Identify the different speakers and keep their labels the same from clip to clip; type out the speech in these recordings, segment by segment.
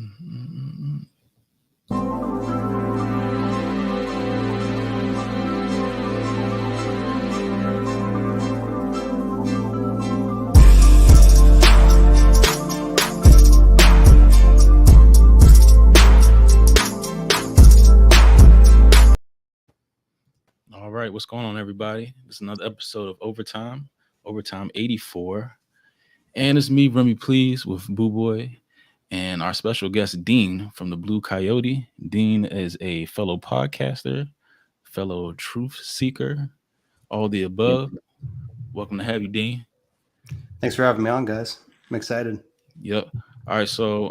Speaker 1: Mm-mm-mm. All right, what's going on, everybody? This is another episode of Overtime 84. And it's me, Remy Please, with Boo Boy, and our special guest, Dean from the Blue Coyote. Dean is a fellow podcaster, fellow truth seeker, all the above. Welcome to have you, Dean.
Speaker 2: Thanks for having me on, guys. I'm excited.
Speaker 1: Yep. All right, so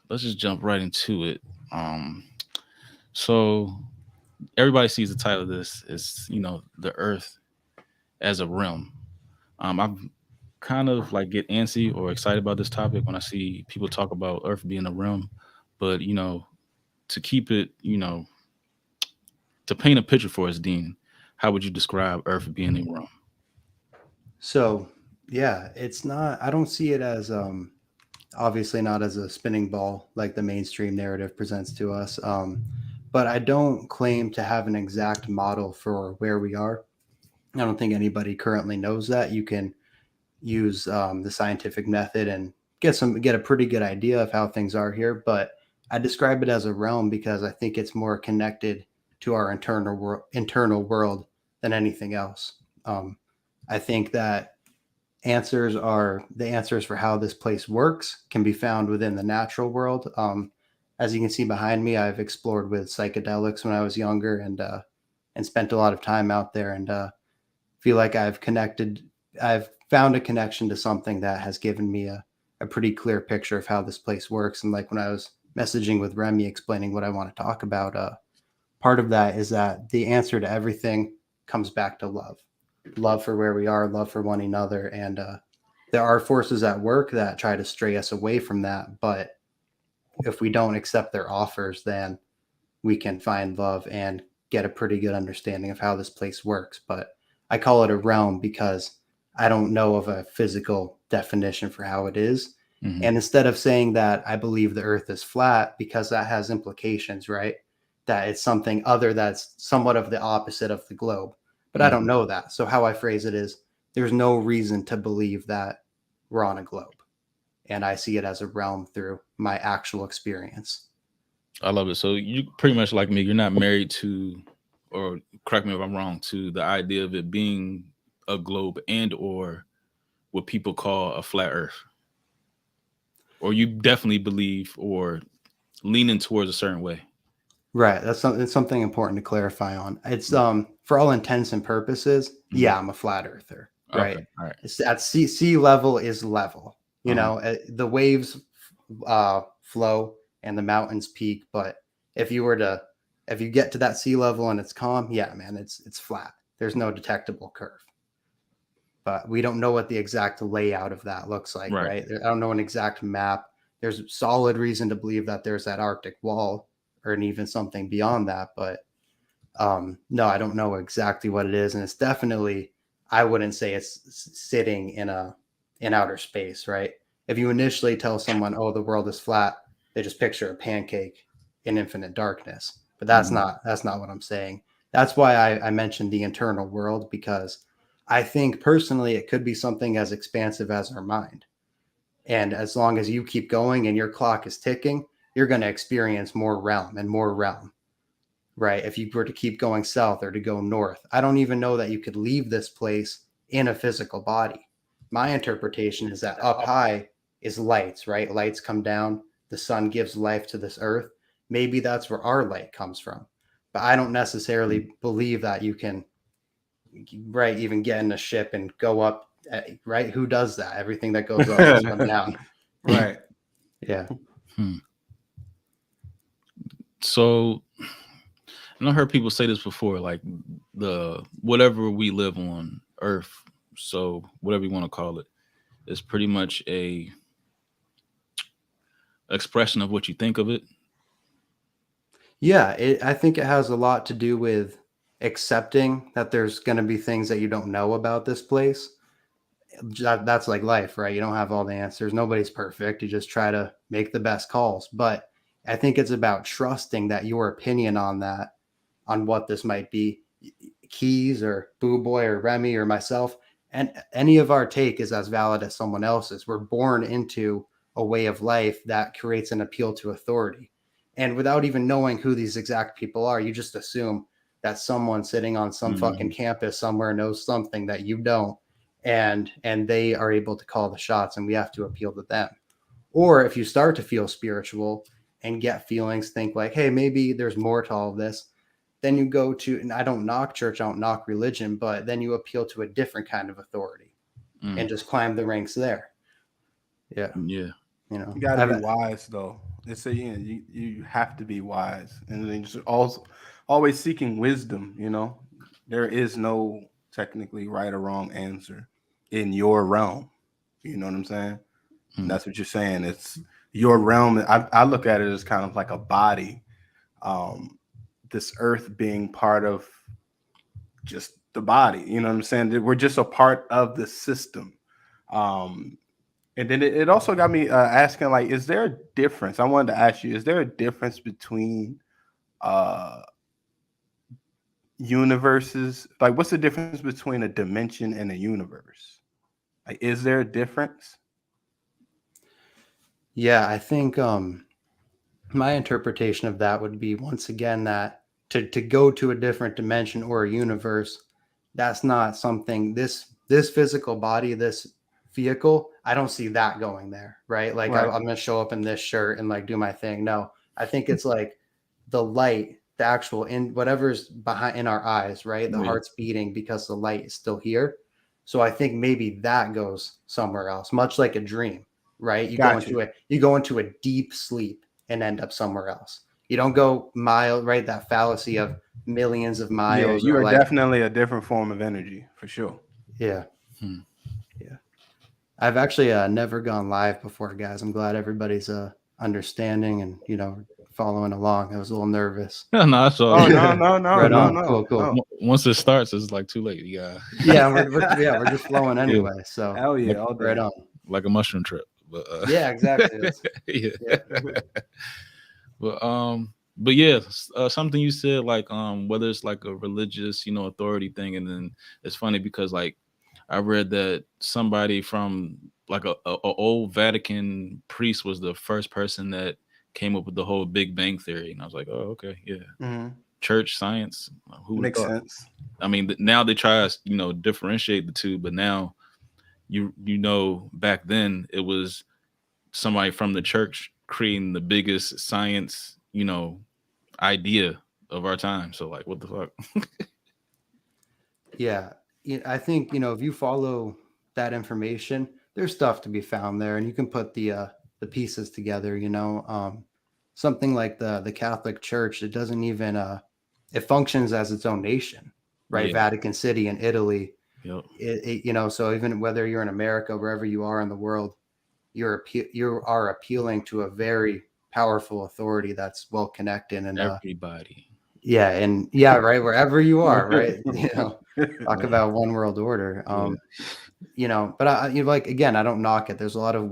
Speaker 1: let's just jump right into it. Um, so everybody sees the title of this is, the Earth as a realm. I've kind of like get antsy or excited about this topic when I see people talk about Earth being a realm, but to keep it, to paint a picture for us, Dean, how would you describe Earth being a realm?
Speaker 2: So, yeah, it's not, I don't see it as, obviously not as a spinning ball like the mainstream narrative presents to us. But I don't claim to have an exact model for where we are. I don't think anybody currently knows that. You can use the scientific method and get a pretty good idea of how things are here. But I describe it as a realm because I think it's more connected to our internal world than anything else. I think that the answers for how this place works can be found within the natural world. As you can see behind me, I've explored with psychedelics when I was younger and spent a lot of time out there and feel like I've found a connection to something that has given me a pretty clear picture of how this place works. And like when I was messaging with Remy explaining what I want to talk about, part of that is that the answer to everything comes back to love for where we are, love for one another. And there are forces at work that try to stray us away from that. But if we don't accept their offers, then we can find love and get a pretty good understanding of how this place works. But I call it a realm because I don't know of a physical definition for how it is.
Speaker 1: Hmm.
Speaker 2: And instead of saying that I believe the earth is flat, because that has implications, right? That it's something other that's somewhat of the opposite of the globe. But I don't
Speaker 1: Hmm.
Speaker 2: know that. So how I phrase it is there's no reason to believe that we're on a globe. And I see it as a realm through my actual experience.
Speaker 1: I love it. So you pretty much like me. You're not married to, or correct me if I'm wrong, to the idea of it being a globe and or what people call a flat Earth, or you definitely believe or leaning towards a certain way.
Speaker 2: Right. It's something important to clarify on. It's
Speaker 1: Mm.
Speaker 2: for all intents and purposes,
Speaker 1: Mhm.
Speaker 2: yeah, I'm a flat earther, right?
Speaker 1: Okay. All right.
Speaker 2: It's at sea level is level.
Speaker 1: Uh-huh.
Speaker 2: The waves flow and the mountains peak, but if you were to if you get to that sea level and it's calm, yeah, man, it's flat. There's no detectable curve. But we don't know what the exact layout of that looks like,
Speaker 1: Right.
Speaker 2: right? I don't know an exact map. There's solid reason to believe that there's that Arctic wall or even something beyond that, but no, I don't know exactly what it is, and it's definitely I wouldn't say it's sitting in outer space, right? If you initially tell someone, "Oh, the world is flat," they just picture a pancake in infinite darkness. But
Speaker 1: Mhm.
Speaker 2: that's not what I'm saying. That's why I mentioned the internal world because I think personally it could be something as expansive as our mind. And as long as you keep going and your clock is ticking, you're going to experience more realm and more realm, right? If you were to keep going south or to go north, I don't even know that you could leave this place in a physical body. My interpretation is that up high is lights, right? Lights come down, the sun gives life to this earth. Maybe that's where our light comes from. But I don't necessarily believe that you can, right, even get in a ship and go up, right? Who does that? Everything that goes up must come down.
Speaker 3: Right.
Speaker 2: Yeah.
Speaker 1: Hmm. So and I heard people say this before, like the whatever we live on Earth, so whatever you want to call it, is pretty much a expression of what you think of it.
Speaker 2: Yeah, I think it has a lot to do with accepting that there's going to be things that you don't know about this place. that's like life, right? You don't have all the answers. Nobody's perfect. You just try to make the best calls. But I think it's about trusting that your opinion on that, on what this might be, Keys or Boo Boy or Remy or myself, and any of our take is as valid as someone else's. We're born into a way of life that creates an appeal to authority. And without even knowing who these exact people are, you just assume that someone sitting on some fucking
Speaker 1: Hmm.
Speaker 2: campus somewhere knows something that you don't, and they are able to call the shots, and we have to appeal to them. Or if you start to feel spiritual and get feelings, think like, hey, maybe there's more to all of this, then you go to, and I don't knock church, I don't knock religion, but then you appeal to a different kind of authority and
Speaker 1: Mm.
Speaker 2: just climb the ranks there. Yeah.
Speaker 1: Yeah.
Speaker 2: You know,
Speaker 3: You got to
Speaker 2: I've,
Speaker 3: be wise, though. It's a you have to be wise, and then just also always seeking wisdom. There is no technically right or wrong answer in your realm. You know what I'm saying? And
Speaker 1: Mm.
Speaker 3: that's what you're saying. It's your realm. I look at it as kind of like a body. Um, this earth being part of just the body. You know what I'm saying? We're just a part of the system. Um, and then it also got me asking, like, is there a difference? I wanted to ask you, is there a difference between uh, universes? Like, what's the difference between a dimension and a universe? Like, is there a difference?
Speaker 2: yeah, I think my interpretation of that would be once again that to go to a different dimension or a universe, that's not something, this physical body, this vehicle, I don't see that going there, right? Like
Speaker 3: Right.
Speaker 2: I'm gonna show up in this shirt and like do my thing. No, I think it's like the light, the actual in whatever's behind in our eyes, right? The
Speaker 1: Yeah.
Speaker 2: heart's beating because the light is still here. So I think maybe that goes somewhere else, much like a dream, right?
Speaker 3: Got you.
Speaker 2: You go into a deep sleep and end up somewhere else. You don't go mile, right? That fallacy of millions of
Speaker 3: Yeah,
Speaker 2: miles
Speaker 3: you
Speaker 2: or
Speaker 3: are
Speaker 2: like,
Speaker 3: definitely a different form of energy for sure.
Speaker 2: yeah,
Speaker 1: Hmm.
Speaker 2: yeah. I've actually never gone live before, guys. I'm glad everybody's understanding and following along. I was a little nervous.
Speaker 1: No, that's all
Speaker 3: Oh,
Speaker 1: good.
Speaker 3: no, no, no,
Speaker 2: Right
Speaker 3: no,
Speaker 2: on.
Speaker 3: no,
Speaker 2: Cool, cool.
Speaker 3: no.
Speaker 1: Once it starts, it's like too late. You got
Speaker 2: Yeah, we're just flowing
Speaker 1: yeah,
Speaker 2: anyway. So
Speaker 3: Hell
Speaker 1: like
Speaker 3: yeah, all
Speaker 2: right
Speaker 3: day.
Speaker 2: on.
Speaker 1: like a mushroom trip. But
Speaker 2: Yeah, exactly. That's
Speaker 1: yeah.
Speaker 2: yeah.
Speaker 1: But yeah, something you said like whether it's like a religious, authority thing, and then it's funny because like I read that somebody from like a old Vatican priest was the first person that came up with the whole Big Bang theory, and I was like, oh, okay, yeah,
Speaker 3: Hmm.
Speaker 1: church science, who would have
Speaker 3: Makes
Speaker 1: thought?
Speaker 3: sense.
Speaker 1: I mean, now they try to differentiate the two, but now back then it was somebody from the church creating the biggest science idea of our time. So like, what the fuck?
Speaker 2: Yeah, I think if you follow that information, there's stuff to be found there, and you can put the pieces together. Something like the Catholic Church, it doesn't even it functions as its own nation, right?
Speaker 1: Yeah.
Speaker 2: Vatican City in Italy,
Speaker 1: Yep.
Speaker 2: so even whether you're in America, wherever you are in the world, you are appealing to a very powerful authority that's well connected and
Speaker 1: Everybody.
Speaker 2: yeah, and yeah, right, wherever you are, right? Talk
Speaker 1: Man.
Speaker 2: about one world order.
Speaker 1: Yeah.
Speaker 2: But like again, I don't knock it. There's a lot of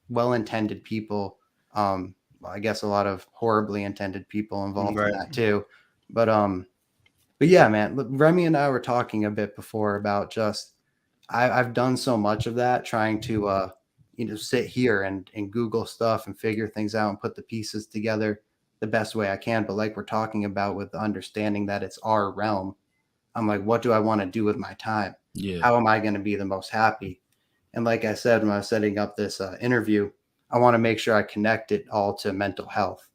Speaker 2: well-intended people. Well, I guess a lot of horribly intended people involved in
Speaker 3: Right.
Speaker 2: that too. But yeah, man, look, Remy and I were talking a bit before about just I've done so much of that, trying to sit here and Google stuff and figure things out and put the pieces together the best way I can. But like we're talking about, with the understanding that it's our realm, I'm like, what do I want to do with my time?
Speaker 1: Yeah.
Speaker 2: How am I going to be the most happy? And like I said, when I was setting up this interview, I want to make sure I connect it all to mental health,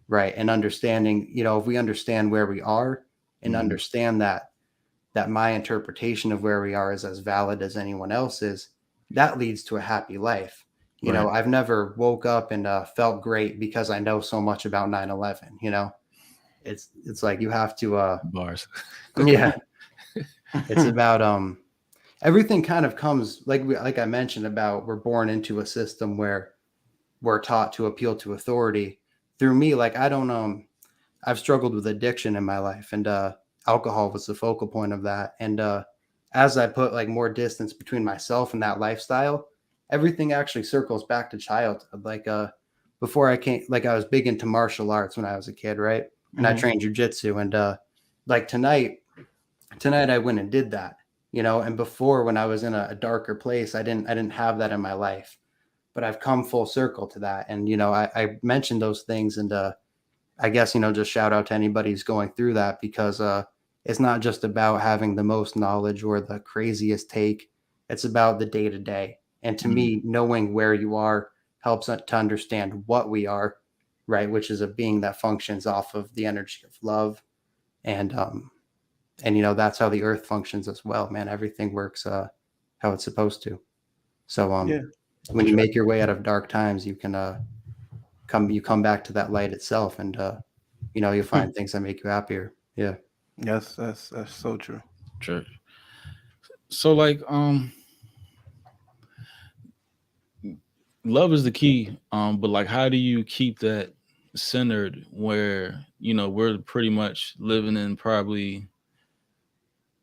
Speaker 2: right? And understanding, if we understand where we are and
Speaker 1: Mhm.
Speaker 2: understand that my interpretation of where we are is as valid as anyone else's, that leads to a happy life.
Speaker 1: Right.
Speaker 2: I've never woke up and felt great because I know so much about 9/11. It's like you have to
Speaker 1: Bars.
Speaker 2: yeah, it's about everything kind of comes like I mentioned about, we're born into a system where we're taught to appeal to authority. Through me, like I don't I've struggled with addiction in my life, and alcohol was the focal point of that. And as I put like more distance between myself and that lifestyle, everything actually circles back to childhood. Like before I came, like I was big into martial arts when I was a kid, right? And I
Speaker 3: Mm-hmm.
Speaker 2: trained jujitsu, and like tonight I went and did that, you know. And before, when I was in a darker place, I didn't have that in my life, but I've come full circle to that. And you know, I mentioned those things, and I guess, you know, just shout out to anybody who's going through that, because it's not just about having the most knowledge or the craziest take. It's about the day to day. And to
Speaker 1: Mhm.
Speaker 2: me, knowing where you are helps us to understand what we are, right? Which is a being that functions off of the energy of love. And you know, that's how the earth functions as well, man. Everything works how it's supposed to. So
Speaker 3: Yeah,
Speaker 2: when you make your way out of dark times, you can come back to that light itself, and you know, you'll find things that make you happier. Yeah.
Speaker 3: yes, that's so true.
Speaker 1: Sure. So like love is the key. But like how do you keep that centered where, you know, we're pretty much living in probably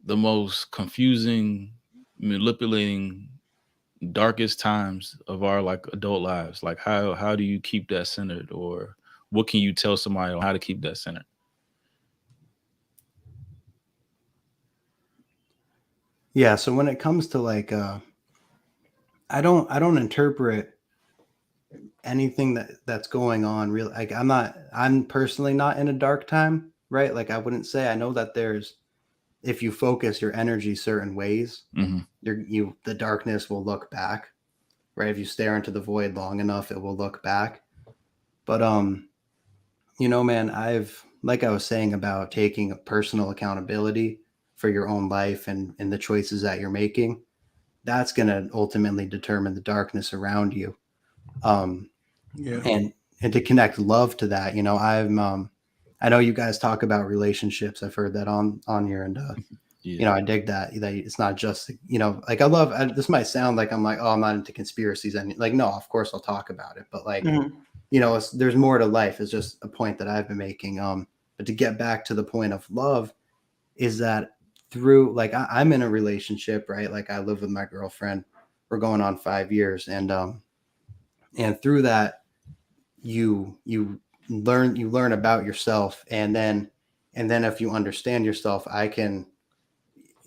Speaker 1: the most confusing, manipulating, darkest times of our like adult lives. Like how do you keep that centered, or what can you tell somebody on how to keep that centered?
Speaker 2: Yeah. So when it comes to like, I don't interpret anything that's going on really. Like I'm personally not in a dark time, right? Like I wouldn't say. I know that there's, if you focus your energy certain ways,
Speaker 1: Hmm.
Speaker 2: the darkness will look back, right? If you stare into the void long enough, it will look back. But you know, man, like I was saying about taking personal accountability for your own life and the choices that you're making, that's going to ultimately determine the darkness around you. Um,
Speaker 3: Yeah.
Speaker 2: and to connect love to that, you know, I know you guys talk about relationships. I've heard that on here, and
Speaker 1: Yeah.
Speaker 2: you know, I dig that it's not just, you know, like I love. This might sound like I'm like, oh, I'm not into conspiracies, and like, no, of course I'll talk about it, but like,
Speaker 3: Hmm.
Speaker 2: you know, there's more to life. Is just a point that I've been making. But to get back to the point of love, is that through like I'm in a relationship, right? Like I live with my girlfriend. We're going on 5 years, and through that, you learn about yourself, and then if you understand yourself, I can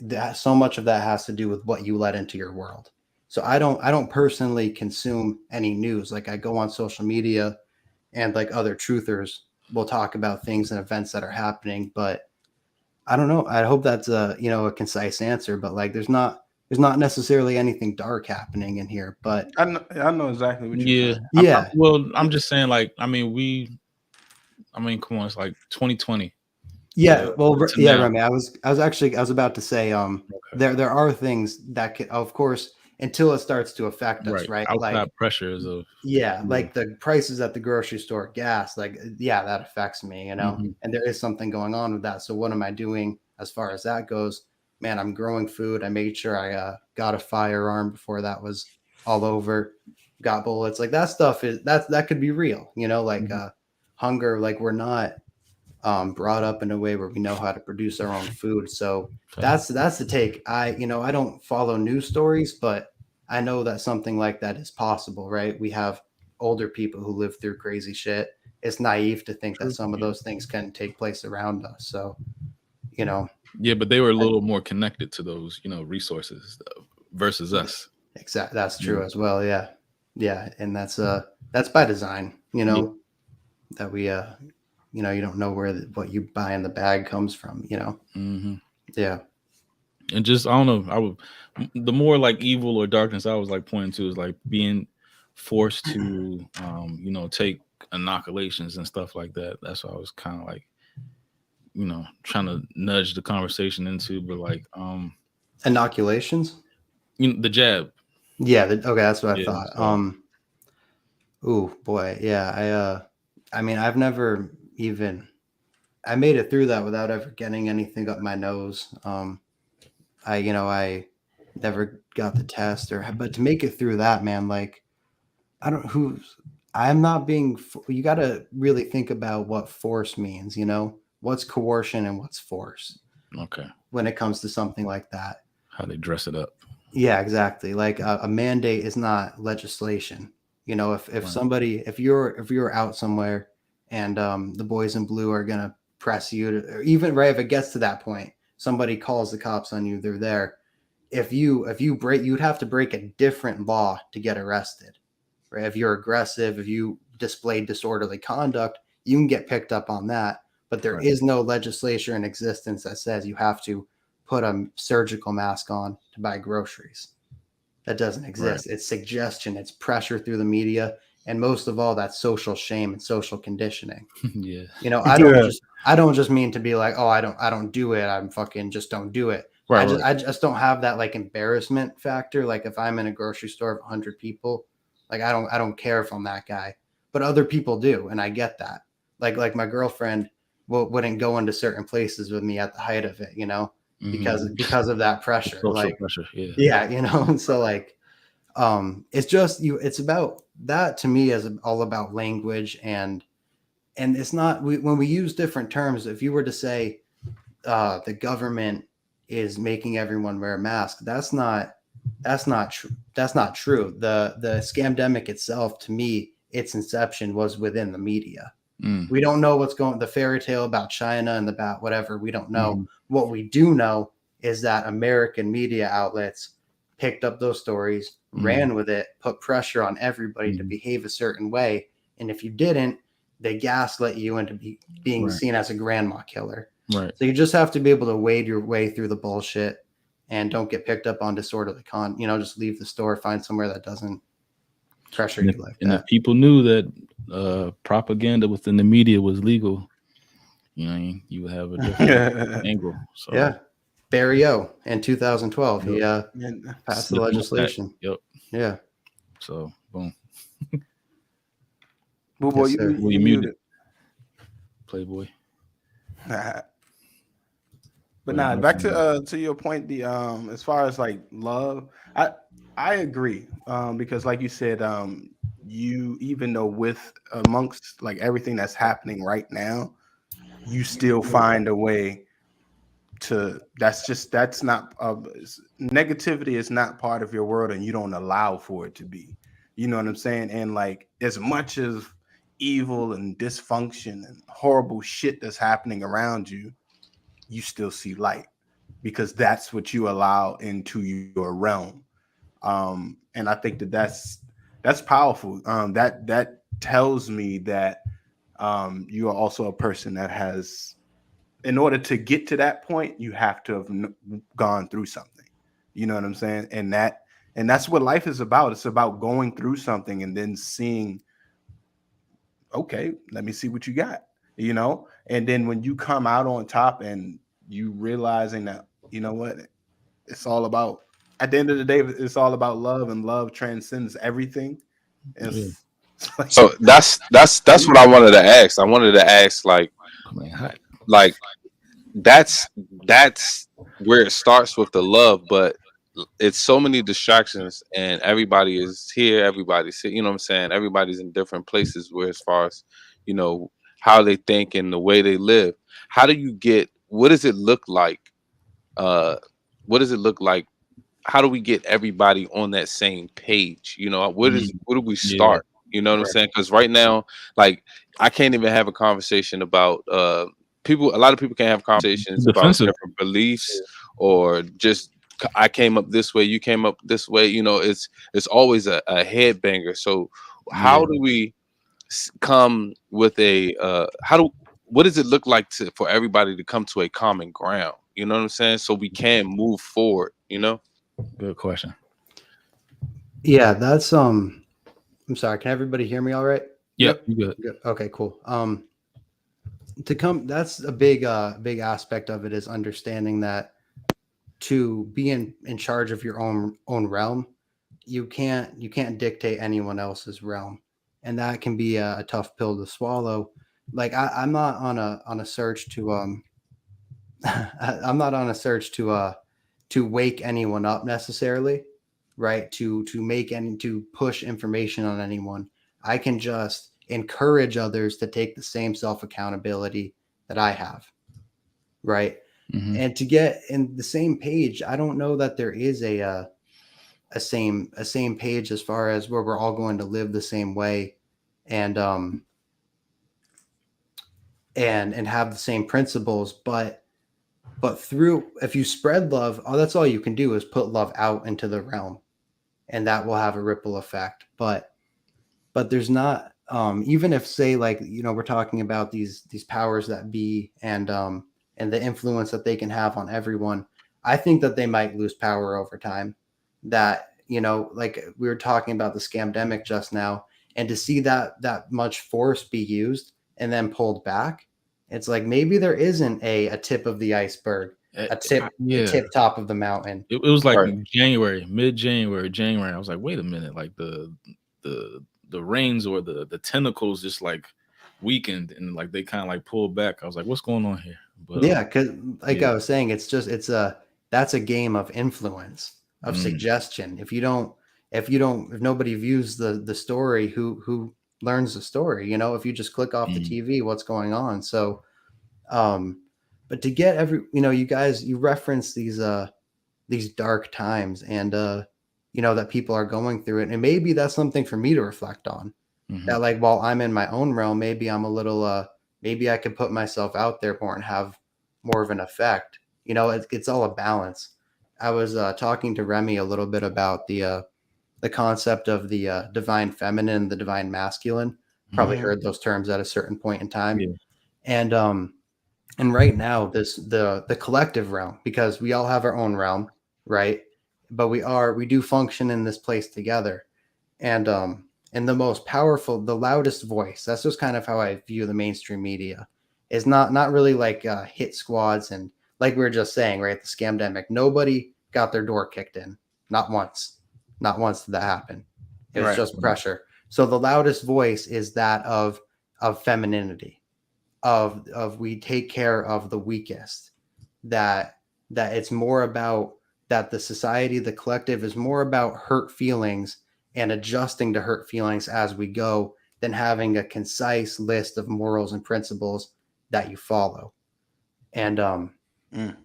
Speaker 2: that so much of that has to do with what you let into your world. So I don't personally consume any news. Like I go on social media, and like other truthers will talk about things and events that are happening, but I don't know. I hope that's a, you know, a concise answer, but like there's not necessarily anything dark happening in here, but
Speaker 3: I know exactly what you're
Speaker 1: Yeah.
Speaker 3: saying.
Speaker 2: yeah.
Speaker 1: Well, I'm just saying, like, I mean, come on, it's like 2020
Speaker 2: Yeah,
Speaker 1: to
Speaker 2: well, yeah,
Speaker 1: now.
Speaker 2: Remy. I was about to say,
Speaker 1: Okay.
Speaker 2: there are things that can, of course, until it starts to affect us,
Speaker 1: Right.
Speaker 2: right? Like,
Speaker 1: Outside pressures of
Speaker 2: yeah,
Speaker 1: yeah.
Speaker 2: like the prices at the grocery store, gas, like, yeah, that affects me, you know.
Speaker 1: Hmm.
Speaker 2: And there is something going on with that. So what am I doing as far as that goes? Man, I'm growing food. I made sure I got a firearm before that was all over. Got bullets. Like that stuff that could be real, you know. Like
Speaker 1: Hmm.
Speaker 2: hunger. Like we're not brought up in a way where we know how to produce our own food. So
Speaker 1: Fact.
Speaker 2: that's the take. I don't follow news stories, but I know that something like that is possible, right? We have older people who live through crazy shit. It's naive to think that
Speaker 1: True.
Speaker 2: some of
Speaker 1: Yeah.
Speaker 2: those things can take place around us. So, you know,
Speaker 1: Yeah, but they were a
Speaker 2: I-
Speaker 1: little more connected to those, you know, resources versus us.
Speaker 2: exact that's
Speaker 1: You
Speaker 2: true
Speaker 1: know.
Speaker 2: as well. Yeah. Yeah, and that's by design, you
Speaker 1: Yeah.
Speaker 2: know, that we you know, you don't know where what you buy in the bag comes from, you know.
Speaker 1: Hmm.
Speaker 2: Yeah.
Speaker 1: And just I don't know. I would the more like evil or darkness I was like pointing to is like being forced to you know, take inoculations and stuff like that. That's what I was kind of like, you know, trying to nudge the conversation into, but like
Speaker 2: Inoculations.
Speaker 1: you know, the jab.
Speaker 2: Yeah, okay, that's what I
Speaker 1: Yeah.
Speaker 2: thought.
Speaker 1: So
Speaker 2: Ooh, boy, yeah, I mean, I've never even I made it through that without ever getting anything up my nose. I never got the test, or but to make it through that, man, like I don't who's I'm not being you got to really think about what force means, you know? What's coercion and what's force
Speaker 1: okay.
Speaker 2: when it comes to something like that.
Speaker 1: how they dress it up.
Speaker 2: Yeah, exactly. Like a mandate is not legislation. You know, if
Speaker 1: Right.
Speaker 2: somebody if you're out somewhere and the boys in blue are gonna press you to, or even right if it gets to that point, somebody calls the cops on you, they're there. If you break, you'd have to break a different law to get arrested. Right? If you're aggressive, if you display disorderly conduct, you can get picked up on that. But there
Speaker 1: Right.
Speaker 2: is no legislation in existence that says you have to put a surgical mask on to buy groceries. That doesn't
Speaker 1: Right.
Speaker 2: exist. It's suggestion, it's pressure through the media, and most of all, that's social shame and social conditioning.
Speaker 1: Yeah.
Speaker 2: You know,
Speaker 3: Yeah.
Speaker 2: I don't just mean to be like, oh, I don't do it. I'm fucking just don't do it.
Speaker 1: Right. Right.
Speaker 2: I just don't have that like embarrassment factor. Like if I'm in a grocery store of 100 people, like I don't care if I'm that guy, but other people do, and I get that. Like my girlfriend wouldn't go into certain places with me at the height of it, you know,
Speaker 1: Mm-hmm.
Speaker 2: because of that pressure.
Speaker 1: Social
Speaker 2: Like
Speaker 1: pressure. Yeah.
Speaker 2: yeah, you know, and so like it's just you. It's about that to me is all about language and it's not when we use different terms. If you were to say the government is making everyone wear a mask, that's not true. That's not true. The scamdemic itself, to me, its inception was within the media.
Speaker 1: Mm.
Speaker 2: We don't know what's going the fairy tale about China and about whatever. We don't know.
Speaker 1: Mm-hmm.
Speaker 2: What we do know is that American media outlets picked up those stories,
Speaker 1: Mm-hmm.
Speaker 2: ran with it, put pressure on everybody to
Speaker 1: Mm-hmm.
Speaker 2: behave a certain way, and if you didn't, they gaslit you into being
Speaker 1: Right.
Speaker 2: seen as a grandma killer.
Speaker 1: Right.
Speaker 2: So you just have to be able to wade your way through the bullshit and don't get picked up on disorderly you know, just leave the store, find somewhere that doesn't pressure
Speaker 1: And
Speaker 2: you
Speaker 1: if,
Speaker 2: like
Speaker 1: and if
Speaker 2: that.
Speaker 1: people knew that propaganda within the media was legal, you would have a different angle. So
Speaker 2: Yeah. Barry O in 2012,
Speaker 1: yep,
Speaker 2: he
Speaker 3: And
Speaker 2: passed the
Speaker 1: slip 'em up that.
Speaker 2: legislation.
Speaker 1: Yep.
Speaker 2: Yeah.
Speaker 1: So boom.
Speaker 3: Boo boy,
Speaker 2: Yes, sir.
Speaker 1: Well,
Speaker 3: you
Speaker 1: you muted,
Speaker 3: muted.
Speaker 1: Playboy.
Speaker 3: But
Speaker 1: Or your
Speaker 3: nah, back
Speaker 1: microphone.
Speaker 3: to your point, the as far as like love, I agree. Because like you said, you even though with amongst like everything that's happening right now, you still find a way to that's not negativity is not part of your world and you don't allow for it to be. You know what I'm saying? And like as much as evil and dysfunction and horrible shit that's happening around you, you still see light because that's what you allow into your realm. And I think that that's powerful. That tells me that you are also a person that has, in order to get to that point, you have to have gone through something. You know what I'm saying? And that's what life is about. It's about going through something and then seeing, okay, let me see what you got. You know, and then when you come out on top and you realizing that, you know what, it's all about, at the end of the day, it's all about love, and love transcends everything.
Speaker 1: Yeah.
Speaker 3: It's like,
Speaker 4: So that's what I wanted to ask. I wanted to ask
Speaker 1: Come in hot.
Speaker 4: like that's where it starts with the love, but it's so many distractions and everybody is here, everybody's here, you know what I'm saying? Everybody's in different places where as far as, you know, how they think and the way they live. How do you get what does it look like? Uh what does it look like? How do we get everybody on that same page? You know,
Speaker 1: Mm.
Speaker 4: where do we
Speaker 1: Yeah.
Speaker 4: start? You know what I'm
Speaker 1: Right.
Speaker 4: saying? Because right now, like I can't even have a conversation about people. A lot of people can't have conversations about
Speaker 1: Defensive.
Speaker 4: different beliefs or just I came up this way, you came up this way. You know, it's always a headbanger. So
Speaker 1: Yeah.
Speaker 4: how do we come with a how do what does it look like to for everybody to come to a common ground? You know what I'm saying? So we can move forward. You know.
Speaker 1: Good question.
Speaker 2: Yeah, that's I'm sorry, can everybody hear me all right?
Speaker 1: Yep. You good.
Speaker 2: Good. Okay, cool. To come that's a big aspect of it is understanding that to be in charge of your own realm, you can't dictate anyone else's realm. And that can be a tough pill to swallow. Like I'm not on a search to I'm not on a search to wake anyone up necessarily, right? To make any to push information on anyone. I can just encourage others to take the same self accountability that I have, right?
Speaker 1: Mhm.
Speaker 2: And to get in the same page, I don't know that there is a same page as far as where we're all going to live the same way, and and have the same principles, but through, if you spread love, that's all you can do is put love out into the realm, and that will have a ripple effect. But there's not, even if, say, like, we're talking about these powers that be, and the influence that they can have on everyone. I think that they might lose power over time. That, like we were talking about the scamdemic just now, and to see that much force be used and then pulled back, it's like maybe there isn't a tip of the iceberg,
Speaker 1: Eh,
Speaker 2: a
Speaker 1: yeah.
Speaker 2: tip top of the mountain.
Speaker 1: It was like
Speaker 4: Right.
Speaker 1: January, mid-January. I was like, wait a minute, like the reins or the tentacles just like weakened and like they kind of like pulled back. I was like, what's going on here? But
Speaker 2: Yeah, because like
Speaker 1: yeah.
Speaker 2: I was saying, that's a game of influence, of
Speaker 1: Mm,
Speaker 2: suggestion. If nobody views the story, who learns the story? If you just click off the
Speaker 1: mm,
Speaker 2: TV, what's going on? So, um, but to get you guys, you reference these dark times, and that people are going through it, and maybe that's something for me to reflect on. That,
Speaker 1: mhm,
Speaker 2: like, while I'm in my own realm, maybe I'm a little maybe I could put myself out there more and have more of an effect. It's all a balance. I was talking to Remy a little bit about the concept of the divine feminine, the divine masculine. Probably
Speaker 1: mhm.
Speaker 2: heard those terms at a certain point in time.
Speaker 1: Yeah.
Speaker 2: And right now, the collective realm, because we all have our own realm, right? But we do function in this place together. And the most powerful, the loudest voice, that's just kind of how I view the mainstream media, is not really like hit squads, and like we were just saying, right, the scamdemic, nobody got their door kicked in, not once did that happen. It was
Speaker 3: Right.
Speaker 2: just pressure. So the loudest voice is that of femininity, of we take care of the weakest, that it's more about, that the society, the collective, is more about hurt feelings and adjusting to hurt feelings as we go, than having a concise list of morals and principles that you follow. And
Speaker 3: Mm.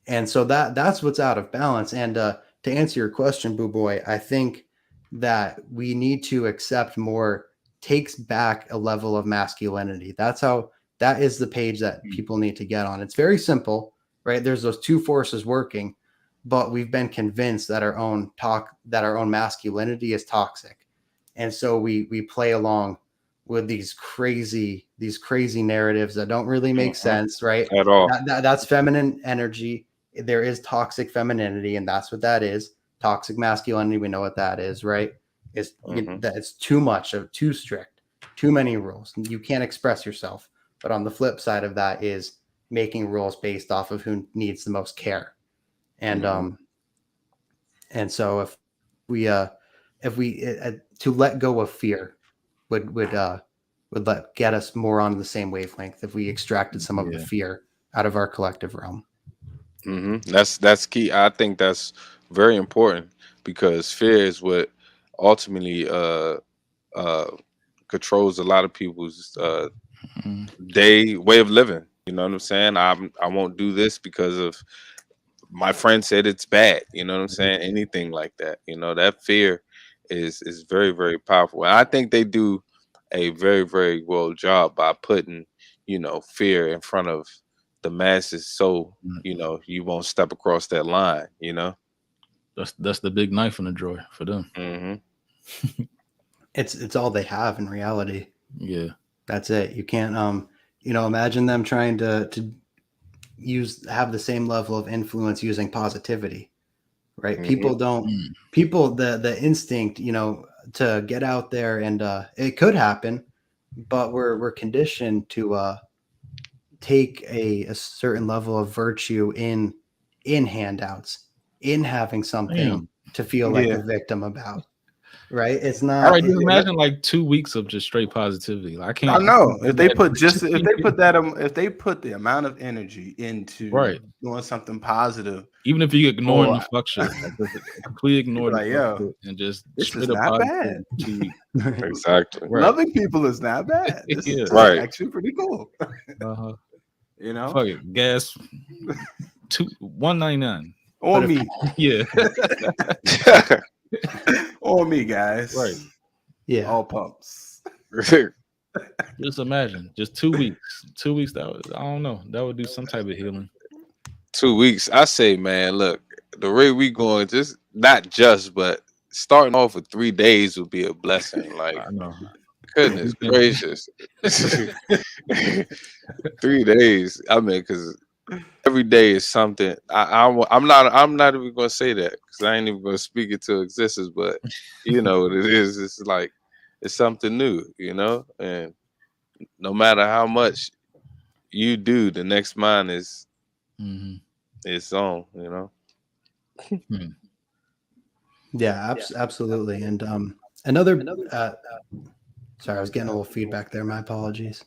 Speaker 2: and so that's what's out of balance. And to answer your question, Boo Boy, I think that we need to accept more, takes back a level of masculinity. That is the page that
Speaker 1: Mm,
Speaker 2: people need to get on. It's very simple, right? There's those two forces working, but we've been convinced that our own masculinity is toxic. And so we play along with these crazy narratives that don't really make
Speaker 4: Mhm.
Speaker 2: sense, right?
Speaker 4: At all.
Speaker 2: That's feminine energy. There is toxic femininity, and that's what that is. Toxic masculinity, we know what that is, right?
Speaker 4: Mhm.
Speaker 2: That it's too much, of too strict, too many rules. You can't express yourself. But on the flip side of that is making rules based off of who needs the most care. And
Speaker 4: Mhm.
Speaker 2: so if we to let go of fear would get us more on the same wavelength, if we extracted some of the
Speaker 1: yeah.
Speaker 2: fear out of our collective realm.
Speaker 4: That's key. I think that's very important because fear is what ultimately uh controls a lot of people's
Speaker 1: Mm,
Speaker 4: day way of living. You know what I'm saying? I won't do this because of my friend said it's bad. You know what I'm saying? Anything like that. You know, that fear is very, very powerful. And I think they do a very, very well job by putting, fear in front of the masses so,
Speaker 1: mm.
Speaker 4: you won't step across that line, you know?
Speaker 1: That's the big knife in the drawer for them.
Speaker 4: Hmm.
Speaker 2: It's all they have in reality.
Speaker 1: Yeah.
Speaker 2: That's it. You can't imagine them trying to have the same level of influence using positivity, right?
Speaker 4: Hmm.
Speaker 2: People don't
Speaker 1: Mm,
Speaker 2: people the instinct, to get out there, and it could happen, but we're conditioned to take a certain level of virtue in handouts, in having something
Speaker 1: damn.
Speaker 2: to feel like
Speaker 3: Yeah.
Speaker 2: a victim about, right? It's
Speaker 1: All
Speaker 2: not
Speaker 1: right, just imagine like 2 weeks of just straight positivity. Like,
Speaker 3: I
Speaker 1: I
Speaker 3: know.
Speaker 1: can't
Speaker 3: If they
Speaker 1: imagine.
Speaker 3: put just if they put the amount of energy into
Speaker 1: Right.
Speaker 3: doing something positive,
Speaker 1: Even if you ignoring the
Speaker 3: or
Speaker 1: fuck shit, like just completely
Speaker 3: people
Speaker 1: ignore the
Speaker 3: like,
Speaker 1: fuck
Speaker 3: yo,
Speaker 1: shit and just
Speaker 3: this is
Speaker 1: straight up
Speaker 3: not bad.
Speaker 1: positivity for 2 weeks.
Speaker 4: Exactly.
Speaker 1: Right.
Speaker 3: Loving people is not bad. This
Speaker 1: Yeah.
Speaker 3: is
Speaker 4: Right.
Speaker 3: actually pretty cool.
Speaker 1: Uh-huh.
Speaker 3: You know,
Speaker 1: Fuck it, gas $1.99.
Speaker 3: on
Speaker 2: But
Speaker 3: me,
Speaker 1: Yeah,
Speaker 3: on me, guys.
Speaker 1: right.
Speaker 2: yeah,
Speaker 3: All pumps.
Speaker 1: Just imagine, just 2 weeks. 2 weeks. That would, I don't know. That would do some type of healing.
Speaker 4: 2 weeks. I say, man, look, the way we going, just not just, but starting off with 3 days would be a blessing. Like,
Speaker 1: I know.
Speaker 4: goodness
Speaker 1: You can,
Speaker 4: gracious. 3 days. I mean, because every day is something. I'm not even gonna say that because I ain't even gonna speak it to existence. But you know what it is. It's like it's something new, and no matter how much you do, the next mine
Speaker 1: mhm.
Speaker 4: is on.
Speaker 1: Hmm.
Speaker 2: yeah, absolutely. And another, sorry, I was getting a little feedback there. My apologies.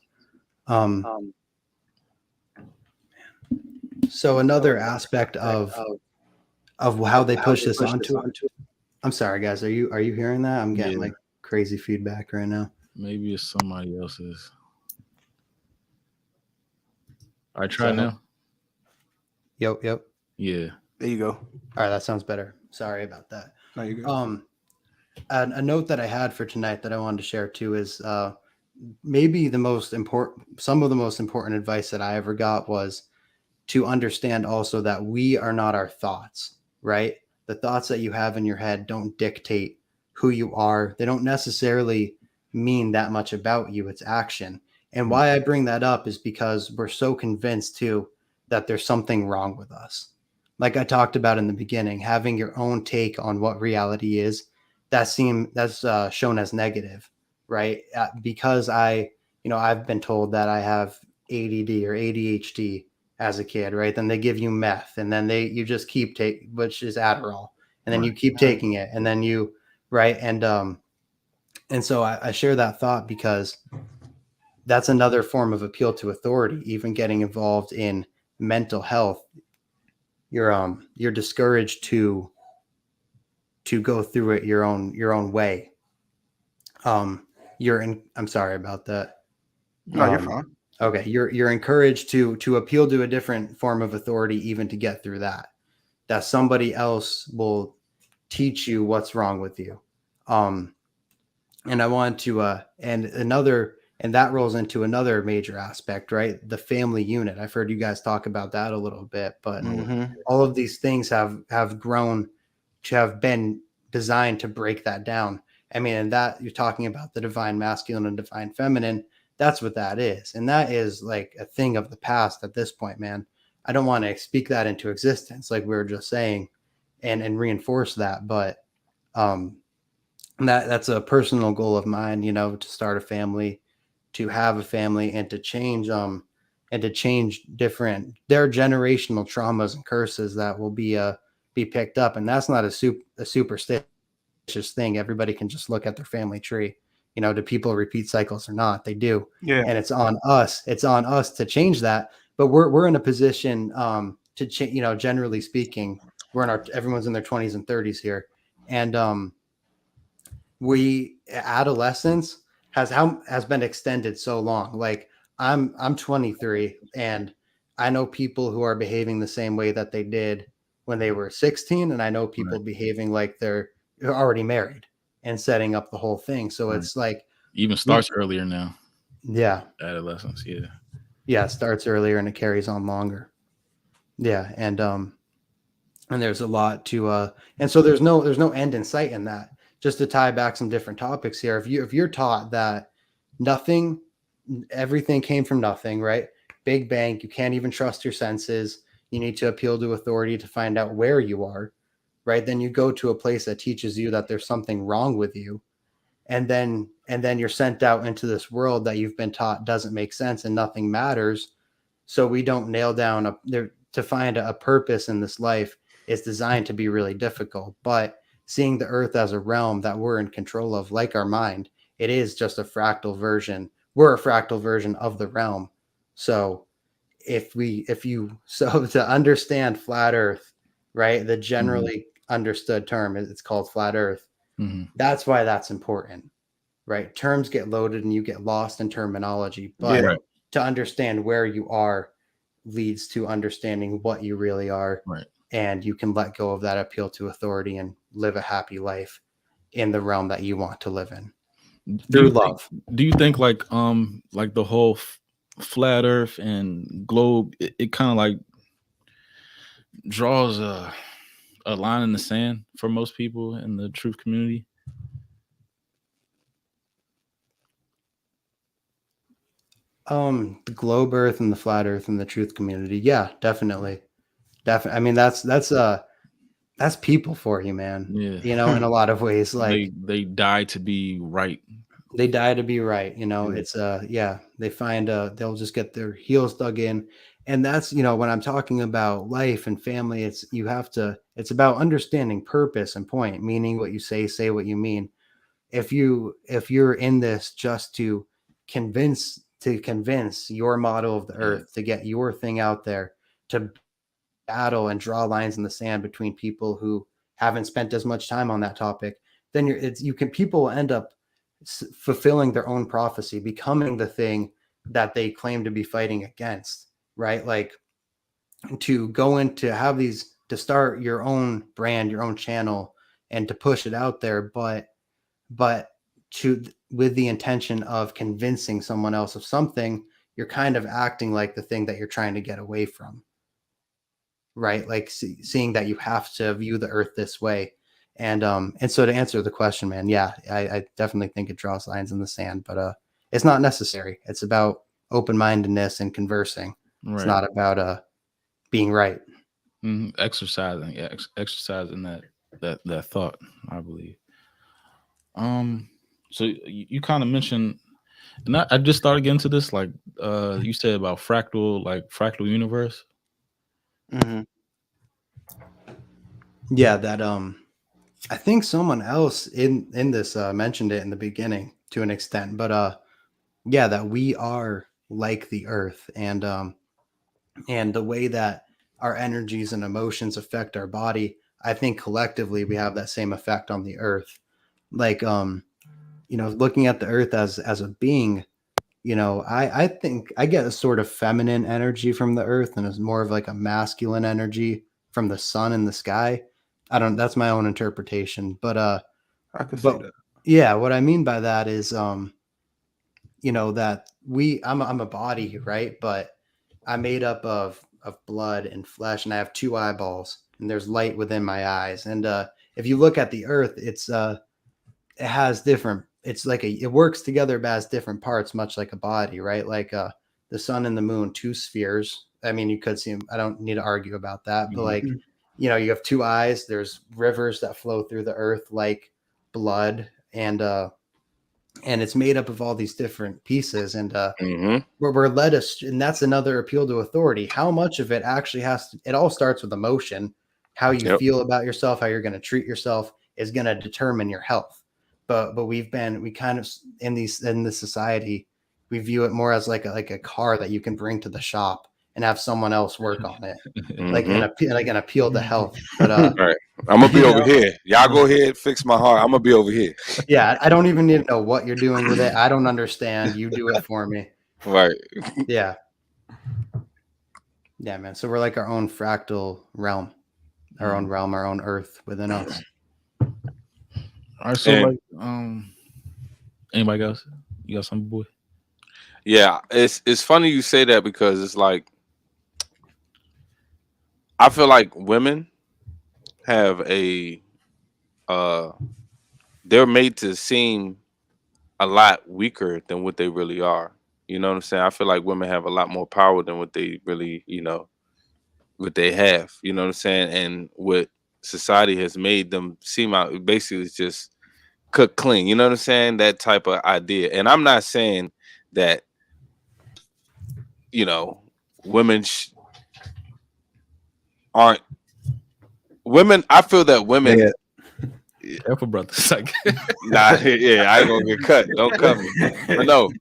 Speaker 2: Um, so another aspect of how they push this onto it. I'm sorry, guys. Are you hearing that? I'm getting
Speaker 1: Yeah,
Speaker 2: like crazy feedback right now.
Speaker 1: maybe it's somebody else's. I
Speaker 2: Does
Speaker 1: try
Speaker 2: that help?
Speaker 1: now.
Speaker 2: Yep.
Speaker 1: Yeah.
Speaker 3: There you go.
Speaker 2: All right, that sounds better. Sorry about that.
Speaker 3: No, you good.
Speaker 2: A note that I had for tonight that I wanted to share too is maybe some of the most important advice that I ever got was to understand also that we are not our thoughts, right? The thoughts that you have in your head don't dictate who you are. They don't necessarily mean that much about you. It's action. And why I bring that up is because we're so convinced too that there's something wrong with us. Like I talked about in the beginning, having your own take on what reality is, that's shown as negative, right? Because I've been told that I have ADD or ADHD as a kid, right? Then they give you meth, and then you just keep which is Adderall, and then you
Speaker 1: Right.
Speaker 2: keep taking it, and then right, and so I share that thought because that's another form of appeal to authority. Even getting involved in mental health, you're discouraged to go through it your own way. I'm sorry about that.
Speaker 3: No, you're fine.
Speaker 2: Okay, you're encouraged to appeal to a different form of authority even to get through that somebody else will teach you what's wrong with you. And I want to and that rolls into another major aspect, right? The family unit. I've heard you guys talk about that a little bit, but
Speaker 3: Mm-hmm.
Speaker 2: all of these things have grown to have been designed to break that down. I mean, and that you're talking about the divine masculine and divine feminine, that's what that is. And that is like a thing of the past at this point, man. I don't want to speak that into existence, like we were just saying, and reinforce that. But um, that's a personal goal of mine, to start a family, to have a family, and to change different their generational traumas and curses that will be picked up. And that's not a superstitious thing. Everybody can just look at their family tree. Do people repeat cycles or not? They do.
Speaker 3: Yeah.
Speaker 2: And it's on us to change that. But we're in a position to change, generally speaking, everyone's in their 20s and 30s here. And we adolescence has been extended so long. Like I'm 23, and I know people who are behaving the same way that they did when they were 16, and I know people
Speaker 1: Right.
Speaker 2: behaving like they're already married and setting up the whole thing. So
Speaker 1: Right.
Speaker 2: it's like
Speaker 1: Even starts earlier now.
Speaker 2: yeah,
Speaker 1: Adolescence. Yeah.
Speaker 2: it starts earlier and it carries on longer. Yeah, and there's a lot to and so there's no end in sight in that. Just to tie back some different topics here, if you're taught that nothing everything came from nothing, right? Big bang, you can't even trust your senses, you need to appeal to authority to find out where you are, right? Then you go to a place that teaches you that there's something wrong with you, and then you're sent out into this world that you've been taught doesn't make sense and nothing matters. So we don't nail down to find a purpose in this life is designed to be really difficult. But seeing the earth as a realm that we're in control of, like our mind, it is just a fractal version. We're a fractal version of the realm. So so to understand flat earth, right? The generally understood term, it's called flat earth.
Speaker 1: Mm-hmm.
Speaker 2: That's why that's important, right? Terms get loaded and you get lost in terminology,
Speaker 3: Yeah.
Speaker 2: but
Speaker 1: Right.
Speaker 2: to understand where you are leads to understanding what you really are,
Speaker 1: Right.
Speaker 2: and you can let go of that appeal to authority and live a happy life in the realm that you want to live in
Speaker 1: Do
Speaker 2: through
Speaker 1: you think?
Speaker 2: love.
Speaker 1: Do you think like the whole flat Earth and globe, it kind of like draws a line in the sand for most people in the truth community?
Speaker 2: The globe earth and the flat earth and the truth community. Yeah, definitely. Definitely. I mean, that's people for you, man.
Speaker 1: Yeah,
Speaker 2: You know, in a lot of ways, like
Speaker 1: they die to be right.
Speaker 2: they die to be right. You know,
Speaker 1: Yeah.
Speaker 2: it's yeah, they find they'll just get their heels dug in. And that's, you know, when I'm talking about life and family, it's you have to it's about understanding purpose and point, meaning what you say what you mean. If you're in this just to convince your model of the
Speaker 1: Yeah.
Speaker 2: earth, to get your thing out there, to battle and draw lines in the sand between people who haven't spent as much time on that topic, then people will end up fulfilling their own prophecy, becoming the thing that they claim to be fighting against, right? Like, to go into have these to start your own brand, your own channel, and to push it out there, but to with the intention of convincing someone else of something, you're kind of acting like the thing that you're trying to get away from, right? Like, seeing that you have to view the earth this way. And so, to answer the question, man, yeah, I definitely think it draws lines in the sand, but it's not necessary. It's about open-mindedness and conversing. It's
Speaker 1: Right.
Speaker 2: not about being right.
Speaker 1: Exercising, yeah, exercising that thought, I believe. Um, so you kind of mentioned, and I just started getting to this, like you said about fractal universe.
Speaker 3: Hmm.
Speaker 2: Yeah, that I think someone else in this mentioned it in the beginning to an extent, but yeah, that we are like the earth, and the way that our energies and emotions affect our body, I think collectively we have that same effect on the earth. Like, looking at the earth as a being, I think I get a sort of feminine energy from the earth, and it's more of like a masculine energy from the sun and the sky. I don't That's my own interpretation, but
Speaker 3: I could see
Speaker 2: but
Speaker 3: that.
Speaker 2: yeah, what I mean by that is that I'm a body, right? But I'm made up of blood and flesh, and I have two eyeballs, and there's light within my eyes. And if you look at the earth, it has different, it works together but has different parts, much like a body, right? Like the sun and the moon, two spheres. I mean, you could see them. I don't need to argue about that, but
Speaker 1: Mhm.
Speaker 2: like, you have two eyes. There's rivers that flow through the earth like blood, and it's made up of all these different pieces, and
Speaker 4: Hmm.
Speaker 2: we're led us, and that's another appeal to authority. How much of it actually it all starts with emotion. How you
Speaker 4: Yep.
Speaker 2: feel about yourself, how you're going to treat yourself, is going to determine your health. But we kind of, in this society, we view it more as like a car that you can bring to the shop and have someone else work on it, like
Speaker 4: Hmm.
Speaker 2: an appeal to health. But
Speaker 4: All right. I'm gonna be
Speaker 2: you
Speaker 4: over
Speaker 2: know,
Speaker 4: here. Y'all go ahead, fix my heart. I'm gonna be over here.
Speaker 2: yeah, I don't even need to know what you're doing with it. I don't understand. You do it for me.
Speaker 4: Right.
Speaker 2: Yeah. Yeah, man. So we're like our own fractal realm, our own earth within us.
Speaker 1: All right, so
Speaker 4: And
Speaker 1: like anybody else? You got some boy?
Speaker 4: yeah, it's funny you say that because it's like I feel like women have a uh they're made to seem a lot weaker than what they really are. You know what I'm saying? I feel like women have a lot more power than what they really, what they have. You know what I'm saying? And what society has made them seem out basically is just cook clean. You know what I'm saying? That type of idea. And I'm not saying that, you know, women aren't women. I feel that women.
Speaker 3: Yeah.
Speaker 1: Careful, brother. It's like
Speaker 4: Nah, yeah, I ain't gonna get cut. Don't cut me. But no,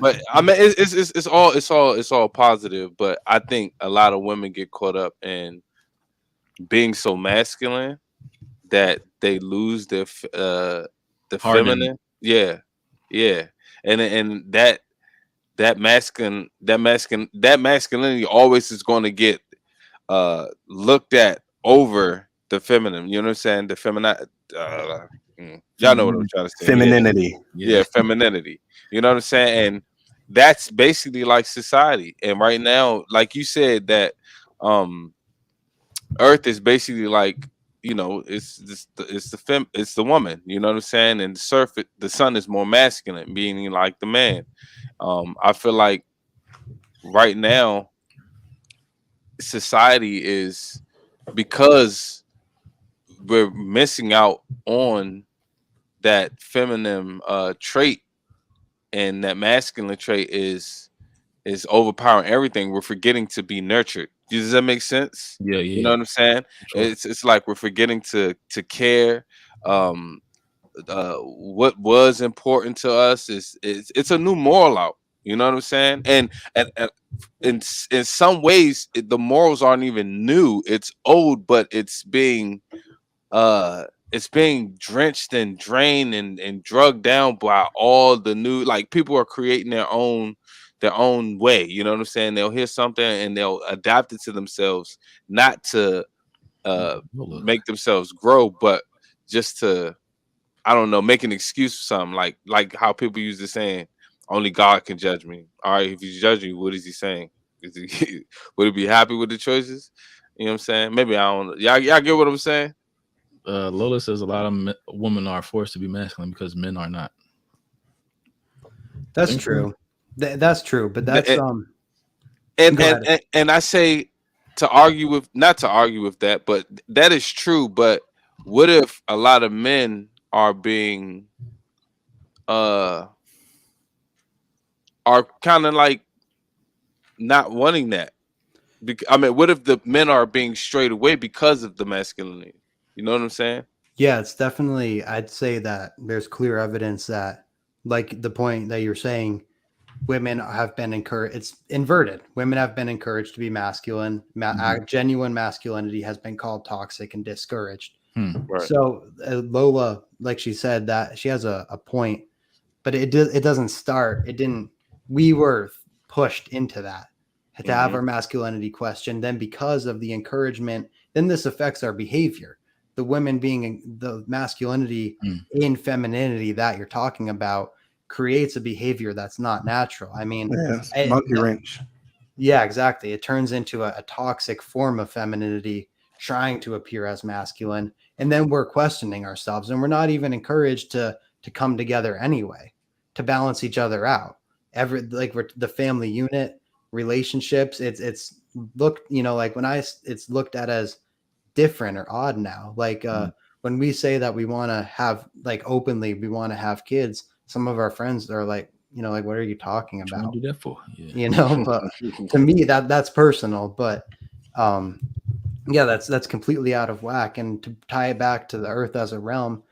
Speaker 4: but I mean, it's all positive. But I think a lot of women get caught up in being so masculine that they lose the
Speaker 1: hardened.
Speaker 4: feminine. Yeah, yeah, and that that masculinity always is going to get looked at over the feminine. You know what I'm saying? The feminine. Uh, y'all know what I'm
Speaker 1: Feminine.
Speaker 4: trying to say. Yeah,
Speaker 3: Femininity.
Speaker 1: Yeah.
Speaker 4: yeah, femininity. You know what I'm saying? And that's basically like society. And right now, like you said, that um Earth is basically like, it's the woman. You know what I'm saying? And the sun is more masculine, meaning like the man. I feel like right now society is, because we're missing out on that feminine trait, and that masculine trait is overpowering everything. We're forgetting to be nurtured. Does that make sense?
Speaker 1: Yeah.
Speaker 4: You know
Speaker 1: Yeah.
Speaker 4: what I'm saying?
Speaker 1: For sure.
Speaker 4: It's like we're forgetting to care. Um, what was important to us is it's a new moral out. You know what I'm saying? And in some ways, the morals aren't even new. It's old, but uh it's being drenched and drained and drugged down by all the new, like, people are creating their own way. You know what I'm saying? They'll hear something and they'll adapt it to themselves, not to
Speaker 1: Lola.
Speaker 4: make themselves grow, but just to, I don't know, make an excuse for something. Like how people use the saying, only God can judge me. All right, if he's judging you, what is he saying? Is he would he be happy with the choices? You know what I'm saying? Maybe I don't know. Y'all get what I'm saying?
Speaker 1: Lola says a lot of women are forced to be masculine because men are not.
Speaker 2: That's
Speaker 1: Think so?
Speaker 2: true. That's true. But that's
Speaker 4: And and
Speaker 2: Go
Speaker 4: and,
Speaker 2: ahead.
Speaker 4: and, and I say, to argue with, not to argue with that, but that is true. But what if a lot of men are being uh are kind of like not wanting that? I mean, what if the men are being straight away because of the masculinity? You know what I'm saying?
Speaker 2: Yeah, it's definitely, I'd say that there's clear evidence that, like the point that you're saying, women have been encouraged, it's inverted. Women have been encouraged to be masculine.
Speaker 1: Mhm.
Speaker 2: Genuine masculinity has been called toxic and discouraged.
Speaker 1: Hmm.
Speaker 4: Right.
Speaker 2: So Lola, like she said, that she has a point, but it doesn't start. It didn't. We were pushed into that to have
Speaker 4: Mm-hmm.
Speaker 2: our masculinity questioned. Then because of the encouragement, then this affects our behavior. The women being the masculinity
Speaker 1: Mm.
Speaker 2: in femininity that you're talking about creates a behavior that's not natural. I mean,
Speaker 3: Yes,
Speaker 2: it,
Speaker 3: monkey wrench.
Speaker 2: yeah, exactly. It turns into a toxic form of femininity, trying to appear as masculine, and then we're questioning ourselves, and we're not even encouraged to come together anyway, to balance each other out. Every like we're the family unit relationships. It's looked, like it's looked at as different or odd now. Like
Speaker 1: Mm.
Speaker 2: when we say that we want to have, like, openly we want to have kids, some of our friends are like, like, what are you talking
Speaker 1: What you want
Speaker 2: about?
Speaker 1: to do that for? Yeah.
Speaker 2: But to me that's personal. But um yeah, that's completely out of whack. And to tie it back to the earth as a realm,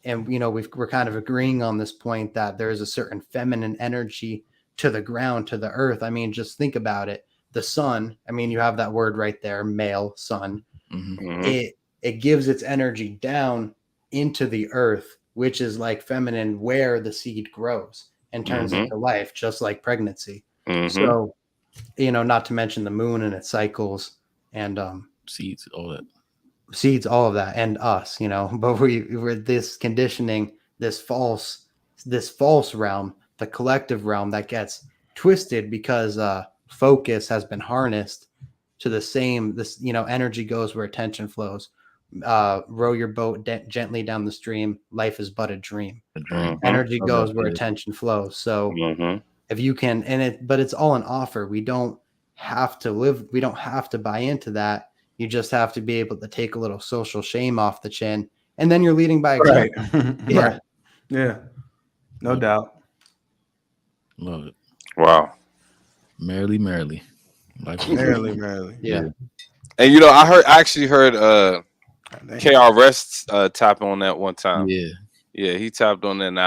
Speaker 2: and we're kind of agreeing on this point that there is a certain feminine energy to the ground, to the earth. I mean, just think about it. The sun, I mean, you have that word right there, male sun.
Speaker 1: Hmm.
Speaker 4: Mm-hmm.
Speaker 2: It gives its energy down into the earth, which is like feminine, where the seed grows and turns
Speaker 4: Mm-hmm.
Speaker 2: into life, just like pregnancy.
Speaker 4: Mm-hmm.
Speaker 2: So, not to mention the moon and its cycles, and
Speaker 1: Seeds, all that.
Speaker 2: seeds, all of that, and us, but we're this conditioning, this false realm, the collective realm that gets twisted because focus has been harnessed to the same, this, energy goes where attention flows. Row your boat gently down the stream, life is but a dream.
Speaker 1: A dream.
Speaker 4: Mm-hmm.
Speaker 2: Energy
Speaker 1: Love that.
Speaker 2: goes where
Speaker 1: Yeah.
Speaker 2: attention flows. So
Speaker 4: Mm-hmm.
Speaker 2: if you can, but it's all an offer. We don't have to live, we don't have to buy into that. You just have to be able to take a little social shame off the chin, and then you're leading by
Speaker 3: Right.
Speaker 2: example. Yeah.
Speaker 3: Right. Yeah. No
Speaker 1: Love,
Speaker 3: doubt.
Speaker 1: love it.
Speaker 4: Wow.
Speaker 1: Merrily, merrily. Life is
Speaker 3: Merrily, merrily.
Speaker 2: Yeah.
Speaker 4: And I actually heard KRS tap on that one time.
Speaker 1: yeah.
Speaker 4: Yeah, he tapped on that, and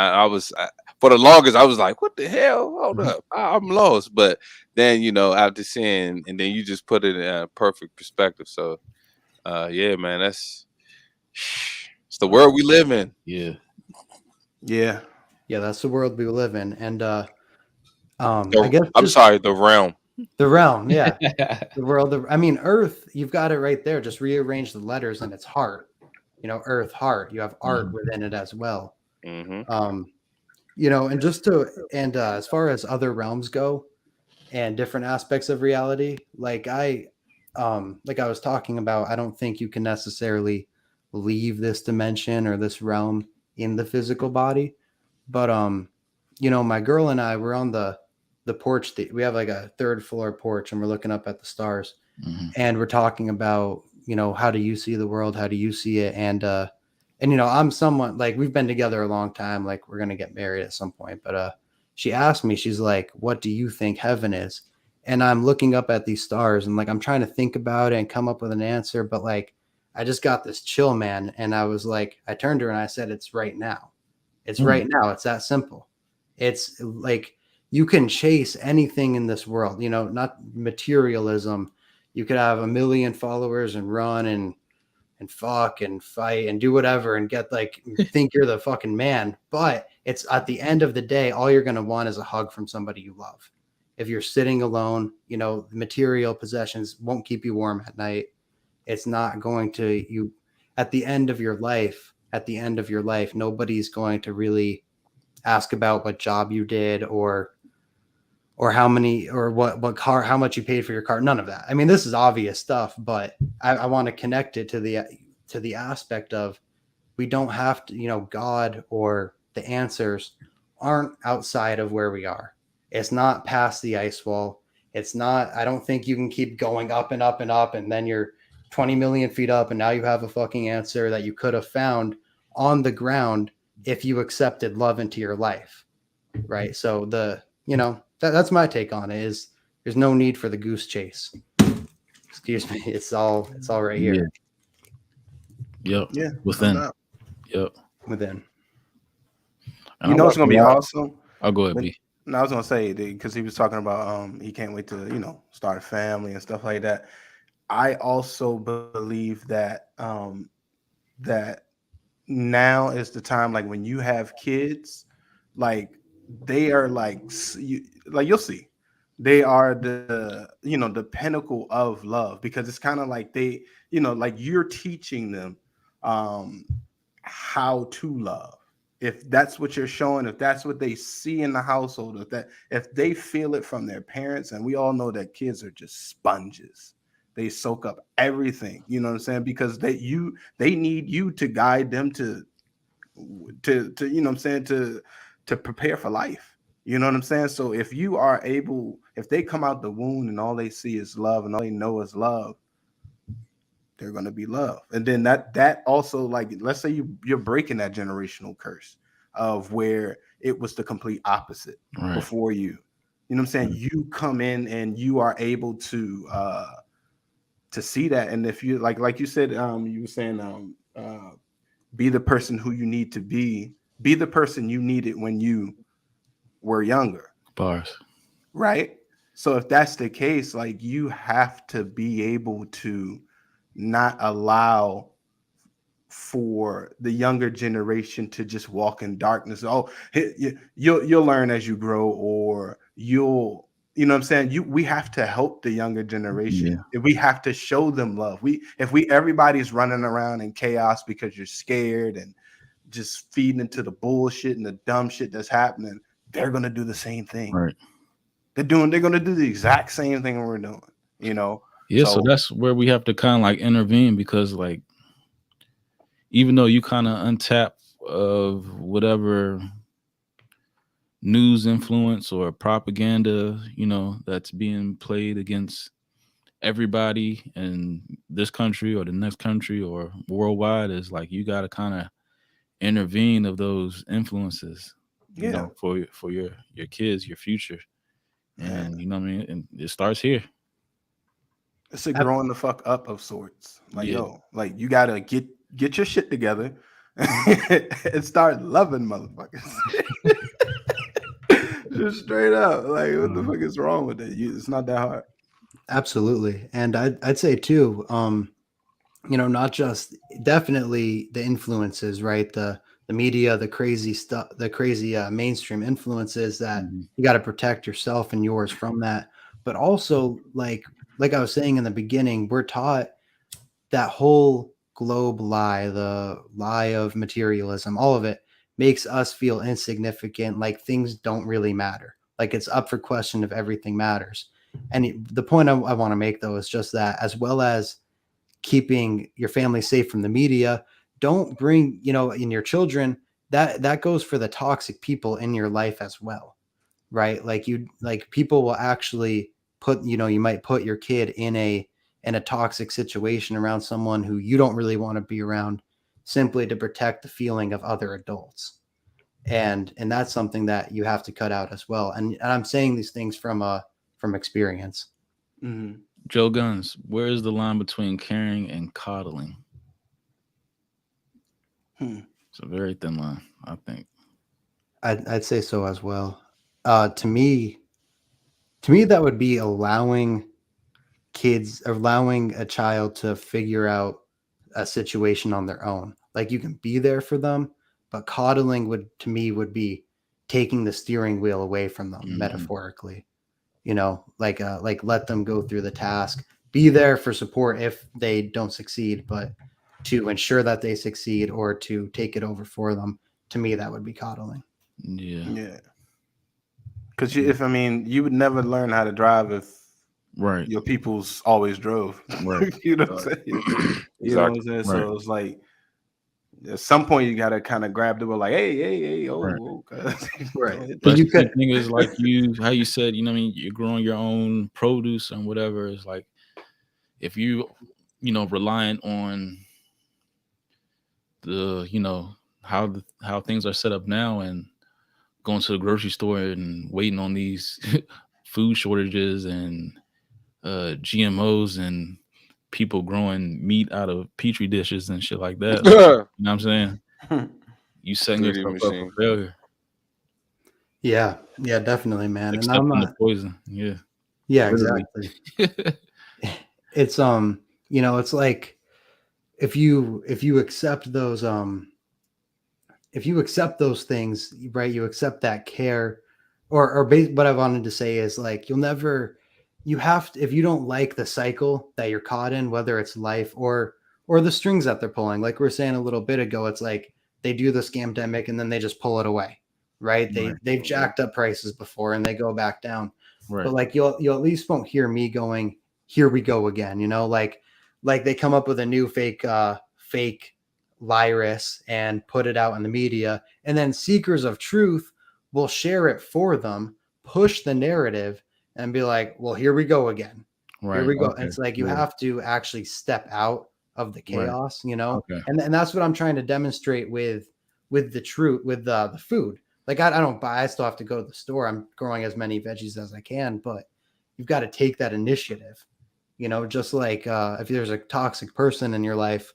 Speaker 4: for the longest I was like, "What the hell? Hold up, I'm lost." But then after seeing, and then you just put it in a perfect perspective. So, yeah, man, it's the world we live in.
Speaker 1: Yeah.
Speaker 3: Yeah.
Speaker 2: Yeah, that's the world we live in. And I guess
Speaker 4: I'm
Speaker 2: just
Speaker 4: sorry, the realm.
Speaker 2: the realm, yeah, the world. I mean, Earth. You've got it right there. Just rearrange the letters, and it's heart. Earth, heart. You have art
Speaker 1: Mhm.
Speaker 2: within it as well.
Speaker 4: Hmm.
Speaker 2: Um, and as far as other realms go, and different aspects of reality, like I was talking about, I don't think you can necessarily leave this dimension or this realm in the physical body. But my girl and I were on the porch. We have like a third floor porch, and we're looking up at the stars,
Speaker 1: Mhm.
Speaker 2: and we're talking about, how do you see the world? How do you see it? And I'm someone, like, we've been together a long time, like we're gonna get married at some point. But she asked me, she's like, what do you think heaven is? And I'm looking up at these stars, and like I'm trying to think about it and come up with an answer, but like I just got this chill, man. And I was like, I turned to her and I said, it's right now. It's
Speaker 1: Mm.
Speaker 2: right now. It's that simple. It's like you can chase anything in this world, not materialism. You could have a million followers and run and fuck and fight and do whatever and get like think you're the fucking man. But it's at the end of the day, all you're gonna want is a hug from somebody you love. If you're sitting alone, material possessions won't keep you warm at night. It's not going to you at the end of your life. At the end of your life, nobody's going to really ask about what job you did or how many or what car, how much you paid for your car. None of that. I mean, this is obvious stuff, but I want to connect it to the aspect of we don't have to, God or the answers aren't outside of where we are. It's not past the ice wall. It's not, I don't think you can keep going up and up and up and then you're 20 million feet up and now you have a fucking answer that you could have found on the ground if you accepted love into your life. Right. So that's my take on it is there's no need for the goose chase. Excuse me. It's all right
Speaker 1: Yeah.
Speaker 2: here
Speaker 1: Yep.
Speaker 3: Yeah, no
Speaker 1: Within.
Speaker 3: doubt.
Speaker 1: Yep.
Speaker 2: within.
Speaker 1: And
Speaker 3: You
Speaker 1: I
Speaker 3: know
Speaker 1: watch
Speaker 3: it's
Speaker 1: a
Speaker 3: gonna be
Speaker 1: lot.
Speaker 3: awesome.
Speaker 1: I'll go ahead,
Speaker 3: When,
Speaker 1: B.
Speaker 3: no, I was gonna say because he was talking about he can't wait to start a family and stuff like that. I also believe that that now is the time, like when you have kids, like they are like like you'll see they are the pinnacle of love, because it's kind of like they like you're teaching them um how to love. If that's what you're showing, if that's what they see in the household, if they feel it from their parents, and we all know that kids are just sponges. They soak up everything, you know what I'm saying? Because they need you to guide them to you know what I'm saying, to prepare for life. You know what I'm saying? So if you are able, if they come out the womb and all they see is love and all they know is love, they're going to be loved. And then that also, like, let's say you're breaking that generational curse of where it was the complete opposite
Speaker 1: Right.
Speaker 3: before you. You know what I'm saying?
Speaker 1: Right.
Speaker 3: You come in and you are able to see that. And if you like you said, you were saying be the person who you need to be the person you needed when you were younger,
Speaker 1: Bars.
Speaker 3: right? So if that's the case, like, you have to be able to not allow for the younger generation to just walk in darkness. Oh, you'll learn as you grow, or you know what I'm saying? We have to help the younger
Speaker 1: Yeah.
Speaker 3: generation. We have to show them love. If everybody's running around in chaos because you're scared and just feeding into the bullshit and the dumb shit that's happening, they're gonna do the same thing.
Speaker 1: Right.
Speaker 3: They're gonna do the exact same thing we're doing, you know.
Speaker 1: Yeah. So
Speaker 3: So
Speaker 1: that's where we have to kind of like intervene because, like, even though you kind of untap of whatever news influence or propaganda, that's being played against everybody in this country or the next country or worldwide, is like you got to kind of intervene of those influences,
Speaker 3: yeah,
Speaker 1: for your kids, your future,
Speaker 3: man,
Speaker 1: and you know what I mean. And it starts here.
Speaker 3: it's a growing the fuck up of sorts. Like,
Speaker 1: Yeah.
Speaker 3: yo, like, you gotta get your shit together and start loving motherfuckers. Just straight up, like, what the fuck is wrong with it? It's not that hard.
Speaker 2: Absolutely. And I'd say too, not just definitely the influences, right? The the media, the crazy stuff, the crazy mainstream influences that
Speaker 1: Mhm.
Speaker 2: you got to protect yourself and yours from that. But also, like I was saying in the beginning, we're taught that whole globe lie, the lie of materialism, all of it makes us feel insignificant, like things don't really matter. Like it's up for question if everything matters. And the point I want to make though is just that, as well as keeping your family safe from the media, don't bring, in your children, that goes for the toxic people in your life as well, right? Like people will actually put, you might put your kid in a toxic situation around someone who you don't really want to be around, simply to protect the feeling of other adults. And that's something that you have to cut out as well. And I'm saying these things from experience.
Speaker 3: Mhm.
Speaker 1: Joe Guns, where is the line between caring and coddling?
Speaker 3: Hmm.
Speaker 1: It's a very thin line, I think.
Speaker 2: I'd say so as well. To me that would be allowing a child to figure out a situation on their own. Like you can be there for them, but coddling would be taking the steering wheel away from them,
Speaker 1: Hmm.
Speaker 2: metaphorically. Like let them go through the task, be there for support if they don't succeed, but to ensure that they succeed or to take it over for them, to me that would be coddling.
Speaker 1: Yeah.
Speaker 3: Yeah. Because if I mean, you would never learn how to drive if
Speaker 1: Right.
Speaker 3: your peoples always drove.
Speaker 1: Right.
Speaker 3: You know what
Speaker 4: Right.
Speaker 3: I'm saying? You know what I'm
Speaker 4: Exactly.
Speaker 3: saying?
Speaker 1: Right.
Speaker 3: So it's like at some point you gotta kind of grab the wheel, like, hey, hey, hey,
Speaker 1: Right.
Speaker 3: oh, cuz
Speaker 2: Right.
Speaker 3: don't hit
Speaker 1: But
Speaker 2: Because
Speaker 3: that.
Speaker 2: you
Speaker 1: the
Speaker 2: could.
Speaker 1: thing is, like how you said, what I mean, you're growing your own produce and whatever. It's like if reliant on how things are set up now and going to the grocery store and waiting on these food shortages and GMOs and people growing meat out of petri dishes and shit like that. Like, you know what I'm saying? You setting
Speaker 4: 3D
Speaker 1: yourself up for
Speaker 4: machine.
Speaker 1: failure.
Speaker 2: Yeah, definitely, man. And I'm
Speaker 1: Accepting the
Speaker 2: not.
Speaker 1: poison. Yeah,
Speaker 2: Yeah,
Speaker 1: literally.
Speaker 2: exactly. It's it's like if you accept those things, right? You accept that care, what I wanted to say is, like, you have to, if you don't like the cycle that you're caught in, whether it's life or the strings that they're pulling, like we were saying a little bit ago, it's like they do the scamdemic and then they just pull it away, right?
Speaker 1: Right.
Speaker 2: They've
Speaker 3: Mhm.
Speaker 2: jacked up prices before and they go back down.
Speaker 1: Right.
Speaker 2: But like you at least won't hear me going, here we go again, like they come up with a new fake virus and put it out in the media, and then seekers of truth will share it for them, push the narrative, and be like, well, here we go again, here
Speaker 1: Right.
Speaker 2: we go. And
Speaker 1: Okay.
Speaker 2: it's like you
Speaker 1: Yeah.
Speaker 2: have to actually step out of the
Speaker 1: Right.
Speaker 2: chaos,
Speaker 1: Okay.
Speaker 2: and that's what I'm trying to demonstrate with the truth, with the food. Like I don't buy, I still have to go to the store, I'm growing as many veggies as I can, but you've got to take that initiative, just like if there's a toxic person in your life,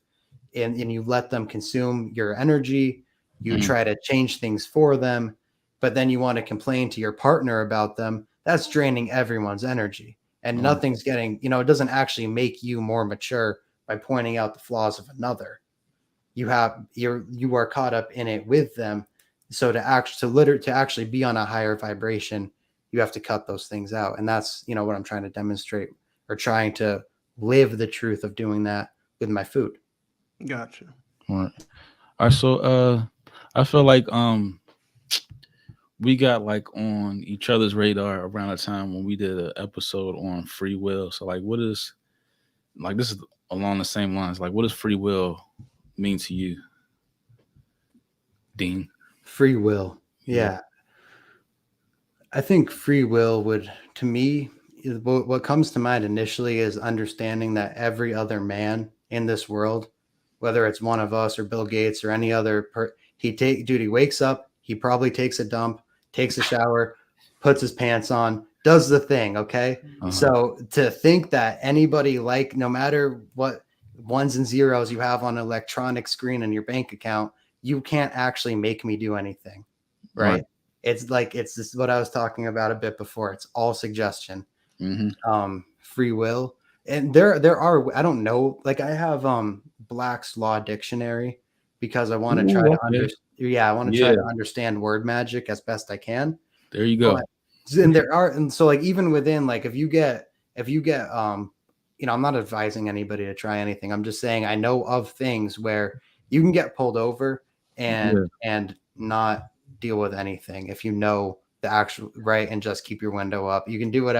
Speaker 2: and you let them consume your energy, you
Speaker 1: Mhm.
Speaker 2: try to change things for them, but then you want to complain to your partner about them, that's draining everyone's energy. And
Speaker 1: Right.
Speaker 2: nothing's getting, it doesn't actually make you more mature by pointing out the flaws of another. You are caught up in it with them. So to actually be on a higher vibration, you have to cut those things out. And that's, what I'm trying to demonstrate, or trying to live the truth of doing that with my food.
Speaker 3: Gotcha.
Speaker 1: Right. All right. So I feel like we got like on each other's radar around the time when we did an episode on free will. So like what is like this is along the same lines. Like what does free will mean to you, Dean?
Speaker 2: Free will.
Speaker 1: Yeah.
Speaker 2: Yeah. I think free will would, to me, what comes to mind initially is understanding that every other man in this world, whether it's one of us or Bill Gates or any other, he wakes up, he probably takes a dump, takes a shower, puts his pants on, does the thing. Okay.
Speaker 1: Uh-huh.
Speaker 2: So to think that anybody, like, no matter what ones and zeros you have on an electronic screen in your bank account, you can't actually make me do anything.
Speaker 1: Right.
Speaker 2: Right. It's this what I was talking about a bit before. It's all suggestion,
Speaker 1: Mm-hmm.
Speaker 2: free will. And there are, I don't know, like I have Black's Law Dictionary because I want to try
Speaker 1: Ooh,
Speaker 2: to
Speaker 1: okay.
Speaker 2: I want to try
Speaker 1: Yeah,
Speaker 2: to understand word magic as best I can.
Speaker 1: there you
Speaker 2: But
Speaker 1: go.
Speaker 2: and there are, and so like even within, like if you get I'm not advising anybody to try anything. I'm just saying I know of things where you can get pulled over
Speaker 1: Yeah,
Speaker 2: and not deal with anything if you know the actual right and just keep your window up. You can do it,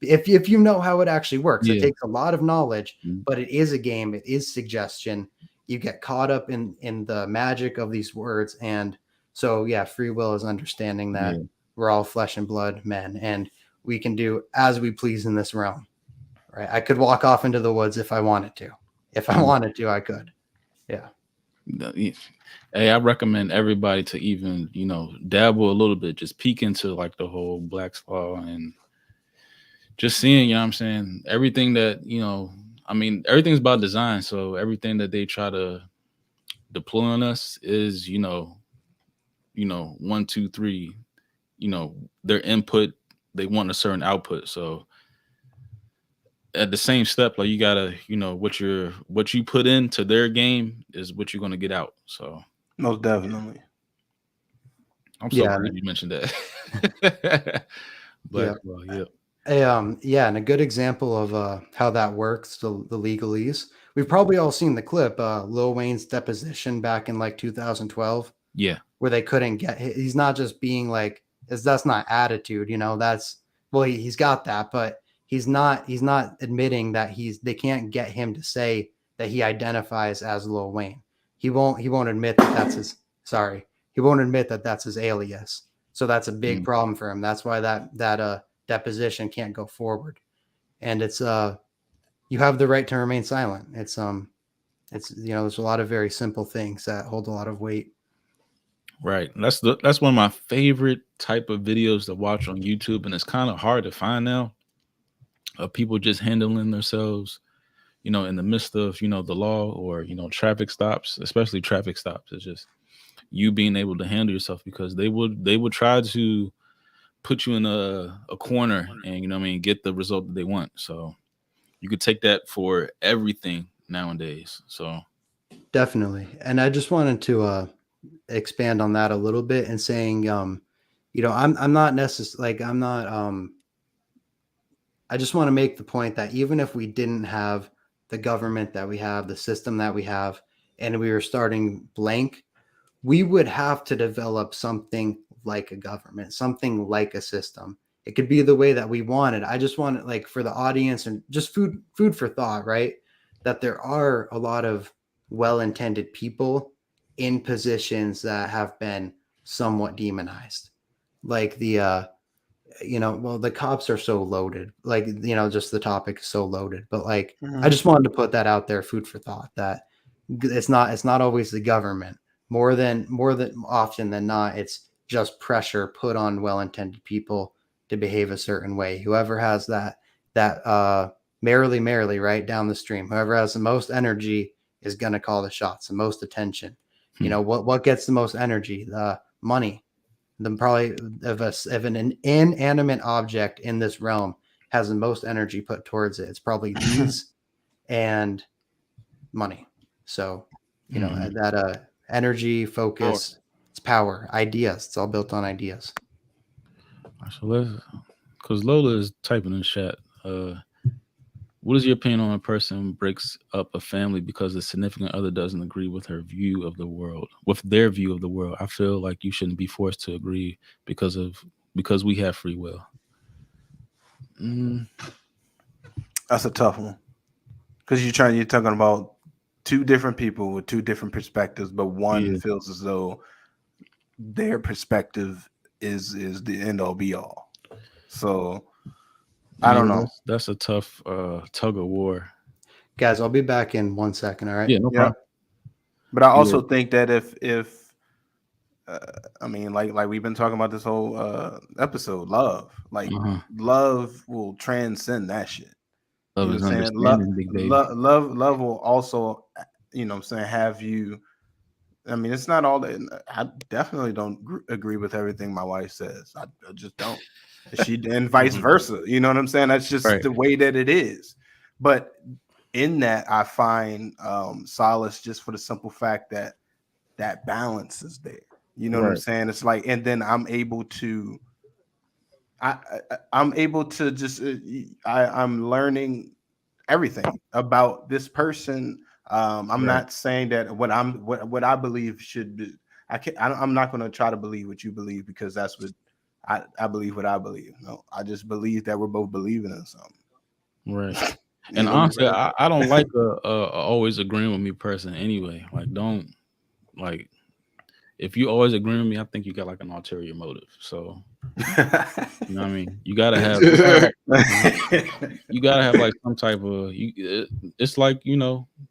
Speaker 2: if you know how it actually works. It
Speaker 1: yeah,
Speaker 2: takes a lot of knowledge,
Speaker 1: mm,
Speaker 2: but it is a game. It is suggestion. You get caught up in the magic of these words, and so yeah, free will is understanding that
Speaker 1: yeah.
Speaker 2: we're all flesh and blood men, and we can do as we please in this realm. Right? I could walk off into the woods if I wanted to. If I
Speaker 1: Mm.
Speaker 2: wanted to, I could. Yeah.
Speaker 1: Hey, I recommend everybody to even, dabble a little bit, just peek into like the whole Black's Law and just seeing, what I'm saying, everything that, I mean, everything's about design. So everything that they try to deploy on us is, one, two, three, their input, they want a certain output. So at the same step, like you gotta, what you put into their game is what you're gonna get out. So
Speaker 3: Most definitely.
Speaker 1: I'm so
Speaker 2: Yeah.
Speaker 1: glad you mentioned that.
Speaker 2: Yeah.
Speaker 1: Black Law, yeah.
Speaker 2: And a good example of how that works, the legalese. We've probably all seen the clip, Lil Wayne's deposition back in like 2012,
Speaker 1: Yeah.
Speaker 2: where they couldn't he's not just being like, that's not attitude, that's, well, he's got that, but he's not admitting that they can't get him to say that he identifies as Lil Wayne. He won't admit that sorry, he won't admit that that's his alias. So that's a big
Speaker 1: Mm,
Speaker 2: problem for him. That's why that deposition can't go forward. And it's you have the right to remain silent. It's there's a lot of very simple things that hold a lot of weight.
Speaker 1: right. That's one of my favorite type of videos to watch on YouTube, and it's kind of hard to find now of people just handling themselves, in the midst of, the law or, traffic stops, especially traffic stops. It's just you being able to handle yourself because they would try to put you in a corner and, what I mean, get the result that they want. So you could take that for everything nowadays. So
Speaker 2: Definitely. And I just wanted to expand on that a little bit and saying I'm not necessarily like I'm not I just want to make the point that even if we didn't have the government that we have, the system that we have, and we were starting blank, we would have to develop something like a government, something like a system. It could be the way that we want it. I just want it like for the audience and just food for thought, right? That there are a lot of well-intended people in positions that have been somewhat demonized. Like the cops are so loaded. Like, just the topic is so loaded. But like I
Speaker 3: Mhm.
Speaker 2: just wanted to put that out there, food for thought, that it's not always the government. More than often than not, it's just pressure put on well-intended people to behave a certain way. Whoever has that merrily right down the stream, whoever has the most energy is going to call the shots, the most attention. What gets the most energy? The money. The probably of an inanimate object in this realm has the most energy put towards it. It's probably these and money. So,
Speaker 1: mhm.
Speaker 2: that energy,
Speaker 4: Power.
Speaker 2: focus, it's power, ideas. It's all built on ideas.
Speaker 1: So let's, because Lola is typing in chat. What is your opinion on a person breaks up a family because the significant other doesn't agree with her view of the world, with their view of the world? I feel like you shouldn't be forced to agree because we have free will. Mm,
Speaker 3: That's a tough one because you're talking about two different people with two different perspectives, but one
Speaker 1: yeah,
Speaker 3: feels as though their perspective is the end all be all. So I
Speaker 1: yeah,
Speaker 3: don't know.
Speaker 1: that's a tough tug of war.
Speaker 2: Guys, I'll be back in 1 second. All right.
Speaker 1: Yeah, no
Speaker 3: Yeah,
Speaker 1: problem.
Speaker 3: but I
Speaker 1: Yeah,
Speaker 3: also think that if I mean, like we've been talking about this whole episode,
Speaker 1: uh-huh.
Speaker 3: love will transcend that shit. You
Speaker 1: Love
Speaker 3: know what
Speaker 1: is
Speaker 3: I'm saying? Love,
Speaker 1: understanding, big baby.
Speaker 3: love, love, love will also, what I'm saying, have you. I mean, it's not all that. I definitely don't agree with everything my wife says. I just don't. And vice
Speaker 1: Mhm.
Speaker 3: versa. You know what I'm saying? That's just
Speaker 1: Right.
Speaker 3: the way that it is. But in that, I find solace just for the simple fact that that balance is there. You know what I'm
Speaker 1: Right.
Speaker 3: saying? It's like, and then I'm able to, I'm able to just, I'm learning everything about this person. I'm
Speaker 1: Right.
Speaker 3: not saying that what I believe should be. I'm not going to try to believe what you believe because that's what I believe. What I believe. No, I just believe that we're both believing in something.
Speaker 1: Right.
Speaker 3: You
Speaker 1: And
Speaker 3: know what I'm
Speaker 1: honestly,
Speaker 3: saying?
Speaker 1: I don't like a always agreeing with me person anyway. Like, don't like if you always agree with me, I think you got like an ulterior motive. So you know what I mean. You gotta have like some type of it's like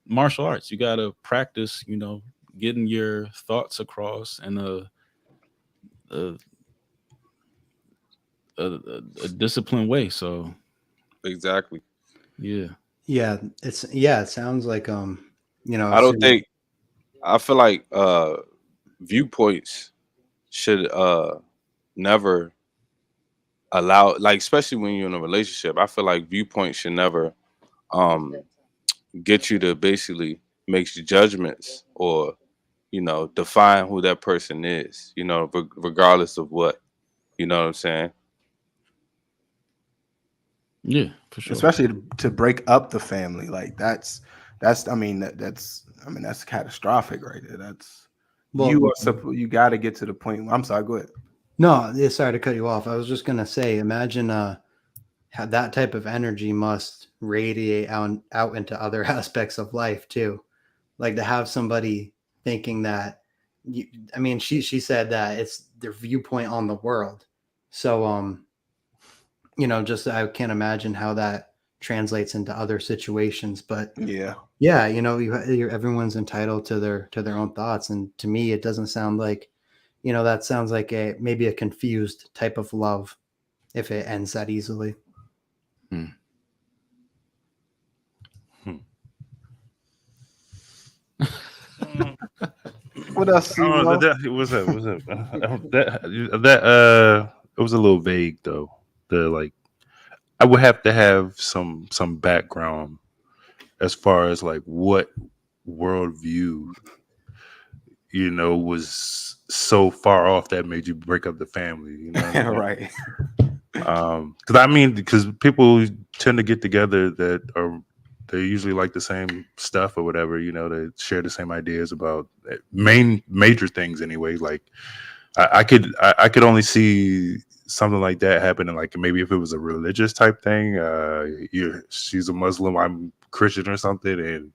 Speaker 1: martial arts. You gotta practice. Getting your thoughts across in a, a disciplined way. So
Speaker 4: Exactly.
Speaker 1: yeah.
Speaker 2: Yeah, it sounds like
Speaker 4: I don't
Speaker 2: assuming.
Speaker 4: think I feel like viewpoints should never allow, like, especially when you're in a relationship. I feel like viewpoints should never um get you to basically make judgments or define who that person is, regardless of what, you know what I'm saying.
Speaker 1: Yeah, for sure.
Speaker 3: Especially to break up the family, like that's I mean that's catastrophic right there. That's
Speaker 2: Well,
Speaker 3: you got to get to the point. I'm sorry, go ahead.
Speaker 2: no, yeah, sorry to cut you off. I was just gonna say, imagine how that type of energy must radiate out into other aspects of life too. Like to have somebody thinking that, you, I mean, she said that it's their viewpoint on the world. So, just I can't imagine how that translates into other situations. But
Speaker 3: Yeah,
Speaker 2: yeah, everyone's entitled to their own thoughts, and to me, it doesn't sound like, that sounds like a maybe a confused type of love if it ends that easily.
Speaker 1: Hmm.
Speaker 5: Hmm.
Speaker 3: what else,
Speaker 5: I don't know.
Speaker 3: CBO?
Speaker 5: What's that? What's that? It was a little vague though. The like, I would have to have some background as far as like what worldview was so far off that made you break up the family. You know what I'm saying?
Speaker 3: Right.
Speaker 5: Because I mean, because people tend to get together that are they usually like the same stuff or whatever. They share the same ideas about major things anyway. Like I could only see something like that happening. Like maybe if it was a religious type thing, she's a Muslim, I'm Christian or something, and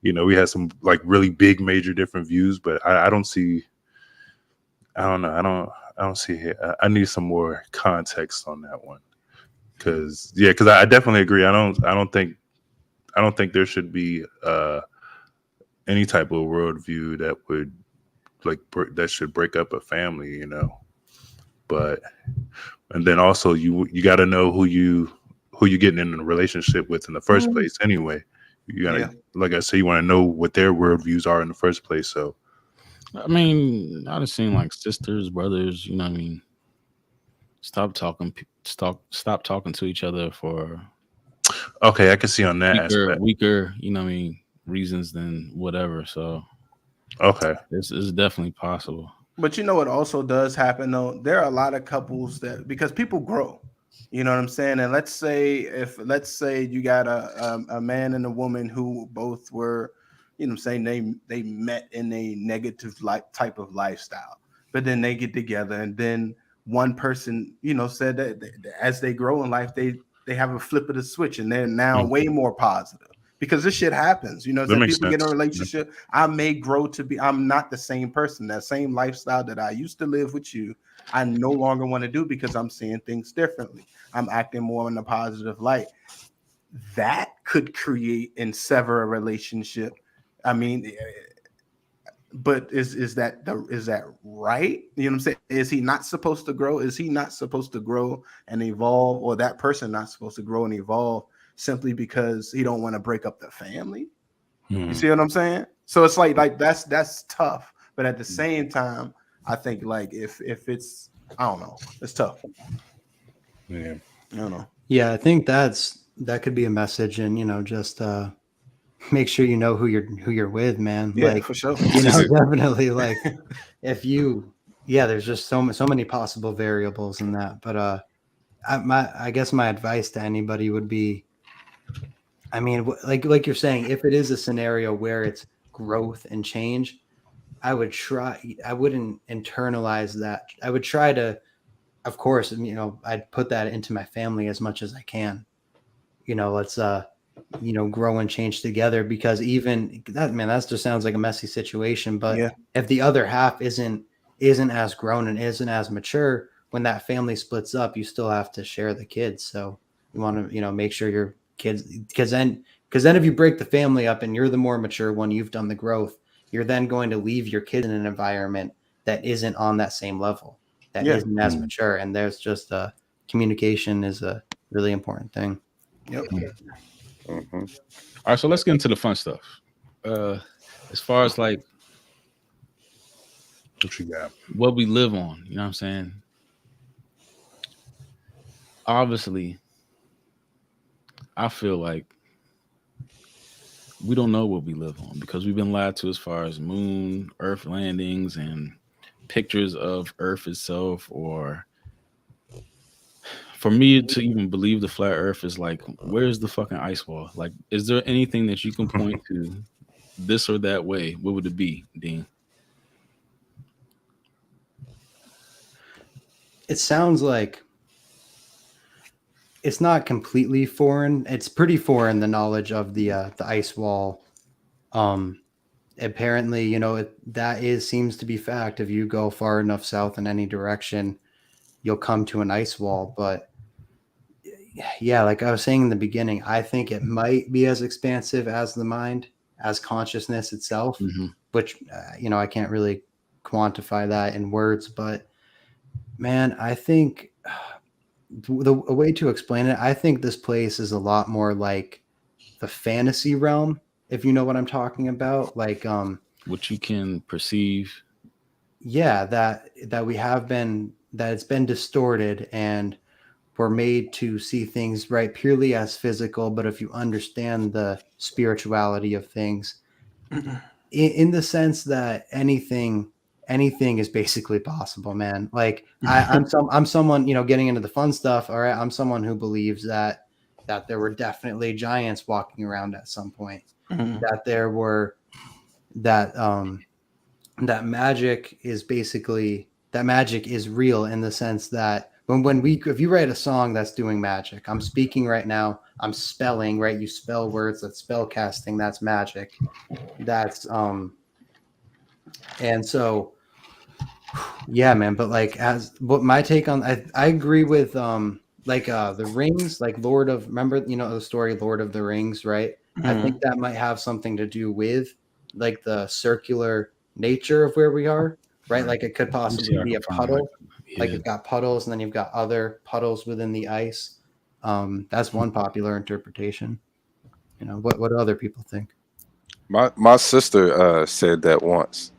Speaker 5: we had some like really big major different views. But I don't see. I don't know. I don't see it. I need some more context on that one. Because I definitely agree. I don't think there should be any type of worldview that would that should break up a family. But and then also you got to know who you getting in a relationship with in the first place. Anyway, you
Speaker 3: Yeah.
Speaker 5: gotta, like I said, you want to know what their worldviews are in the first place. So
Speaker 1: I mean, I'd have seen like sisters, brothers. You know what I mean? Stop talking to each other for
Speaker 5: okay, I can see on that
Speaker 1: weaker,
Speaker 5: aspect.
Speaker 1: weaker. You know what I mean? Reasons than whatever. So
Speaker 5: Okay,
Speaker 1: it's definitely possible.
Speaker 3: But you know what also does happen though? There are a lot of couples that because people grow, you know what I'm saying? And let's say you got a man and a woman who both were, I'm saying they met in a negative type of lifestyle, but then they get together and then one person, said that as they grow in life, they have a flip of the switch and they're now
Speaker 5: Mhm.
Speaker 3: way more positive because this shit happens.
Speaker 5: That
Speaker 3: That
Speaker 5: makes
Speaker 3: people get in a
Speaker 5: sense.
Speaker 3: relationship. I may grow to be, I'm not the same person. That same lifestyle that I used to live with you, I no longer want to do because I'm seeing things differently. I'm acting more in a positive light. That could create and sever a relationship. I mean, but is that right? You know what I'm saying? Is he not supposed to grow? Is he not supposed to grow and evolve, or that person not supposed to grow and evolve simply because he don't want to break up the family? You
Speaker 5: Mhm.
Speaker 3: see what I'm saying? So it's like that's tough, but at the same time, I think like if it's I don't know, it's tough.
Speaker 5: Yeah.
Speaker 3: I don't know.
Speaker 2: Yeah, I think that could be a message, and just make sure you know who you're with, man.
Speaker 3: Yeah,
Speaker 2: Like,
Speaker 3: for sure.
Speaker 2: you know, definitely like if you, yeah, there's just so many possible variables in that. But I guess my advice to anybody would be, I mean, like you're saying, if it is a scenario where it's growth and change, I wouldn't internalize that. I would try to, of course, you know, I'd put that into my family as much as I can. You know, let's you know, grow and change together, because even that, man, that just sounds like a messy situation. But
Speaker 3: Yeah.
Speaker 2: if the other half isn't as grown and isn't as mature, when that family splits up, you still have to share the kids. So you want to, you know, make sure your kids, because then if you break the family up and you're the more mature one, you've done the growth, you're then going to leave your kids in an environment that isn't on that same level, that
Speaker 3: Yeah.
Speaker 2: isn't as mature. And there's just communication is a really important thing.
Speaker 3: Yep.
Speaker 4: Mm-hmm.
Speaker 1: All right, so let's get into the fun stuff. As far as like
Speaker 5: What you got?
Speaker 1: what we live on, you know what I'm saying? Obviously, I feel like we don't know what we live on because we've been lied to as far as moon, Earth landings, and pictures of Earth itself. Or for me to even believe the flat Earth is like, where's the fucking ice wall? Like, is there anything that you can point to this or that way? What would it be, Dean?
Speaker 2: It sounds like it's not completely foreign. It's pretty foreign, the knowledge of the ice wall. Um, Apparently, you know, that seems to be fact. If you go far enough south in any direction, you'll come to an ice wall. But yeah, like I was saying in the beginning, I think it might be as expansive as the mind, as consciousness itself,
Speaker 1: Mm-hmm.
Speaker 2: which you know, I can't really quantify that in words. But man, I think a way to explain it, I think this place is a lot more like the fantasy realm, if you know what I'm talking about. Like,
Speaker 1: What you can perceive.
Speaker 2: yeah, that we have been, that it's been distorted and we're made to see things, right, purely as physical. But if you understand the spirituality of things, in the sense that anything is basically possible, man. Like I'm someone, you know, getting into the fun stuff. All right, I'm someone who believes that there were definitely giants walking around at some point.
Speaker 3: Mhm.
Speaker 2: That there were that that magic is basically, that magic is real, in the sense that when we, if you write a song that's doing magic, I'm speaking right now, I'm spelling, right, you spell words, that's spell casting, that's magic. That's and so yeah, man. But like, as what my take on, I agree with like the rings, like Lord of, remember, you know, the story Lord of the Rings, right? I think
Speaker 3: Mhm.
Speaker 2: that might have something to do with like the circular nature of where we are, right? Like it could
Speaker 1: Let me see
Speaker 2: possibly
Speaker 1: if I
Speaker 2: be
Speaker 1: can
Speaker 2: a
Speaker 1: find like,
Speaker 2: puddle, like
Speaker 1: yeah.
Speaker 2: it's got puddles and then you've got other puddles within the ice. That's one popular interpretation. You know, what do other people think?
Speaker 4: My sister said that once,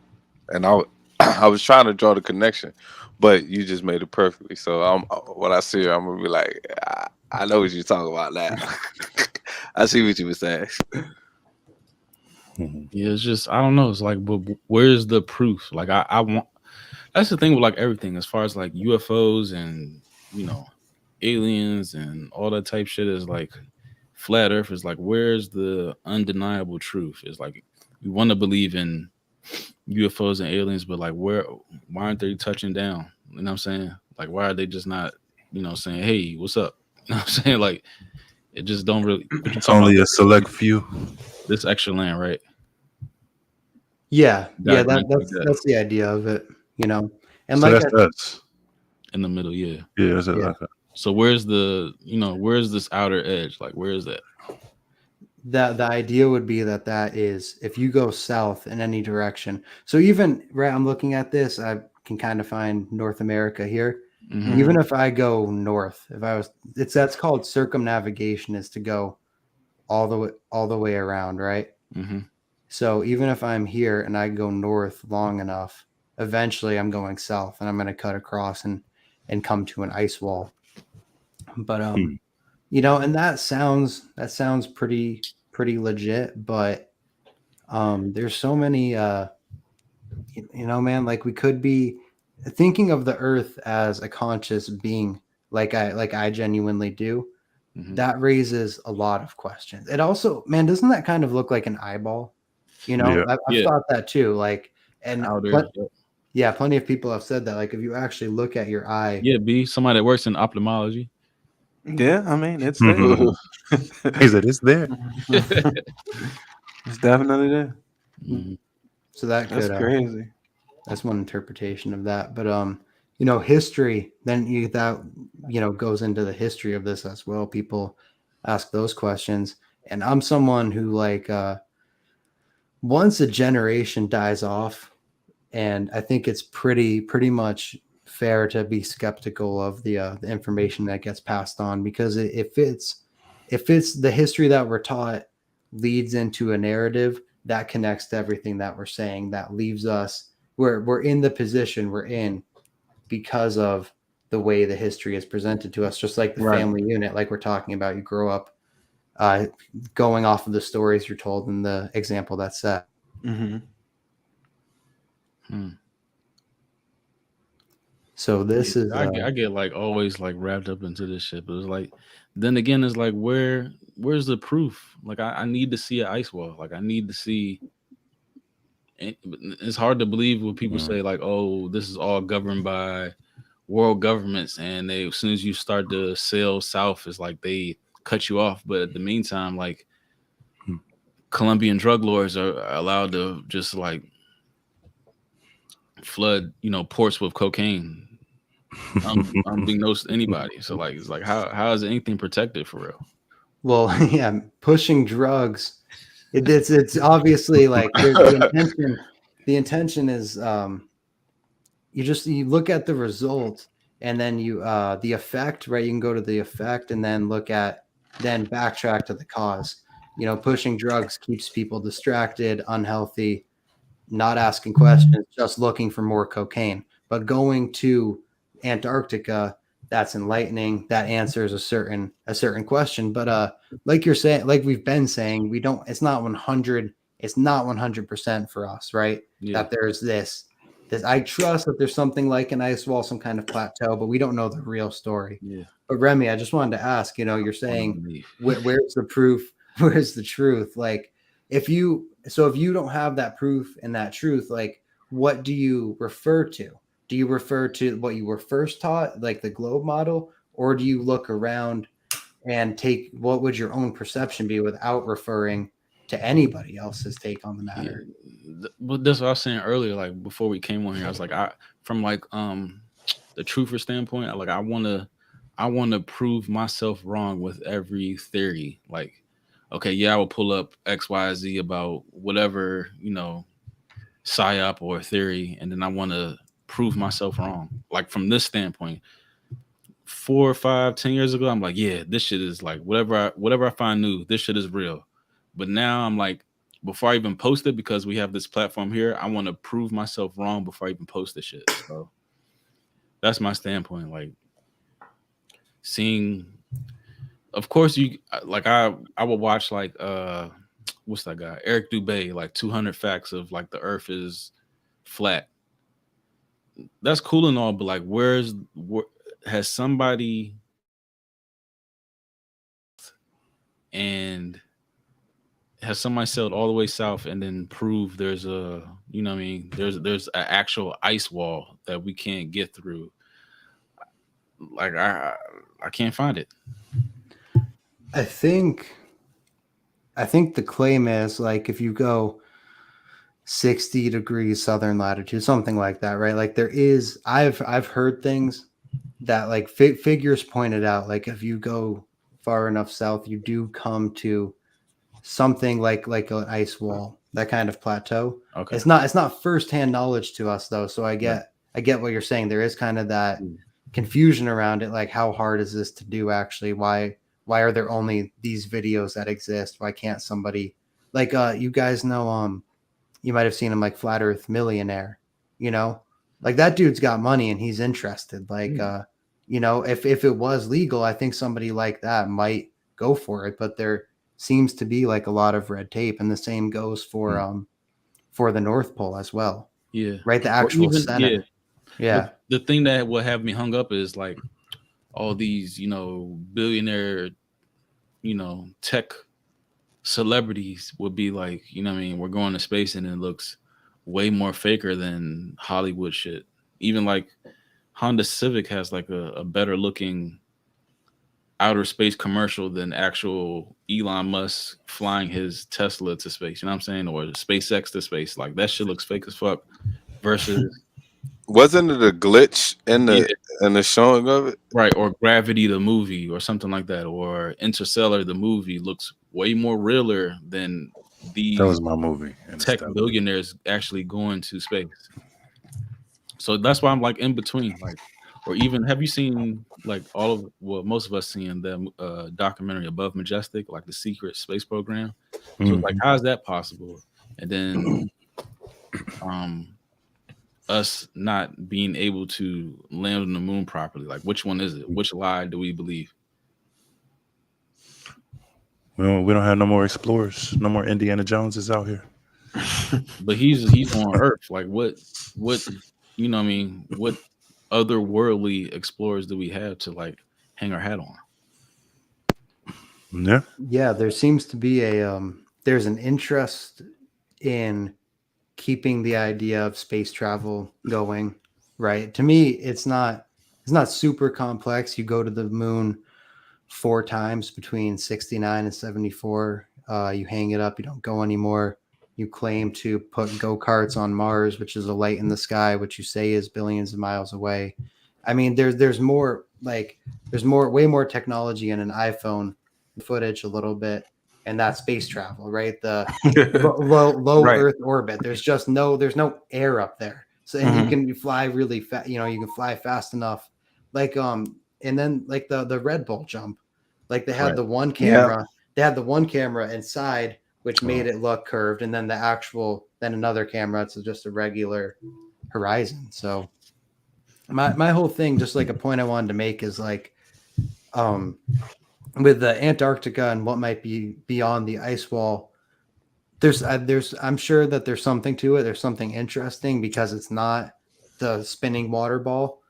Speaker 4: and I was trying to draw the connection, but you just made it perfectly. So when I see her, I'm gonna be like, I know what you're talking about now. I see what you were saying.
Speaker 5: Mhm.
Speaker 1: Yeah, it's just I don't know. It's like, but where's the proof? Like I want. That's the thing with like everything, as far as like UFOs and you know aliens and all that type shit, is like flat Earth is like, where's the undeniable truth? It's like we want to believe in UFOs and aliens, but like why aren't they touching down? You know what I'm saying? Like why are they just not, you know, saying, hey, what's up? You know what I'm saying? Like it just don't really, what you
Speaker 5: It's
Speaker 1: talking about,
Speaker 5: only a select few.
Speaker 1: this extra land, right?
Speaker 2: Yeah,
Speaker 1: Got
Speaker 2: yeah,
Speaker 1: grant like that
Speaker 2: that's the idea of it, you know. And
Speaker 5: So
Speaker 2: like
Speaker 5: that's
Speaker 2: I,
Speaker 5: us.
Speaker 1: in the middle, yeah.
Speaker 5: Yeah, that's
Speaker 2: yeah,
Speaker 5: okay.
Speaker 1: So where's the, you know, where's this outer edge? Like where is that?
Speaker 2: the idea would be that is, if you go south in any direction. So even right, I'm looking at this, I can kind of find North America here.
Speaker 1: Mm-hmm.
Speaker 2: Even
Speaker 3: Mhm.
Speaker 2: if I go north, if I was, it's, that's called circumnavigation, is to go all the way around, right?
Speaker 1: Mm-hmm.
Speaker 2: So even if I'm here and I go north long enough, eventually I'm going south and I'm going to cut across and come to an ice wall. But
Speaker 5: Hmm.
Speaker 2: you know, and that sounds pretty legit, but there's so many man, like we could be thinking of the earth as a conscious being, like I genuinely do.
Speaker 1: Mhm.
Speaker 2: That raises a lot of questions. It also, man, doesn't that kind of look like an eyeball?
Speaker 5: Yeah.
Speaker 2: I've
Speaker 1: Yeah.
Speaker 2: thought that too. Like, and
Speaker 1: Outer.
Speaker 2: yeah, plenty of people have said that. Like, if you actually look at your eye,
Speaker 1: Yeah, B. Somebody that works in ophthalmology.
Speaker 3: Yeah, I mean, it's there.
Speaker 5: He said it's there.
Speaker 3: It's definitely there.
Speaker 1: Mhm.
Speaker 2: so that
Speaker 3: That's
Speaker 2: could
Speaker 3: crazy.
Speaker 2: that's one interpretation of that. But history, then that goes into the history of this as well. People ask those questions, and I'm someone who, like, once a generation dies off, and I think it's pretty much fair to be skeptical of the information that gets passed on, because if it's the history that we're taught leads into a narrative that connects to everything that we're saying, that leaves us, we're in the position we're in because of the way the history is presented to us, just like the
Speaker 3: Right.
Speaker 2: family unit, like we're talking about. You grow up going off of the stories you're told in the example that's set.
Speaker 3: Mm-hmm.
Speaker 1: Hmm.
Speaker 2: So this is
Speaker 1: I get like always like wrapped up into this shit, but it's like, then again, it's like, where's the proof? Like, I need to see an ice wall. Like, I need to see. It's hard to believe when people say like, oh, this is all governed by world governments, and they, as soon as you start to sail south, it's like they cut you off. But at the meantime, like, Colombian drug lords are allowed to just like flood, ports with cocaine, unbeknownst to anybody. So like, it's like, how is anything protected for real?
Speaker 2: well, yeah, pushing drugs. It's obviously like the intention is you look at the result, and then you the effect, right? You can go to the effect and then then backtrack to the cause. Pushing drugs keeps people distracted, unhealthy, not asking questions, just looking for more cocaine. But going to Antarctica, that's enlightening. That answers a certain question. But like you're saying, like we've been saying, we don't. It's not 100. It's not 100% for us, right?
Speaker 1: Yeah.
Speaker 2: That there's this. I trust that there's something like an ice wall, some kind of plateau, but we don't know the real story.
Speaker 1: Yeah.
Speaker 2: But Remy, I just wanted to ask. You're saying,
Speaker 1: Underneath.
Speaker 2: where's the proof? Where's the truth? Like, if you don't have that proof and that truth, like, what do you refer to? Do you refer to what you were first taught, like the globe model, or do you look around and take what would your own perception be without referring to anybody else's take on the
Speaker 1: Yeah.
Speaker 2: matter?
Speaker 1: But that's what I was saying earlier. Like, before we came on here, I was like, from like the truther standpoint, I want to prove myself wrong with every theory. Like, okay, yeah, I will pull up XYZ about whatever, psyop or theory, and then I want to prove myself wrong. Like, from this standpoint, 4 or 5, 10 years ago, I'm like, yeah, this shit is like, whatever I find new, this shit is real. But now I'm like, before I even post it, because we have this platform here, I want to prove myself wrong before I even post this shit. So that's my standpoint. Like, seeing, of course, you like, I would watch like what's that guy, Eric Dubay, like 200 facts of like the earth is flat. That's cool and all, but like, has somebody and has somebody sailed all the way south and then prove there's a, what I mean, there's an actual ice wall that we can't get through? Like, I can't find it.
Speaker 2: I think the claim is, like, if you go 60 degrees southern latitude, something like that, right? Like, I've heard things that, like, figures pointed out, like, if you go far enough south, you do come to something like an ice wall, that kind of plateau.
Speaker 1: Okay.
Speaker 2: It's not firsthand knowledge to us, though. So I get what you're saying. There is kind of that confusion around it. Like, how hard is this to do actually? Why are there only these videos that exist? Why can't somebody, like, you guys know, you might have seen him, like, Flat Earth Millionaire, like, that dude's got money and he's interested. Like, if it was legal, I think somebody like that might go for it, but seems to be like a lot of red tape, and the same goes for the North Pole as well,
Speaker 1: Yeah.
Speaker 2: right? The
Speaker 1: Or
Speaker 2: actual
Speaker 1: even
Speaker 2: center. Yeah.
Speaker 1: the thing that will have me hung up is like all these, billionaire, tech celebrities would be like, what I mean, we're going to space and it looks way more faker than Hollywood shit. Even like Honda Civic has like a better looking outer space commercial than actual Elon Musk flying his Tesla to space. You know what I'm saying? Or SpaceX to space. Like that shit looks fake as fuck. Versus
Speaker 4: Wasn't it a glitch in
Speaker 1: yeah,
Speaker 4: the showing of it?
Speaker 1: right. Or Gravity the movie or something like that. Or Interstellar the movie looks way more realer than
Speaker 5: That
Speaker 1: these
Speaker 5: was my movie.
Speaker 1: tech
Speaker 5: Instabio.
Speaker 1: billionaires actually going to space. So that's why I'm like in between. Like, or even have you seen like most of us seen the documentary Above Majestic, like the secret space program? So it's like,
Speaker 5: Mhm.
Speaker 1: how is that possible? And then us not being able to land on the moon properly. Like, which one is it? Which lie do we believe?
Speaker 5: We don't have no more explorers, no more Indiana Joneses out here.
Speaker 1: But he's on Earth. Like, what what what I mean? What otherworldly explorers do we have to like hang our hat on?
Speaker 5: Yeah.
Speaker 2: Yeah, there seems to be there's an interest in keeping the idea of space travel going, right? To me, it's not super complex. You go to the moon 4 times between 69 and 74. You hang it up, you don't go anymore. You claim to put go-karts on Mars, which is a light in the sky, which you say is billions of miles away. I mean, there's more like way more technology in an iPhone footage a little bit, and that's space travel, right? The low
Speaker 3: Right.
Speaker 2: Earth orbit. There's no air up there, so and you fly really fast. You can fly fast enough, like and then like the Red Bull jump, like they had
Speaker 1: Right.
Speaker 2: the one
Speaker 3: Yeah.
Speaker 2: camera. They had the one camera inside, which made
Speaker 5: Oh.
Speaker 2: it look curved, and then another camera. It's just a regular horizon. So my whole thing, just like a point I wanted to make, is like um with the Antarctica and what might be beyond the ice wall. I'm sure that there's something to it. There's something interesting because it's not the spinning water ball,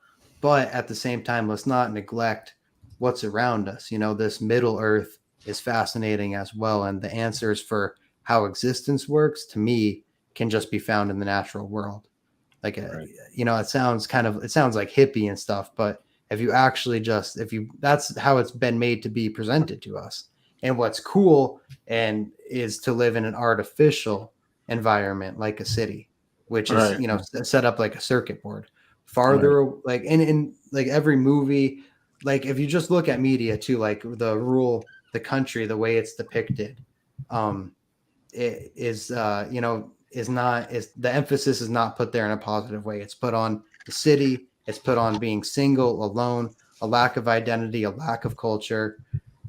Speaker 2: but at the same time, let's not neglect what's around us. This Middle Earth is fascinating as well, and the answers for how existence works to me can just be found in the natural world. Like
Speaker 1: Right.
Speaker 2: it sounds like hippie and stuff, but that's how it's been made to be presented to us. And what's cool and is to live in an artificial environment like a city, which is
Speaker 3: Right.
Speaker 2: set up like a circuit board
Speaker 1: Right.
Speaker 2: farther, like in like every movie. Like if you just look at media too, like the country, the way it's depicted, um it is is the emphasis is not put there in a positive way. It's put on the city, it's put on being single, alone, a lack of identity, a lack of culture.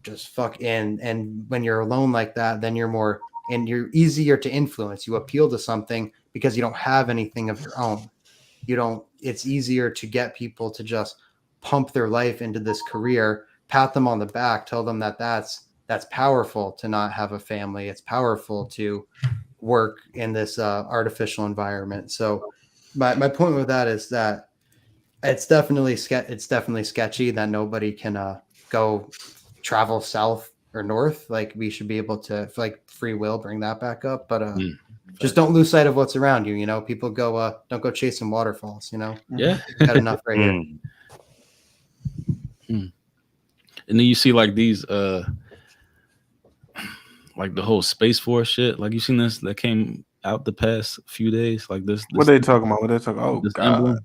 Speaker 2: Just fuck in. And when you're alone like that, then you're easier to influence. You appeal to something because you don't have anything of your own. It's easier to get people to just pump their life into this career, pat them on the back, tell them that that's powerful to not have a family. It's powerful to work in this artificial environment. So my point with that is that it's definitely sketchy that nobody can go travel south or north. Like we should be able to, like free will, bring that back up. But just don't lose sight of what's around you. People don't go chasing waterfalls.
Speaker 1: Yeah.
Speaker 2: Got enough right here.
Speaker 5: Mm.
Speaker 1: And then you see like these like the whole Space Force shit. Like you seen this that came out the past few days? Like this
Speaker 3: What they talking about? What they talking? Oh
Speaker 1: this
Speaker 3: God,
Speaker 1: emblem.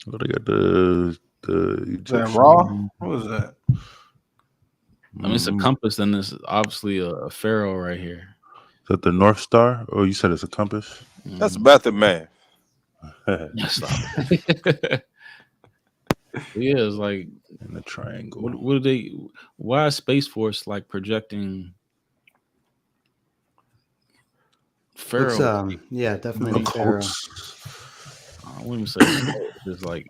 Speaker 5: Well, they got the
Speaker 3: is that
Speaker 5: Egyptian.
Speaker 3: raw? What was that?
Speaker 1: I mean, it's a compass, and it's obviously a pharaoh right here.
Speaker 5: Is that the North Star? Or you said it's a compass?
Speaker 4: That's method man.
Speaker 1: Yeah, stop it. Yeah, it's like
Speaker 5: In the triangle.
Speaker 1: what do they? Why is Space Force like projecting
Speaker 2: Looks
Speaker 1: pharaoh?
Speaker 2: yeah, definitely
Speaker 5: A
Speaker 2: Pharaoh.
Speaker 5: hoax.
Speaker 1: I wouldn't say it's like,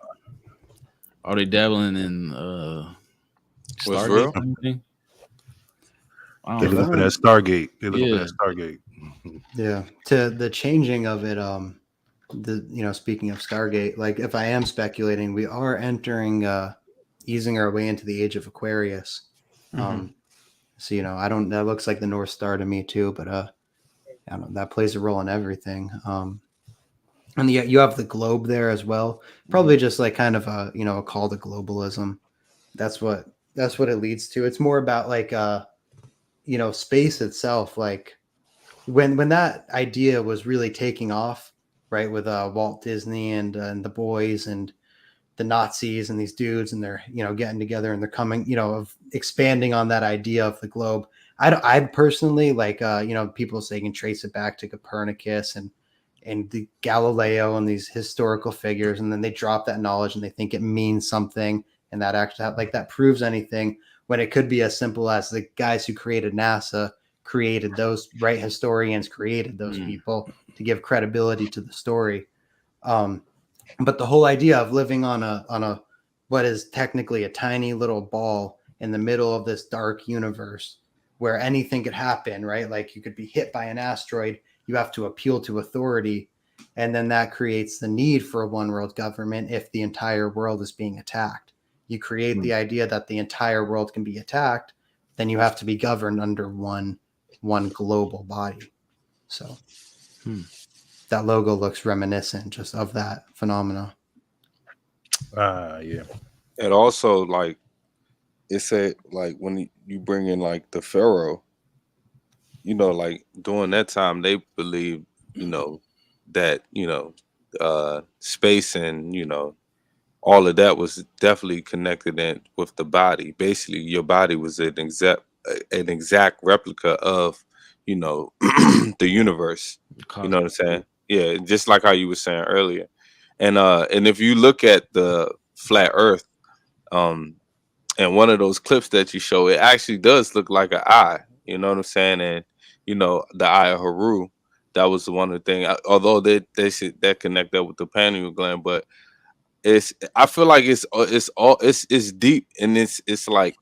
Speaker 1: are they dabbling in
Speaker 4: What's
Speaker 1: Stargate
Speaker 4: real?
Speaker 1: or anything? I
Speaker 5: They're
Speaker 1: don't
Speaker 5: looking
Speaker 1: know.
Speaker 5: for that Stargate. They're looking for
Speaker 1: Yeah.
Speaker 5: that Stargate.
Speaker 2: Yeah, to the changing of it. Speaking of Stargate, like if I am speculating, we are entering, easing our way into the age of Aquarius. Um, so I don't. That looks like the North Star to me too, but I don't know. That plays a role in everything. And yet you have the globe there as well. Probably just like kind of a call to globalism. That's what it leads to. It's more about like space itself. Like when that idea was really taking off, right, with Walt Disney and the boys and the Nazis and these dudes, and they're getting together and they're coming, of expanding on that idea of the globe. I personally like people say you can trace it back to Copernicus and the Galileo and these historical figures, and then they drop that knowledge and they think it means something, and that actually like that proves anything, when it could be as simple as the guys who created NASA created those, right? Historians created those people to give credibility to the story. Um, but the whole idea of living on a what is technically a tiny little ball in the middle of this dark universe where anything could happen, right? Like you could be hit by an asteroid, you have to appeal to authority, and then that creates the need for a one world government if the entire world is being attacked. You create the idea that the entire world can be attacked, then you have to be governed under one global body. So that logo looks reminiscent just of that phenomena.
Speaker 5: Yeah.
Speaker 4: And also, like it said, like when you bring in like the pharaoh, like during that time they believed, that space and all of that was definitely connected in with the body. Basically, your body was an exact replica of the universe. You know what I'm saying? Yeah, just like how you were saying earlier. And if you look at the flat Earth, um, and one of those clips that you show, it actually does look like an eye. You know what I'm saying? And the eye of Haru, that was one of the things. Although they said that connect that with the pineal gland, but I feel like it's deep, and it's like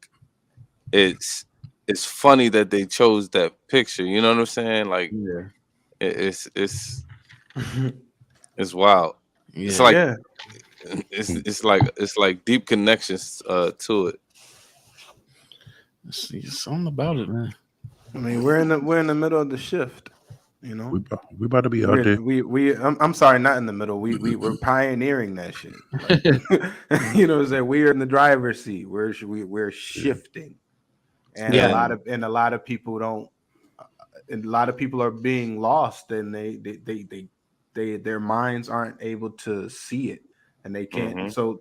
Speaker 4: it's it's funny that they chose that picture. You know what I'm saying? Like
Speaker 1: Yeah.
Speaker 4: it's wild. It's
Speaker 1: Yeah.
Speaker 4: like
Speaker 3: Yeah.
Speaker 4: it's like deep connections to it.
Speaker 1: Let's see. Something about it, man.
Speaker 3: I mean, we're in the middle of the shift. You know,
Speaker 5: We about to be out there.
Speaker 3: I'm sorry, not in the middle. We're pioneering that shit. Like, you know what I'm saying? We are in the driver's seat. We're shifting, and
Speaker 2: Yeah.
Speaker 3: a lot of people don't. And a lot of people are being lost, and their minds aren't able to see it, and they can't.
Speaker 4: Hmm.
Speaker 3: So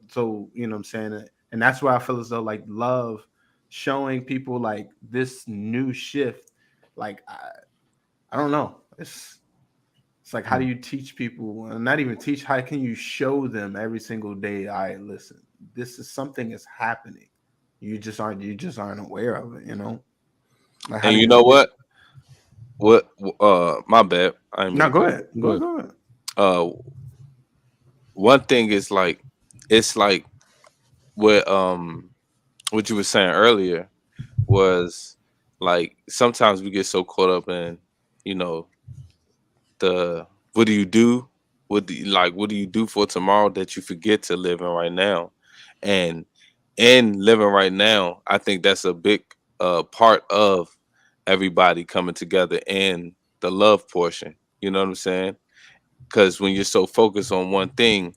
Speaker 3: you know what I'm saying, and that's why I feel as though like love, showing people like this new shift, like I don't know. It's like, how do you teach people, and not even teach, how can you show them every single day, I listen, this is something is happening. You just aren't aware of it, Like, how
Speaker 4: And
Speaker 3: do
Speaker 4: you
Speaker 3: you
Speaker 4: know what? My bad. I didn't mean
Speaker 3: No,
Speaker 4: to
Speaker 3: go
Speaker 4: cut.
Speaker 3: ahead.
Speaker 1: Go ahead.
Speaker 3: Go ahead.
Speaker 4: Uh, one thing is like it's like what you were saying earlier was like sometimes we get so caught up in you know the what do you do what do you do for tomorrow that you forget to live in right now. And in living right now, I think that's a big part of everybody coming together in the love portion. You know what I'm saying? Because when you're so focused on one thing,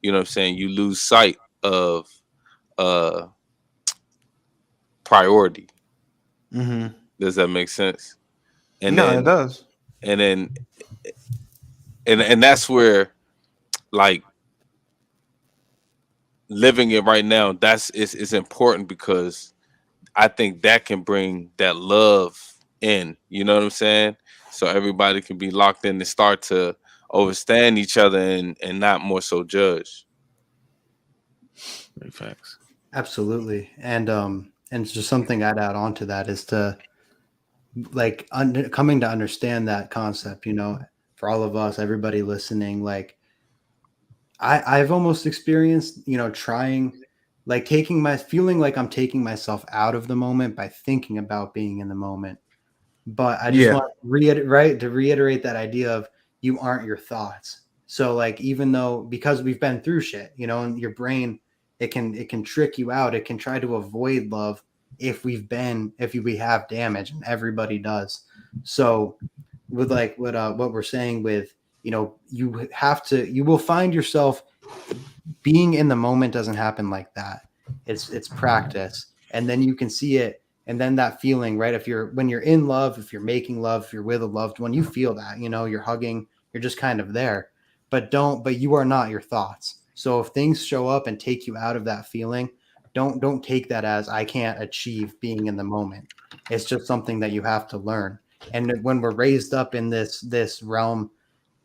Speaker 4: you know what I'm saying, you lose sight of uh priority.
Speaker 3: Mm-hmm.
Speaker 4: Does that make sense? And
Speaker 3: No, it
Speaker 4: then
Speaker 3: does.
Speaker 4: and then and that's where like living it right now, that's is important because I think that can bring that love in. You know what I'm saying? So everybody can be locked in and start to overstand each other and not more so judge.
Speaker 1: Big facts.
Speaker 2: Absolutely. And it's just something I'd add on to that is to like coming to understand that concept, for all of us, everybody listening, like I've almost experienced, trying like feeling like I'm taking myself out of the moment by thinking about being in the moment. But I just
Speaker 3: Yeah.
Speaker 2: want to reiterate that idea of you aren't your thoughts. So like even though because we've been through shit, and your brain it can trick you out. It can try to avoid love if we have damage, and everybody does. So with like what we're saying with you will find yourself being in the moment doesn't happen like that. It's practice, and then you can see it, and then that feeling, right? When you're in love, if you're making love, if you're with a loved one, you feel that, you're hugging, you're just kind of there. But you are not your thoughts. So if things show up and take you out of that feeling, don't take that as I can't achieve being in the moment. It's just something that you have to learn. And when we're raised up in this realm,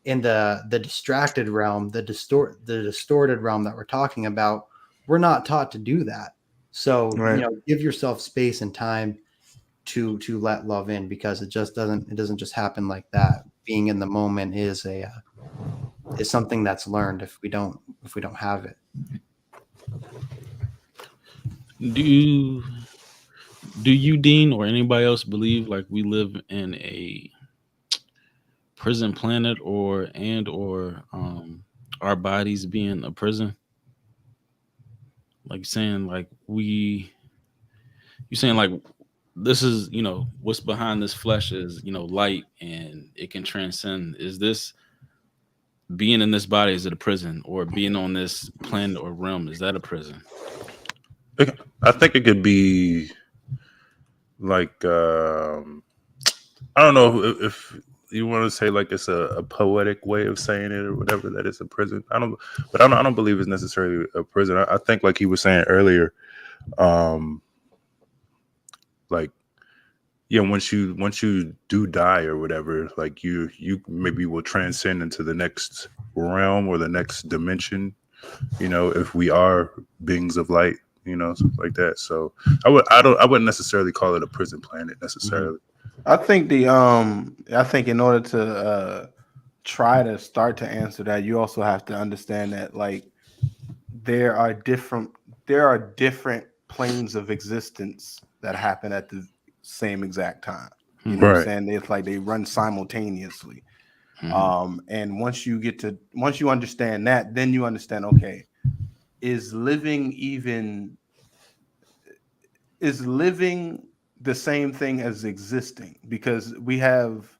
Speaker 2: in the distracted realm, the distorted realm that we're talking about, we're not taught to do that. So,
Speaker 3: Right.
Speaker 2: give yourself space and time to let love in, because it doesn't just happen like that. Being in the moment is something that's learned if we don't have it.
Speaker 1: Do you, Dean, or anybody else believe like we live in a prison planet, or our bodies being a prison? Like saying like you saying like this is, what's behind this flesh is, light, and it can transcend. Is this being in this body, is it a prison? Or being on this planet or realm, is that a prison?
Speaker 5: I think it could be like I don't know if you want to say like it's a poetic way of saying it or whatever, that it's a prison. I don't believe it's necessarily a prison. I think like he was saying earlier, um, like yeah, once you do die or whatever, like you maybe will transcend into the next realm or the next dimension. If we are beings of light, something like that. So I wouldn't necessarily call it a prison planet necessarily.
Speaker 3: I think in order to try to start to answer that, you also have to understand that like there are different planes of existence that happen at the same exact time. You know what I'm
Speaker 5: Right.
Speaker 3: saying? It's like they run simultaneously.
Speaker 1: Mhm.
Speaker 3: And once you understand that, then you understand, okay, is living the same thing as existing? Because we have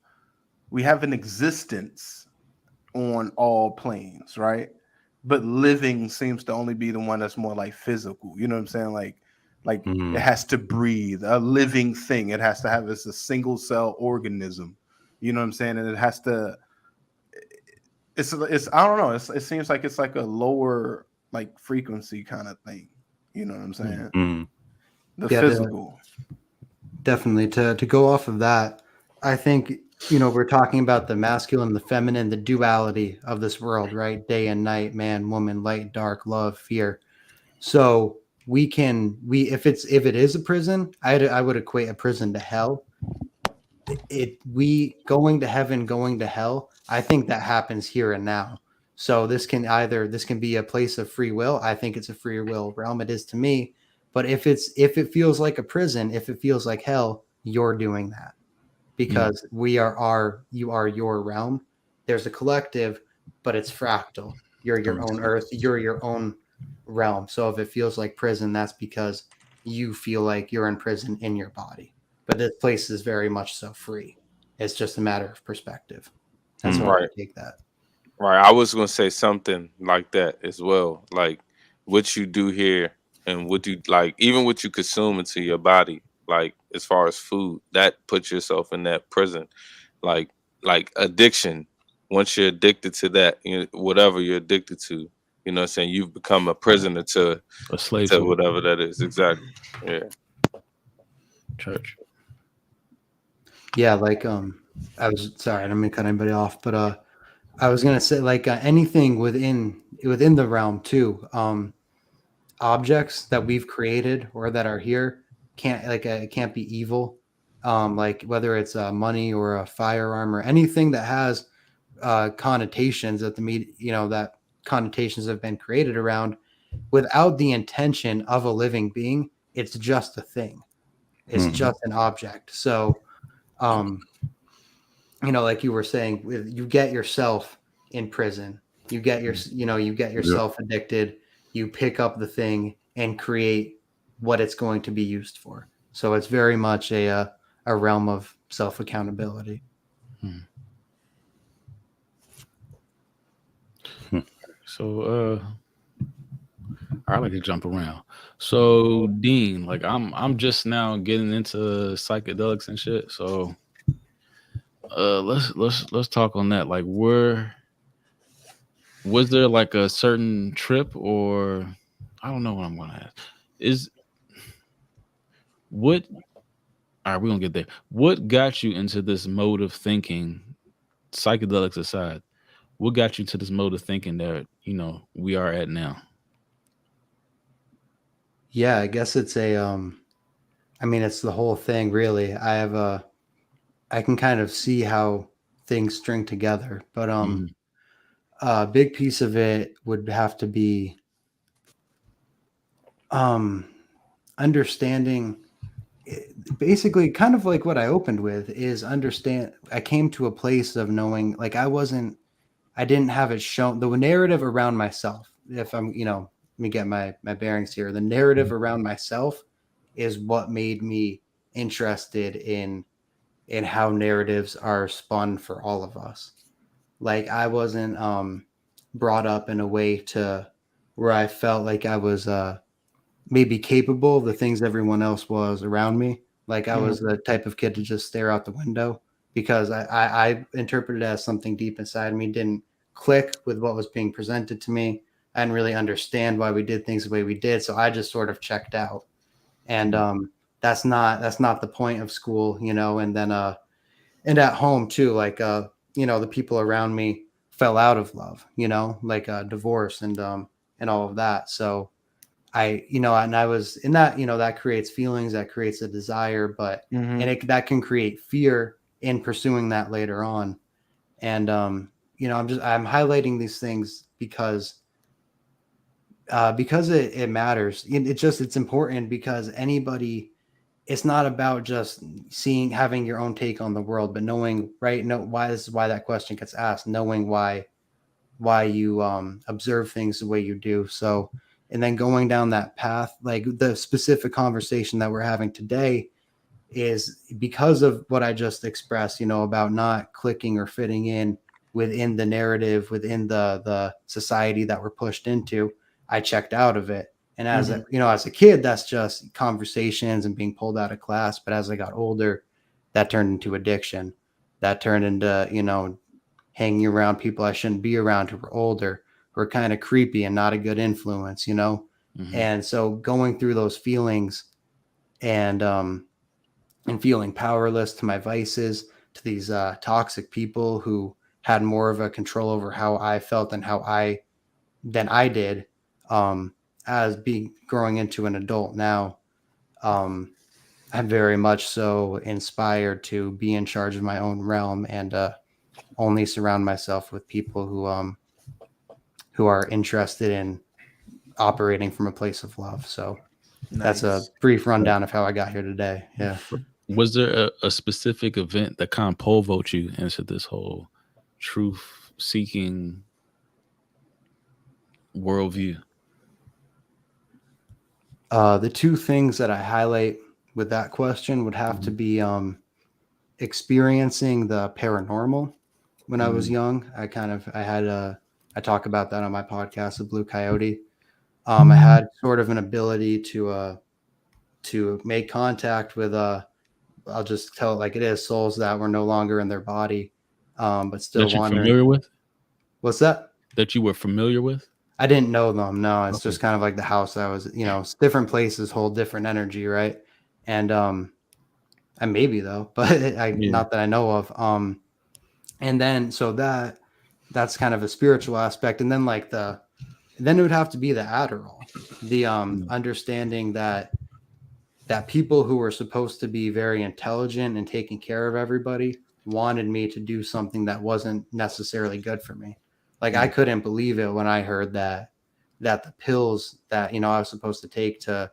Speaker 3: an existence on all planes, right? But living seems to only be the one that's more like physical. You know what I'm saying? Like it
Speaker 5: Mm.
Speaker 3: has to breathe, a living thing. It has to have it's a single cell organism. You know what I'm saying? And it has to. It's I don't know. It seems like it's like a lower like frequency kind of thing. You know what I'm saying?
Speaker 5: Mm.
Speaker 3: The
Speaker 2: Yeah,
Speaker 3: physical.
Speaker 2: definitely. To go off of that, I think we're talking about the masculine, the feminine, the duality of this world, right? Day and night, man, woman, light, dark, love, fear. So if it is a prison, I would equate a prison to hell. We going to heaven, going to hell, I think that happens here and now. So this can be a place of free will. I think it's a free will realm. It is to me. But if it feels like a prison, if it feels like hell, you're doing that, because you are your realm. There's a collective, but it's fractal. You're
Speaker 5: That
Speaker 2: your
Speaker 5: makes
Speaker 2: own
Speaker 5: sense.
Speaker 2: earth. You're your own realm. So if it feels like prison, that's because you feel like you're in prison in your body. But this place is very much so free. It's just a matter of perspective. That's how
Speaker 5: Mm.
Speaker 2: I
Speaker 4: Right.
Speaker 2: would take that.
Speaker 4: Right. I was gonna say something like that as well. Like what you do here and what you like, even what you consume into your body, like as far as food, that puts yourself in that prison. Like like addiction. Once you're addicted to that, whatever you're addicted to, what I'm saying, you've become a prisoner
Speaker 1: A slave
Speaker 4: to
Speaker 1: to it.
Speaker 4: whatever that is. Exactly. Yeah.
Speaker 1: Church.
Speaker 2: Yeah, like I was sorry, I don't mean to cut anybody off, but I was gonna say like anything within the realm too. Objects that we've created or that are here can't it can't be evil. Like whether it's money or a firearm or anything that has connotations that that connotations have been created around. without the intention of a living being, it's just a thing. It's just an object. So, like you were saying, you get yourself in prison, you get you get yourself addicted, you pick up the thing and create what it's going to be used for. So it's very much a realm of self accountability.
Speaker 1: So I like to jump around. So Dean, like I'm just now getting into psychedelics and shit. So let's talk on that. Like was there like a certain trip, or I don't know what I'm gonna ask. Is what all right, we're gonna get there. What got you into this mode of thinking, psychedelics aside? What got you to this mode of thinking that we are at now?
Speaker 2: Yeah, I guess it's I mean, it's the whole thing, really. I can kind of see how things string together, but
Speaker 1: Mhm.
Speaker 2: a big piece of it would have to be um, understanding. Basically, kind of like what I opened with is understand. I came to a place of knowing, like I didn't have it shown the narrative around myself. If I'm, let me get my bearings here. The narrative around myself is what made me interested in how narratives are spun for all of us. Like I wasn't brought up in a way to where I felt like I was maybe capable of the things everyone else was around me. Like I was the type of kid to just stare out the window because I interpreted it as something deep inside me didn't click with what was being presented to me. I didn't really understand why we did things the way we did, so I just sort of checked out. And that's not the point of school, And then and at home too, like the people around me fell out of love, like divorce and all of that. So and I was in that, that creates feelings, that creates a desire, but and that can create fear in pursuing that later on. And I'm highlighting these things because it matters. It's important because anybody, it's not about just having your own take on the world, but knowing, right? No, why this is why that question gets asked, knowing why you observe things the way you do. So, and then going down that path, like the specific conversation that we're having today is because of what I just expressed, about not clicking or fitting in within the narrative, within the society that we're pushed into. I checked out of it. And as as a kid, that's just conversations and being pulled out of class. But as I got older, that turned into addiction. That turned into, hanging around people I shouldn't be around who were older, who are kind of creepy and not a good influence.
Speaker 1: Mhm.
Speaker 2: And so going through those feelings and feeling powerless to my vices, to these toxic people who had more of a control over how I felt and than I did, as being growing into an adult now. I'm very much so inspired to be in charge of my own realm and only surround myself with people who are interested in operating from a place of love. So that's a
Speaker 3: Nice.
Speaker 2: brief rundown of how I got here today. Yeah.
Speaker 1: Was there a specific event that kind of pole vault you into this whole truth seeking worldview?
Speaker 2: The two things that I highlight with that question would have to be experiencing the paranormal when I was young. I talk about that on my podcast, The Blue Coyote. I had sort of an ability to make contact with I'll just tell it like it is, souls that were no longer in their body, but still
Speaker 1: That you
Speaker 2: wandering.
Speaker 1: familiar with?
Speaker 2: What's that?
Speaker 1: That you were familiar with?
Speaker 2: I didn't know them. No, it's
Speaker 1: Okay.
Speaker 2: just kind of like the house I was, it's different places hold different energy, right? And I maybe though, but
Speaker 1: Yeah.
Speaker 2: not that I know of. And then so that's kind of a spiritual aspect, and then then it would have to be the Adderall, the
Speaker 1: Mm.
Speaker 2: understanding that people who were supposed to be very intelligent and taking care of everybody wanted me to do something that wasn't necessarily good for me. Like I couldn't believe it when I heard that that the pills that, I was supposed to take to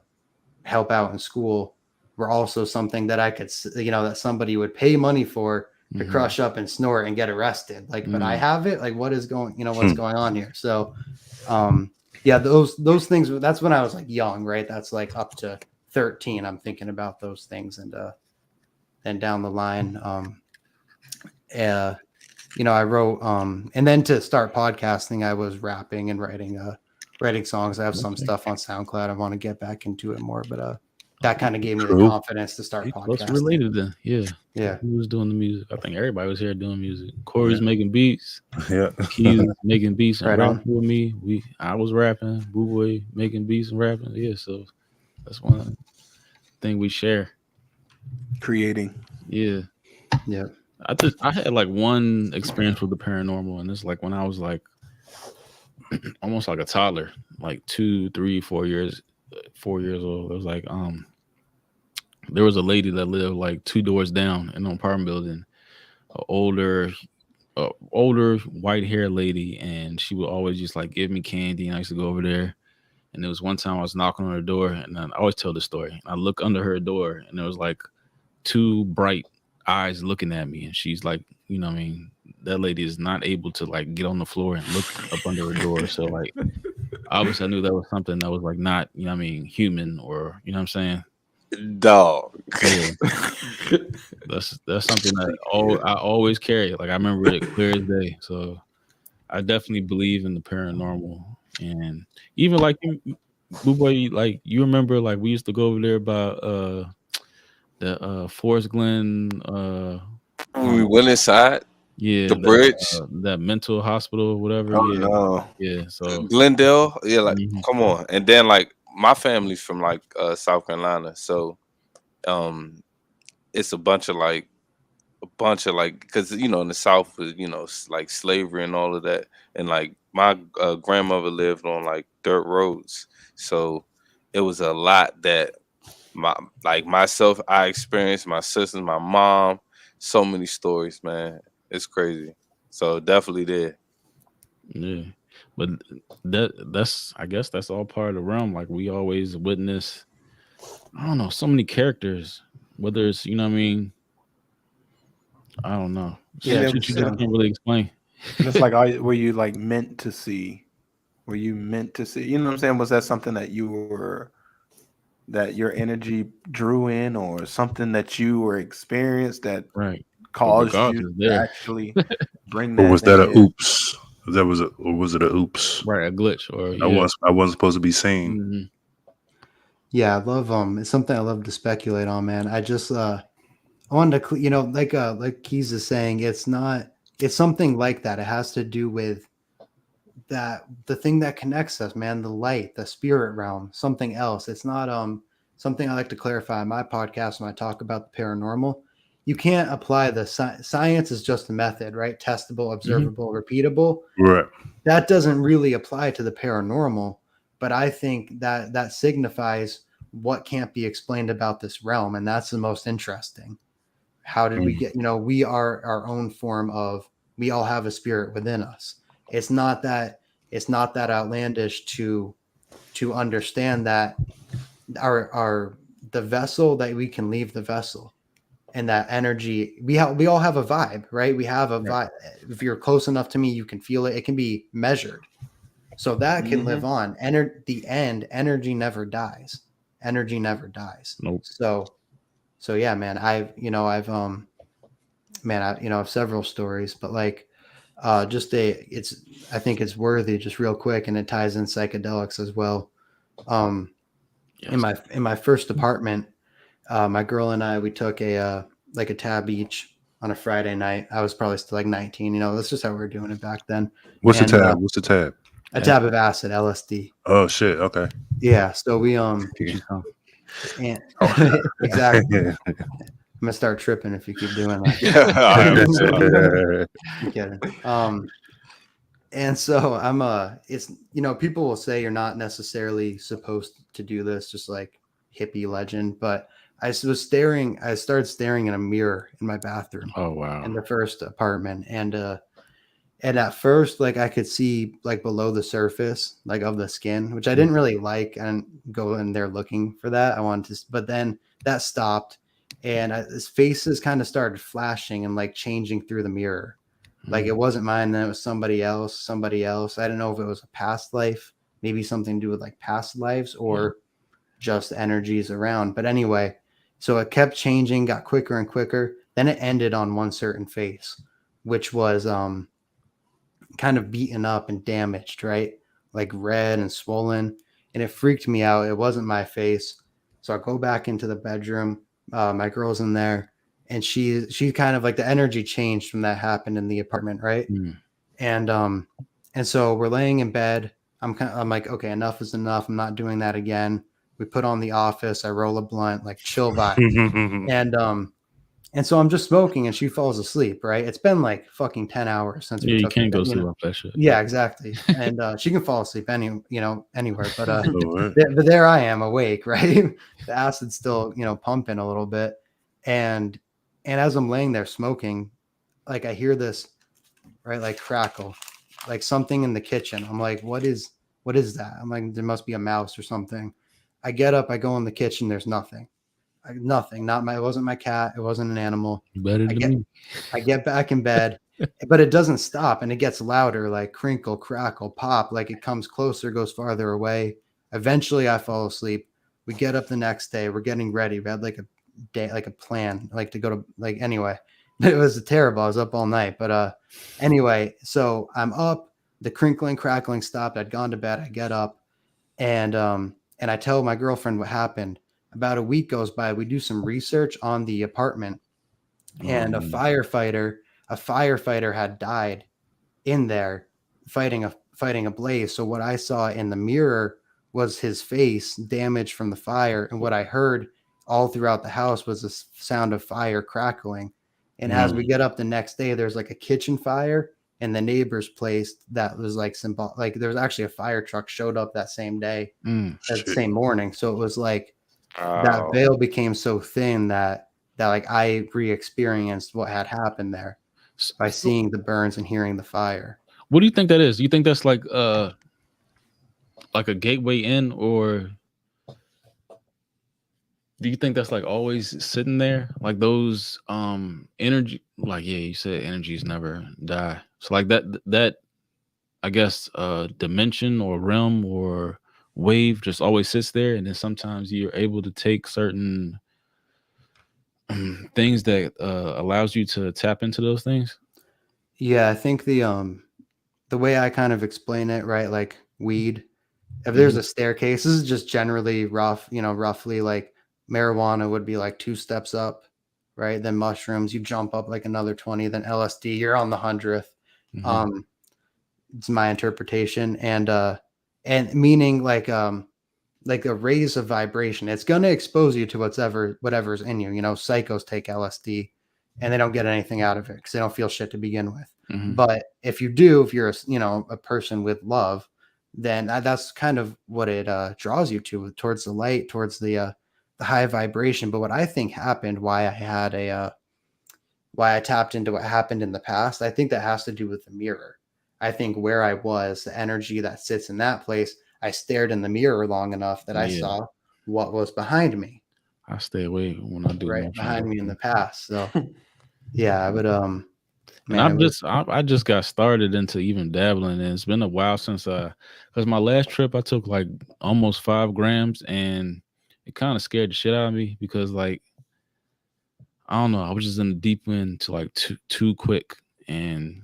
Speaker 2: help out in school were also something that I could, that somebody would pay money for to crush up and snort and get arrested. Like, but I have it. Like, what is going, what's going on here? So, yeah, those things. That's when I was like young, right? That's like up to 13. I'm thinking about those things, and then down the line, I wrote, and then to start podcasting, I was rapping and writing songs. I have some stuff on SoundCloud. I want to get back into it more, but that kind of gave me the
Speaker 5: Cool.
Speaker 2: confidence to start
Speaker 1: Close
Speaker 2: podcasting.
Speaker 1: related then. Yeah.
Speaker 2: Yeah.
Speaker 1: Who was doing the music? I think everybody was here doing music. Corey's making beats.
Speaker 5: Yeah.
Speaker 1: Keys is making beats and
Speaker 2: Right on.
Speaker 1: rapping with me. I was rapping. Boo Boy making beats and rapping. Yeah, so that's one thing we share.
Speaker 3: Creating.
Speaker 1: Yeah.
Speaker 2: Yeah.
Speaker 1: I had like one experience with the paranormal, and it's like when I was like almost like a toddler, like 2, 3, 4 years old. It was like there was a lady that lived like 2 doors down in an apartment building, an older white hair lady, and she would always just like give me candy, and I used to go over there. And there was one time I was knocking on her door, and I always tell this story. I look under her door, and there was like 2 bright eyes looking at me, and she's like, that lady is not able to like get on the floor and look up under her door. So like, obviously, I knew that was something that was like not, human, or you know what I'm saying.
Speaker 4: Dog.
Speaker 1: Yeah. that's something that I always carry. Like I remember it clear as day. So I definitely believe in the paranormal, and even like Boo Boy, like you remember, like we used to go over there by the Forest Glen.
Speaker 4: We went inside
Speaker 1: Yeah,
Speaker 4: the bridge.
Speaker 1: that mental hospital, whatever.
Speaker 3: Oh
Speaker 1: Yeah,
Speaker 3: no.
Speaker 1: yeah. So
Speaker 4: Glendale. Yeah, like
Speaker 1: Mhm.
Speaker 4: come on. And then like my family's from like South Carolina, so it's a bunch of like because in the South, like slavery and all of that, and like my grandmother lived on like dirt roads, so it was a lot that myself I experienced, my sisters, my mom, so many stories, man. It's crazy. So definitely there.
Speaker 1: Yeah, but that's I guess that's all part of the realm. Like we always witness, I don't know, so many characters. Whether it's I don't know.
Speaker 2: Yeah,
Speaker 1: Shit you just can't really explain.
Speaker 3: Just like, were you like meant to see? Were you meant to see? You know what I'm saying? Was that something that that your energy drew in, or something that you were experienced that
Speaker 1: Right.
Speaker 3: caused
Speaker 1: regardless,
Speaker 3: you to
Speaker 1: there.
Speaker 3: actually bring
Speaker 5: Or
Speaker 3: that?
Speaker 5: was that a
Speaker 3: in?
Speaker 5: oops? Or was it a oops?
Speaker 1: Right, a glitch or
Speaker 5: I wasn't supposed to be seen.
Speaker 1: Mhm.
Speaker 2: Yeah, I love it's something I love to speculate on, man. I just I wanted to like Keys is saying, it's something like that. It has to do with the thing that connects us, man, the light, the spirit realm, something else. It's not something I like to clarify in my podcast when I talk about the paranormal. You can't apply the science is just a method, right? Testable, observable, repeatable.
Speaker 5: Right.
Speaker 2: That doesn't really apply to the paranormal, but I think that signifies what can't be explained about this realm, and that's the most interesting. How did we get, we are our own form of, we all have a spirit within us. It's not that outlandish to understand that the vessel, that we can leave the vessel, and that energy, we all have a vibe, right? We have a vibe. If you're close enough to me, you can feel it. It can be measured. So that can live on. Energy never dies. Energy never dies.
Speaker 1: Nope.
Speaker 2: So yeah, man, I have several stories, but like, I think it's worthy, just real quick, and it ties in psychedelics as well.
Speaker 1: Yes.
Speaker 2: In my first apartment, my girl and I, we took a tab each on a Friday night. I was probably still like 19. That's just how we were doing it back then.
Speaker 5: What's the
Speaker 2: And,
Speaker 5: tab? What's the tab?
Speaker 2: A tab of acid, LSD.
Speaker 5: Oh shit. Okay.
Speaker 2: Yeah. So we and exactly.
Speaker 5: Yeah.
Speaker 2: I'm gonna start tripping if you keep doing that. I'm kidding. And so it's, people will say you're not necessarily supposed to do this, just like hippie legend, but I started staring in a mirror in my bathroom.
Speaker 1: Oh wow.
Speaker 2: In the first apartment. And And at first, like I could see like below the surface, like of the skin, which I didn't really like. I didn't go in there looking for that. I wanted to, but then that stopped, and his faces kind of started flashing and like changing through the mirror. Like it wasn't mine, then it was somebody else, somebody else. I didn't know if it was a past life, maybe something to do with like past lives or just energies around. But anyway, so it kept changing, got quicker and quicker. Then it ended on one certain face, which was kind of beaten up and damaged, right? Like red and swollen. And it freaked me out. It wasn't my face. So I go back into the bedroom. My girl's in there, and she kind of like the energy changed from that happened in the apartment, right? And so we're laying in bed. I'm like, okay, enough is enough. I'm not doing that again. We put on The Office. I roll a blunt, like chill vibe. And so I'm just smoking, and she falls asleep. Right? It's been like fucking 10 hours since we
Speaker 1: Yeah, you
Speaker 2: took her
Speaker 1: can't go
Speaker 2: bed,
Speaker 1: sleep off that shit.
Speaker 2: Yeah, exactly. And she can fall asleep anywhere. But
Speaker 5: Lord.
Speaker 2: but there I am awake, right? The acid's still pumping a little bit, and as I'm laying there smoking, like I hear this, right, like crackle, like something in the kitchen. I'm like, what is that? I'm like, there must be a mouse or something. I get up, I go in the kitchen. There's nothing. Nothing. It wasn't my cat. It wasn't an animal.
Speaker 1: Better than me.
Speaker 2: I get back in bed, but it doesn't stop, and it gets louder, like crinkle, crackle, pop, like it comes closer, goes farther away. Eventually I fall asleep. We get up the next day. We're getting ready. We had like a day, like a plan, like to go to, like, anyway. It was terrible. I was up all night. But anyway, so I'm up. The crinkling, crackling stopped. I'd gone to bed. I get up, and I tell my girlfriend what happened. About a week goes by. We do some research on the apartment, and a firefighter had died in there fighting a blaze. So what I saw in the mirror was his face damaged from the fire, and what I heard all throughout the house was the sound of fire crackling. And as we get up the next day, there's like a kitchen fire in the neighbor's place that was like symbol. Like there was actually a fire truck showed up that same day, that same morning. So it was like that veil became so thin that like I re-experienced what had happened there by seeing the burns and hearing the fire.
Speaker 1: What do you think that is? You think that's like a gateway in, or do you think that's like always sitting there? Like those energy, like, yeah, you said energies never die. So like that I guess dimension or realm or wave just always sits there, and then sometimes you're able to take certain things that allows you to tap into those things.
Speaker 2: Yeah, I think the way I kind of explain it, right, like weed, if there's a staircase, this is just generally roughly like marijuana would be like 2 steps up, right? Then mushrooms, you jump up like another 20, then LSD, you're on the 100th. It's my interpretation. And meaning like a raise of vibration. It's going to expose you to whatever's in you. Psychos take LSD and they don't get anything out of it because they don't feel shit to begin with. But if you're a person with love, then that's kind of what it draws you towards the light, towards the high vibration. But what I think happened, why I tapped into what happened in the past, I think that has to do with the mirror. I think where I was, the energy that sits in that place, I stared in the mirror long enough that I saw what was behind me.
Speaker 1: I stay away when I do
Speaker 2: right behind me in the past. So yeah, I would
Speaker 1: and I just got started into even dabbling, and it's been a while since because my last trip I took like almost 5 grams, and it kind of scared the shit out of me because like I don't know, I was just in the deep end to like too quick, and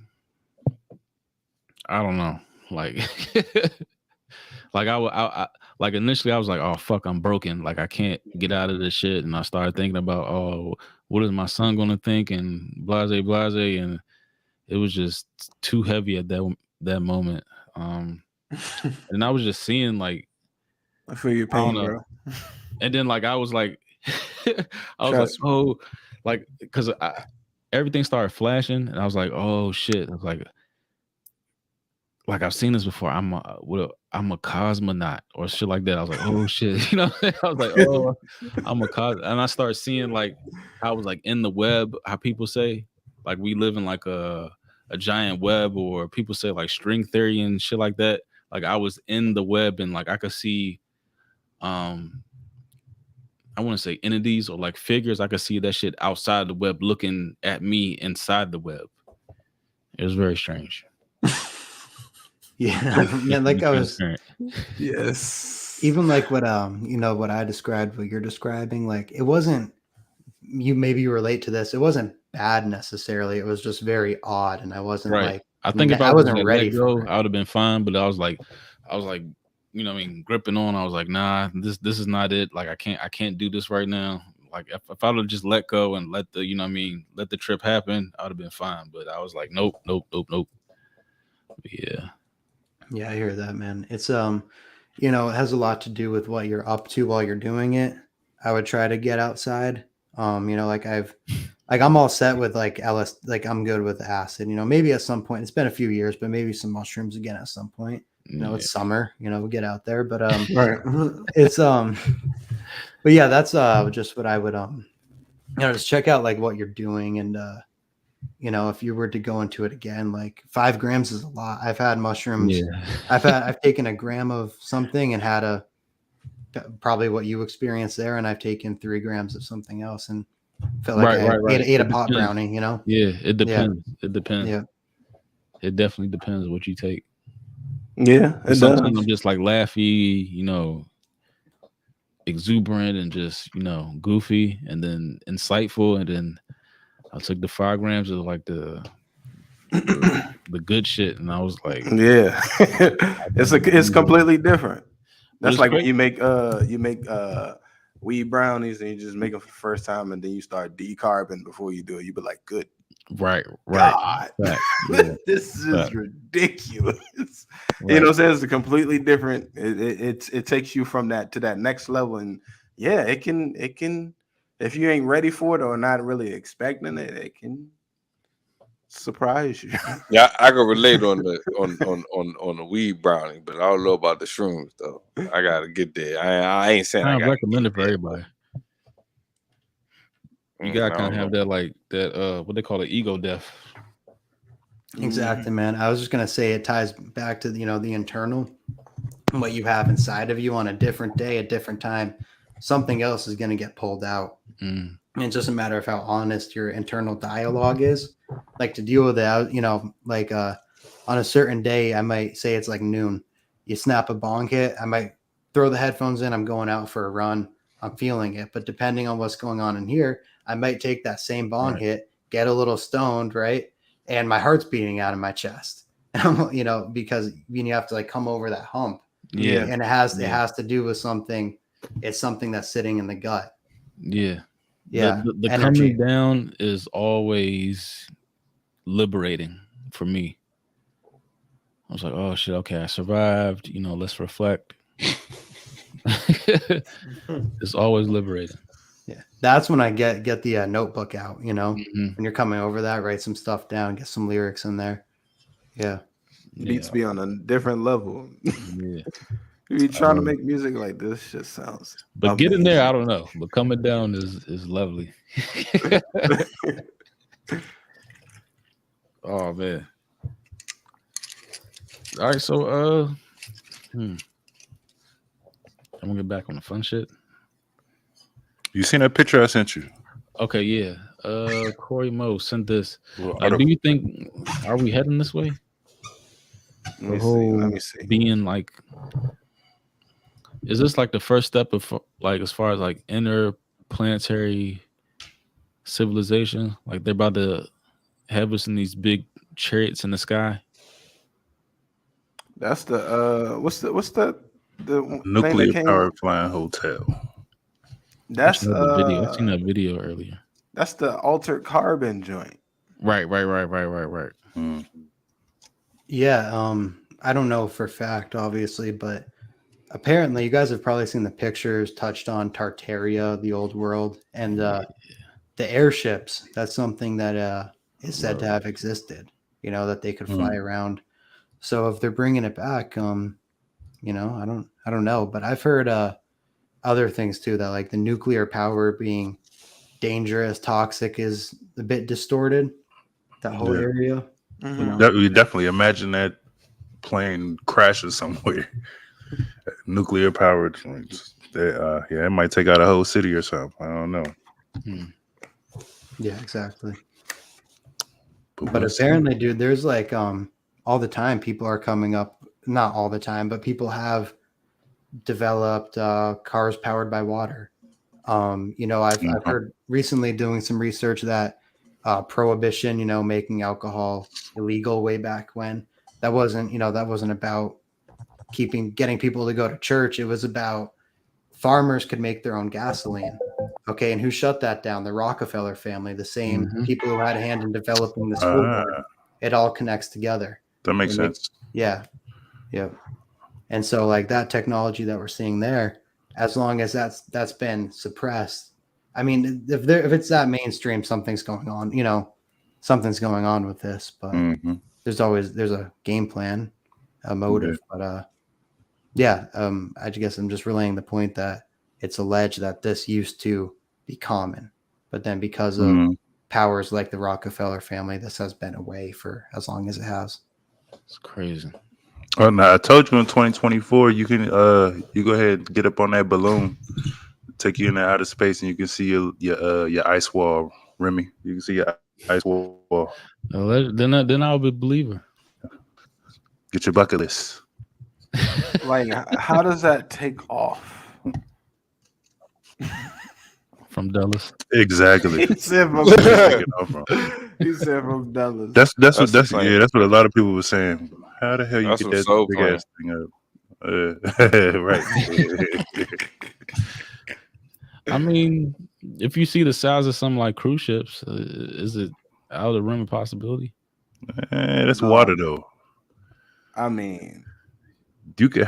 Speaker 1: I don't know, like like I like initially I was like, oh fuck, I'm broken, like I can't get out of this shit, and I started thinking about, oh, what is my son gonna think, and blase, and it was just too heavy at that moment. And I was just seeing like,
Speaker 3: I feel your pain, bro.
Speaker 1: And then like I was like, oh, like because everything started flashing, and I was like, oh shit. I was like I've seen this before. I'm a cosmonaut or shit like that. I was like, oh shit, I was like, oh, I'm a and I started seeing like how I was like in the web, how people say like we live in like a a giant web, or people say like string theory and shit like that. Like I was in the web and like I could see um I want to say entities or like figures. I could see that shit outside the web looking at me inside the web. It was very strange.
Speaker 2: Yeah, man. Like I was
Speaker 3: Yes.
Speaker 2: even like what what I described, what you're describing. Like it wasn't. You maybe you relate to this. It wasn't bad necessarily. It was just very odd, and I wasn't
Speaker 1: Right.
Speaker 2: like
Speaker 1: I think if I
Speaker 2: I
Speaker 1: was just
Speaker 2: wasn't
Speaker 1: like
Speaker 2: ready
Speaker 1: let go,
Speaker 2: for it.
Speaker 1: I would have been fine. But I was like, you know, what I mean, gripping on. I was like, nah, this is not it. Like I can't do this right now. Like if I would have just let go and let the, you know, what I mean, let the trip happen, I would have been fine. But I was like, nope, nope, nope, nope. But yeah.
Speaker 2: Yeah, I hear that, man. It's it has a lot to do with what you're up to while you're doing it. I would try to get outside. Like I'm all set with like like I'm good with acid. Maybe at some point. It's been a few years, but maybe some mushrooms again at some point.
Speaker 1: Yeah.
Speaker 2: It's summer. We'll get out there, but
Speaker 3: Right.
Speaker 2: it's but yeah, that's just what I would just check out like what you're doing and if you were to go into it again, like 5 grams is a lot. I've had mushrooms.
Speaker 1: Yeah.
Speaker 2: I've taken a gram of something and had probably what you experienced there, and I've taken 3 grams of something else and felt like I
Speaker 1: Right.
Speaker 2: ate a
Speaker 1: It
Speaker 2: pot
Speaker 1: depends.
Speaker 2: brownie.
Speaker 1: Yeah, it depends. It depends.
Speaker 2: Yeah.
Speaker 1: It definitely depends what you take.
Speaker 3: Yeah, it
Speaker 1: Sometimes
Speaker 3: does.
Speaker 1: I'm just like laughy, exuberant and just, goofy and then insightful. And then I took the 5 grams of like the good shit. And I was like,
Speaker 3: Yeah. It's completely different.
Speaker 1: But
Speaker 3: That's
Speaker 1: it's
Speaker 3: like when
Speaker 1: crazy.
Speaker 3: you make weed brownies and you just make them for the first time and then you start decarbing before you do it. You be like, good
Speaker 1: Right.
Speaker 3: God,
Speaker 1: Fact. Yeah.
Speaker 3: this is
Speaker 1: Fact.
Speaker 3: ridiculous.
Speaker 1: Right.
Speaker 3: You know what I'm saying? It's a completely different. It takes you from that to that next level, and yeah, it can if you ain't ready for it or not really expecting it, it can surprise you.
Speaker 4: Yeah, I can relate on the on the weed brownie, but I don't know about the shrooms though. I gotta get there. I ain't saying
Speaker 1: I
Speaker 4: I
Speaker 1: don't
Speaker 4: gotta
Speaker 1: recommend
Speaker 4: get
Speaker 1: it for
Speaker 4: there.
Speaker 1: everybody. You gotta
Speaker 4: I
Speaker 1: kind of
Speaker 4: don't
Speaker 1: have
Speaker 4: know.
Speaker 1: that like that what they call it, ego death.
Speaker 2: Exactly, man. I was just gonna say it ties back to the internal, what you have inside of you on a different day, a different time. Something else is gonna get pulled out.
Speaker 1: Mm.
Speaker 2: And it's just a matter of how honest your internal dialogue is. Like to deal with that, like on a certain day, I might say it's like noon. You snap a bong hit, I might throw the headphones in. I'm going out for a run. I'm feeling it. But depending on what's going on in here, I might take that same bong
Speaker 1: Right.
Speaker 2: hit, get a little stoned, right? And my heart's beating out of my chest. And I'm, because you have to like come over that hump.
Speaker 1: Yeah.
Speaker 2: And it has to do with something. It's something that's sitting in the gut.
Speaker 1: Yeah.
Speaker 2: Yeah.
Speaker 1: The
Speaker 2: Energy.
Speaker 1: coming down is always liberating for me. I was like, oh shit, okay, I survived. Let's reflect. It's always liberating.
Speaker 2: Yeah, that's when I get the notebook out.
Speaker 1: Mhm.
Speaker 2: When you're coming over that, write some stuff down, get some lyrics in there. Yeah,
Speaker 3: Beats
Speaker 1: Yeah.
Speaker 3: be on a different level.
Speaker 1: Yeah.
Speaker 3: You trying to make music like this just sounds
Speaker 1: But
Speaker 3: amazing.
Speaker 1: getting there, I don't know. But coming down is lovely. Oh man. All right, so I'm gonna get back on the fun shit.
Speaker 5: You seen that picture I sent you?
Speaker 1: Okay, yeah. Corey Mo sent this.
Speaker 5: Well,
Speaker 1: Like, do you think are we heading this way?
Speaker 3: Let me see. Let me see.
Speaker 1: Being like, is this like the first step of like as far as like interplanetary civilization? Like they're about to have us in these big chariots in the sky.
Speaker 3: That's the what's the thing
Speaker 5: nuclear
Speaker 3: that came?
Speaker 5: powered flying hotel.
Speaker 3: That's
Speaker 1: the video. I seen that video earlier.
Speaker 3: That's the altered carbon joint.
Speaker 1: Right.
Speaker 5: Mm.
Speaker 2: yeah. I don't know for fact, obviously, but apparently, you guys have probably seen the pictures. Touched on Tartaria, the old world, and the airships. That's something that is said to have existed. That they could fly around. So if they're bringing it back, I don't know, but I've heard other things too, that like the nuclear power being dangerous, toxic is a bit distorted, that whole area.
Speaker 1: You know.
Speaker 5: That we definitely imagine that plane crashes somewhere. Nuclear powered. Yeah, it might take out a whole city or something. I don't know.
Speaker 1: Hmm.
Speaker 2: Yeah, exactly.
Speaker 5: But
Speaker 2: But
Speaker 5: we'll see.
Speaker 2: apparently, dude, there's like all the time people are coming up. Not all the time, but people have developed cars powered by water. I've
Speaker 5: Mhm.
Speaker 2: heard recently doing some research that prohibition, making alcohol illegal way back when, that wasn't about getting people to go to church. It was about farmers could make their own gasoline. Okay, and who shut that down? The Rockefeller family, the same
Speaker 1: Mhm.
Speaker 2: people who had a hand in developing the school
Speaker 5: Ah,
Speaker 2: board. It all connects together.
Speaker 5: that makes
Speaker 2: It makes,
Speaker 5: sense.
Speaker 2: yeah, yeah. And so like that technology that we're seeing there, as long as that's been suppressed, I mean, if it's that mainstream, something's going on. Something's going on with this. But
Speaker 5: Hmm.
Speaker 2: there's a game plan, a
Speaker 5: Yeah.
Speaker 2: motive. But yeah, I guess I'm just relaying the point that it's alleged that this used to be common, but then because of
Speaker 5: Mm.
Speaker 2: powers like the Rockefeller family, this has been away for as long as it has.
Speaker 1: It's crazy.
Speaker 5: Oh no, I told you in 2024 you can you go ahead and get up on that balloon, take you into outer space, and you can see your ice wall, Remy. You can see your ice wall.
Speaker 1: Then I'll be a believer.
Speaker 5: Get your bucket list.
Speaker 3: Like, how does that take off?
Speaker 1: From Dallas.
Speaker 5: Exactly.
Speaker 3: He said from
Speaker 5: Where you take it off from?
Speaker 3: he said from Dallas.
Speaker 5: That's
Speaker 4: That's
Speaker 5: yeah,
Speaker 4: insane.
Speaker 5: that's what a lot of people were saying. How the hell you
Speaker 4: That's
Speaker 5: get
Speaker 4: some
Speaker 5: that
Speaker 4: soul
Speaker 5: big
Speaker 4: playing.
Speaker 5: ass thing up? Right.
Speaker 1: I mean, if you see the size of something like cruise ships, is it out of the realm of possibility?
Speaker 5: That's water though.
Speaker 3: I mean,
Speaker 5: You could.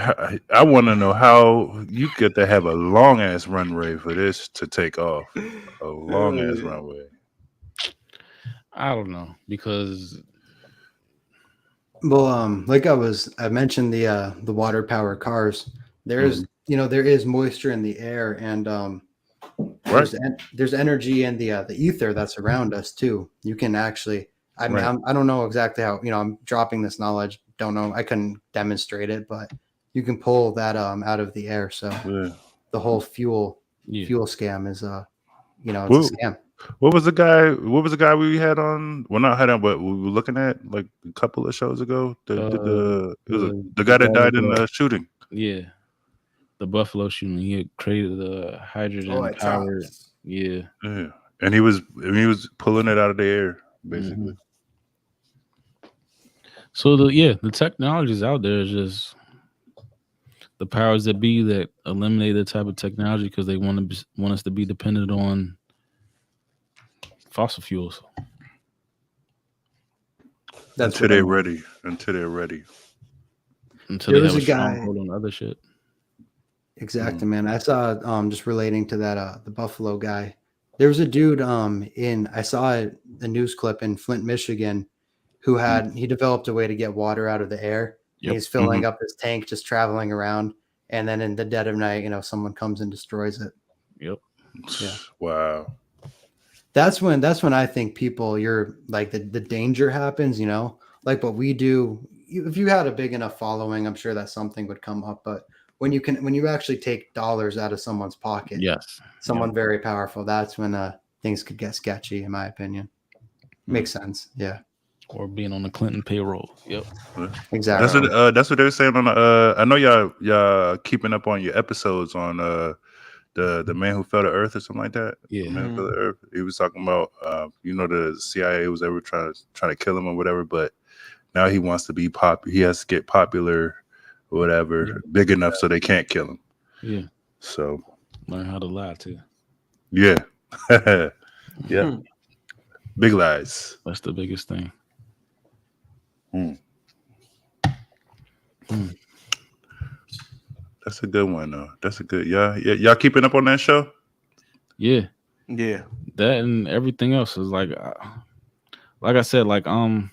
Speaker 5: I want to know how you get to have a long ass runway for this to take off. A long ass runway.
Speaker 1: I don't know because
Speaker 2: Well, like I mentioned the water power cars. There's
Speaker 5: Mhm.
Speaker 2: there is moisture in the air, and
Speaker 5: Right.
Speaker 2: there's energy in the ether that's around us too. You can actually, I mean,
Speaker 5: Right.
Speaker 2: I don't know exactly how, I'm dropping this knowledge. Don't know, I couldn't demonstrate it, but you can pull that out of the air. So
Speaker 5: Yeah.
Speaker 2: the whole fuel
Speaker 1: yeah,
Speaker 2: scam is it's a
Speaker 5: What,
Speaker 2: scam.
Speaker 5: what was the guy? What was the guy we had on? Well, not had on, but we were looking at like a couple of shows ago. It was the guy that died in the shooting.
Speaker 1: yeah, the Buffalo shooting. He had created the hydrogen
Speaker 3: at
Speaker 1: powered.
Speaker 3: times.
Speaker 1: Yeah.
Speaker 5: Yeah, and he was pulling it out of the air basically.
Speaker 1: Mhm. So the technology is out there. It's just the powers that be that eliminate the type of technology because they want us to be dependent on fossil fuels
Speaker 2: That's
Speaker 5: Until
Speaker 2: what
Speaker 5: they're ready. Until they're ready.
Speaker 1: until
Speaker 2: there
Speaker 1: they
Speaker 2: was
Speaker 1: have
Speaker 2: a
Speaker 1: a
Speaker 2: guy.
Speaker 1: stronghold on other shit.
Speaker 2: Exactly, man. I saw just relating to that the Buffalo guy. There was a dude in I saw a news clip in Flint, Michigan, who he developed a way to get water out of the air. And
Speaker 1: Yep.
Speaker 2: he's filling up his tank, just traveling around, and then in the dead of night, someone comes and destroys it.
Speaker 1: Yep.
Speaker 2: Yeah.
Speaker 5: Wow.
Speaker 2: That's when I think you're like the danger happens, like what we do. If you had a big enough following, I'm sure that something would come up. But when you actually take dollars out of someone's pocket,
Speaker 1: Yes.
Speaker 2: someone very powerful, that's when things could get sketchy, in my opinion. Makes sense. Yeah,
Speaker 1: Or being on the Clinton payroll. Yep.
Speaker 2: exactly.
Speaker 5: That's what they were saying on the I know y'all keeping up on your episodes on the man who fell to earth or something like that.
Speaker 1: Yeah.
Speaker 5: The man who fell to earth. He was talking about the CIA was ever trying to kill him or whatever, but now he wants to be he has to get popular or whatever, big enough so they can't kill him.
Speaker 1: Yeah.
Speaker 5: So
Speaker 1: Learn how to lie too.
Speaker 5: yeah. Yeah. Big lies.
Speaker 1: That's the biggest thing.
Speaker 5: That's a good one though. That's a good y'all keeping up on that show?
Speaker 1: Yeah.
Speaker 3: Yeah.
Speaker 1: That and everything else is like I said, like a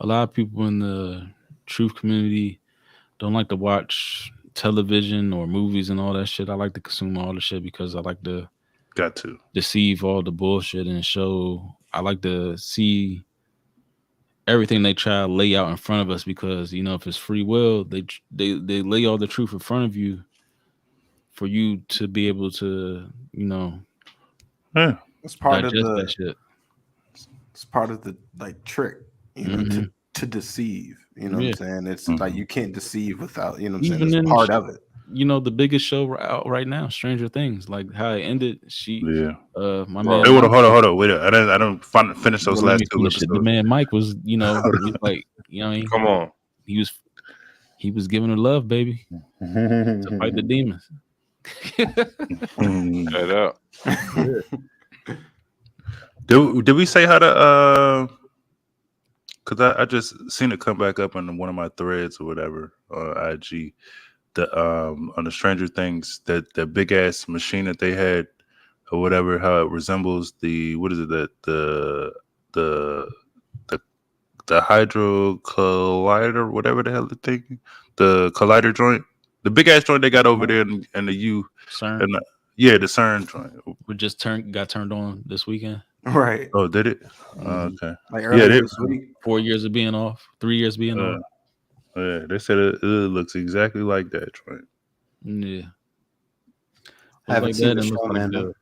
Speaker 1: lot of people in the truth community don't like to watch television or movies and all that shit. I like to consume all the shit because I like to
Speaker 5: Got to.
Speaker 1: deceive all the bullshit and show. I like to see everything they try to lay out in front of us, because if it's free will, they lay all the truth in front of you for you to be able to
Speaker 5: Yeah.
Speaker 3: It's part of
Speaker 1: digest that
Speaker 3: the
Speaker 1: shit.
Speaker 3: it's part of the like trick,
Speaker 1: Mhm.
Speaker 3: to deceive. You know what I'm
Speaker 1: Yeah.
Speaker 3: saying? It's like
Speaker 5: Mhm.
Speaker 3: you can't deceive without, you know what I'm saying?
Speaker 1: Even
Speaker 3: It's
Speaker 1: in
Speaker 3: part of it.
Speaker 1: the biggest show out right now, Stranger Things, like how it ended.
Speaker 5: Yeah.
Speaker 1: My
Speaker 3: Well,
Speaker 1: man
Speaker 5: Hey, hold on,
Speaker 1: Mike.
Speaker 5: hold on. Wait, I don't finish those
Speaker 1: Well, let
Speaker 5: last
Speaker 1: me
Speaker 5: two
Speaker 1: finish it. The
Speaker 5: episodes.
Speaker 1: man Mike was, he's like, what I mean,
Speaker 4: Come on.
Speaker 1: he was giving her love, baby, to fight the demons.
Speaker 5: Hmm.
Speaker 4: Straight up.
Speaker 5: Did we say how to because I just seen it come back up in one of my threads or whatever on IG. The on the Stranger Things, that big ass machine that they had or whatever, how it resembles the what is it, that the the the hydro collider, whatever the hell the thing, the collider joint, the big ass joint they got over there in the U
Speaker 1: CERN
Speaker 5: and yeah, the CERN joint.
Speaker 1: got turned on this weekend.
Speaker 3: Right.
Speaker 5: Oh, did it?
Speaker 1: Mhm.
Speaker 5: Okay.
Speaker 3: Like
Speaker 5: Yeah,
Speaker 3: earlier this week.
Speaker 1: 4 years of being off, 3 years being
Speaker 5: uh,
Speaker 1: off.
Speaker 5: yeah, they said it looks exactly like that joint.
Speaker 1: Yeah,
Speaker 2: I
Speaker 1: looks
Speaker 2: haven't
Speaker 1: like
Speaker 2: seen
Speaker 1: that,
Speaker 2: the
Speaker 1: and looks
Speaker 2: show,
Speaker 1: like
Speaker 2: man.
Speaker 1: the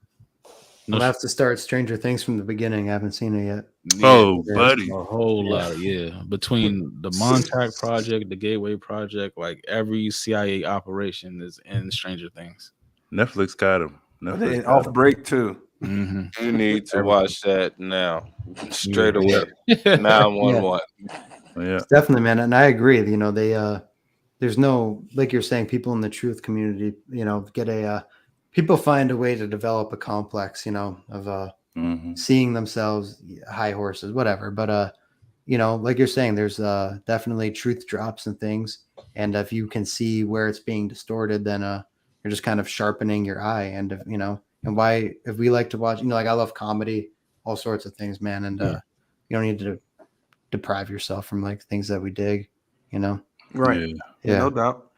Speaker 2: I'm
Speaker 1: no,
Speaker 2: gonna have to start Stranger Things from the beginning. I haven't seen it yet.
Speaker 1: yeah,
Speaker 5: Oh,
Speaker 2: Yeah.
Speaker 5: buddy.
Speaker 1: a whole
Speaker 2: Yeah.
Speaker 1: lot. Yeah, between the Montauk Project, the Gateway Project, like every CIA operation is in Stranger Things.
Speaker 5: Netflix got him.
Speaker 3: But
Speaker 5: Netflix
Speaker 3: then
Speaker 5: got
Speaker 3: off
Speaker 5: him.
Speaker 3: break too.
Speaker 1: Mm-hmm.
Speaker 4: You need to
Speaker 1: Everything.
Speaker 4: watch that now.
Speaker 1: Yeah.
Speaker 4: Straight away.
Speaker 1: Yeah.
Speaker 4: 911.
Speaker 5: Yeah.
Speaker 2: It's definitely, man, and I agree. They there's no, like you're saying, people in the truth community, get people find a way to develop a complex, of
Speaker 5: Hmm.
Speaker 2: seeing themselves high horses, whatever. But like you're saying, there's definitely truth drops and things, and if you can see where it's being distorted, then you're just kind of sharpening your eye, and and why, if we like to watch, like I love comedy, all sorts of things, man, and
Speaker 1: Yeah.
Speaker 2: you don't need to deprive yourself from like things that we dig, you know.
Speaker 3: Right.
Speaker 5: Yeah.
Speaker 2: Yeah.
Speaker 3: No doubt.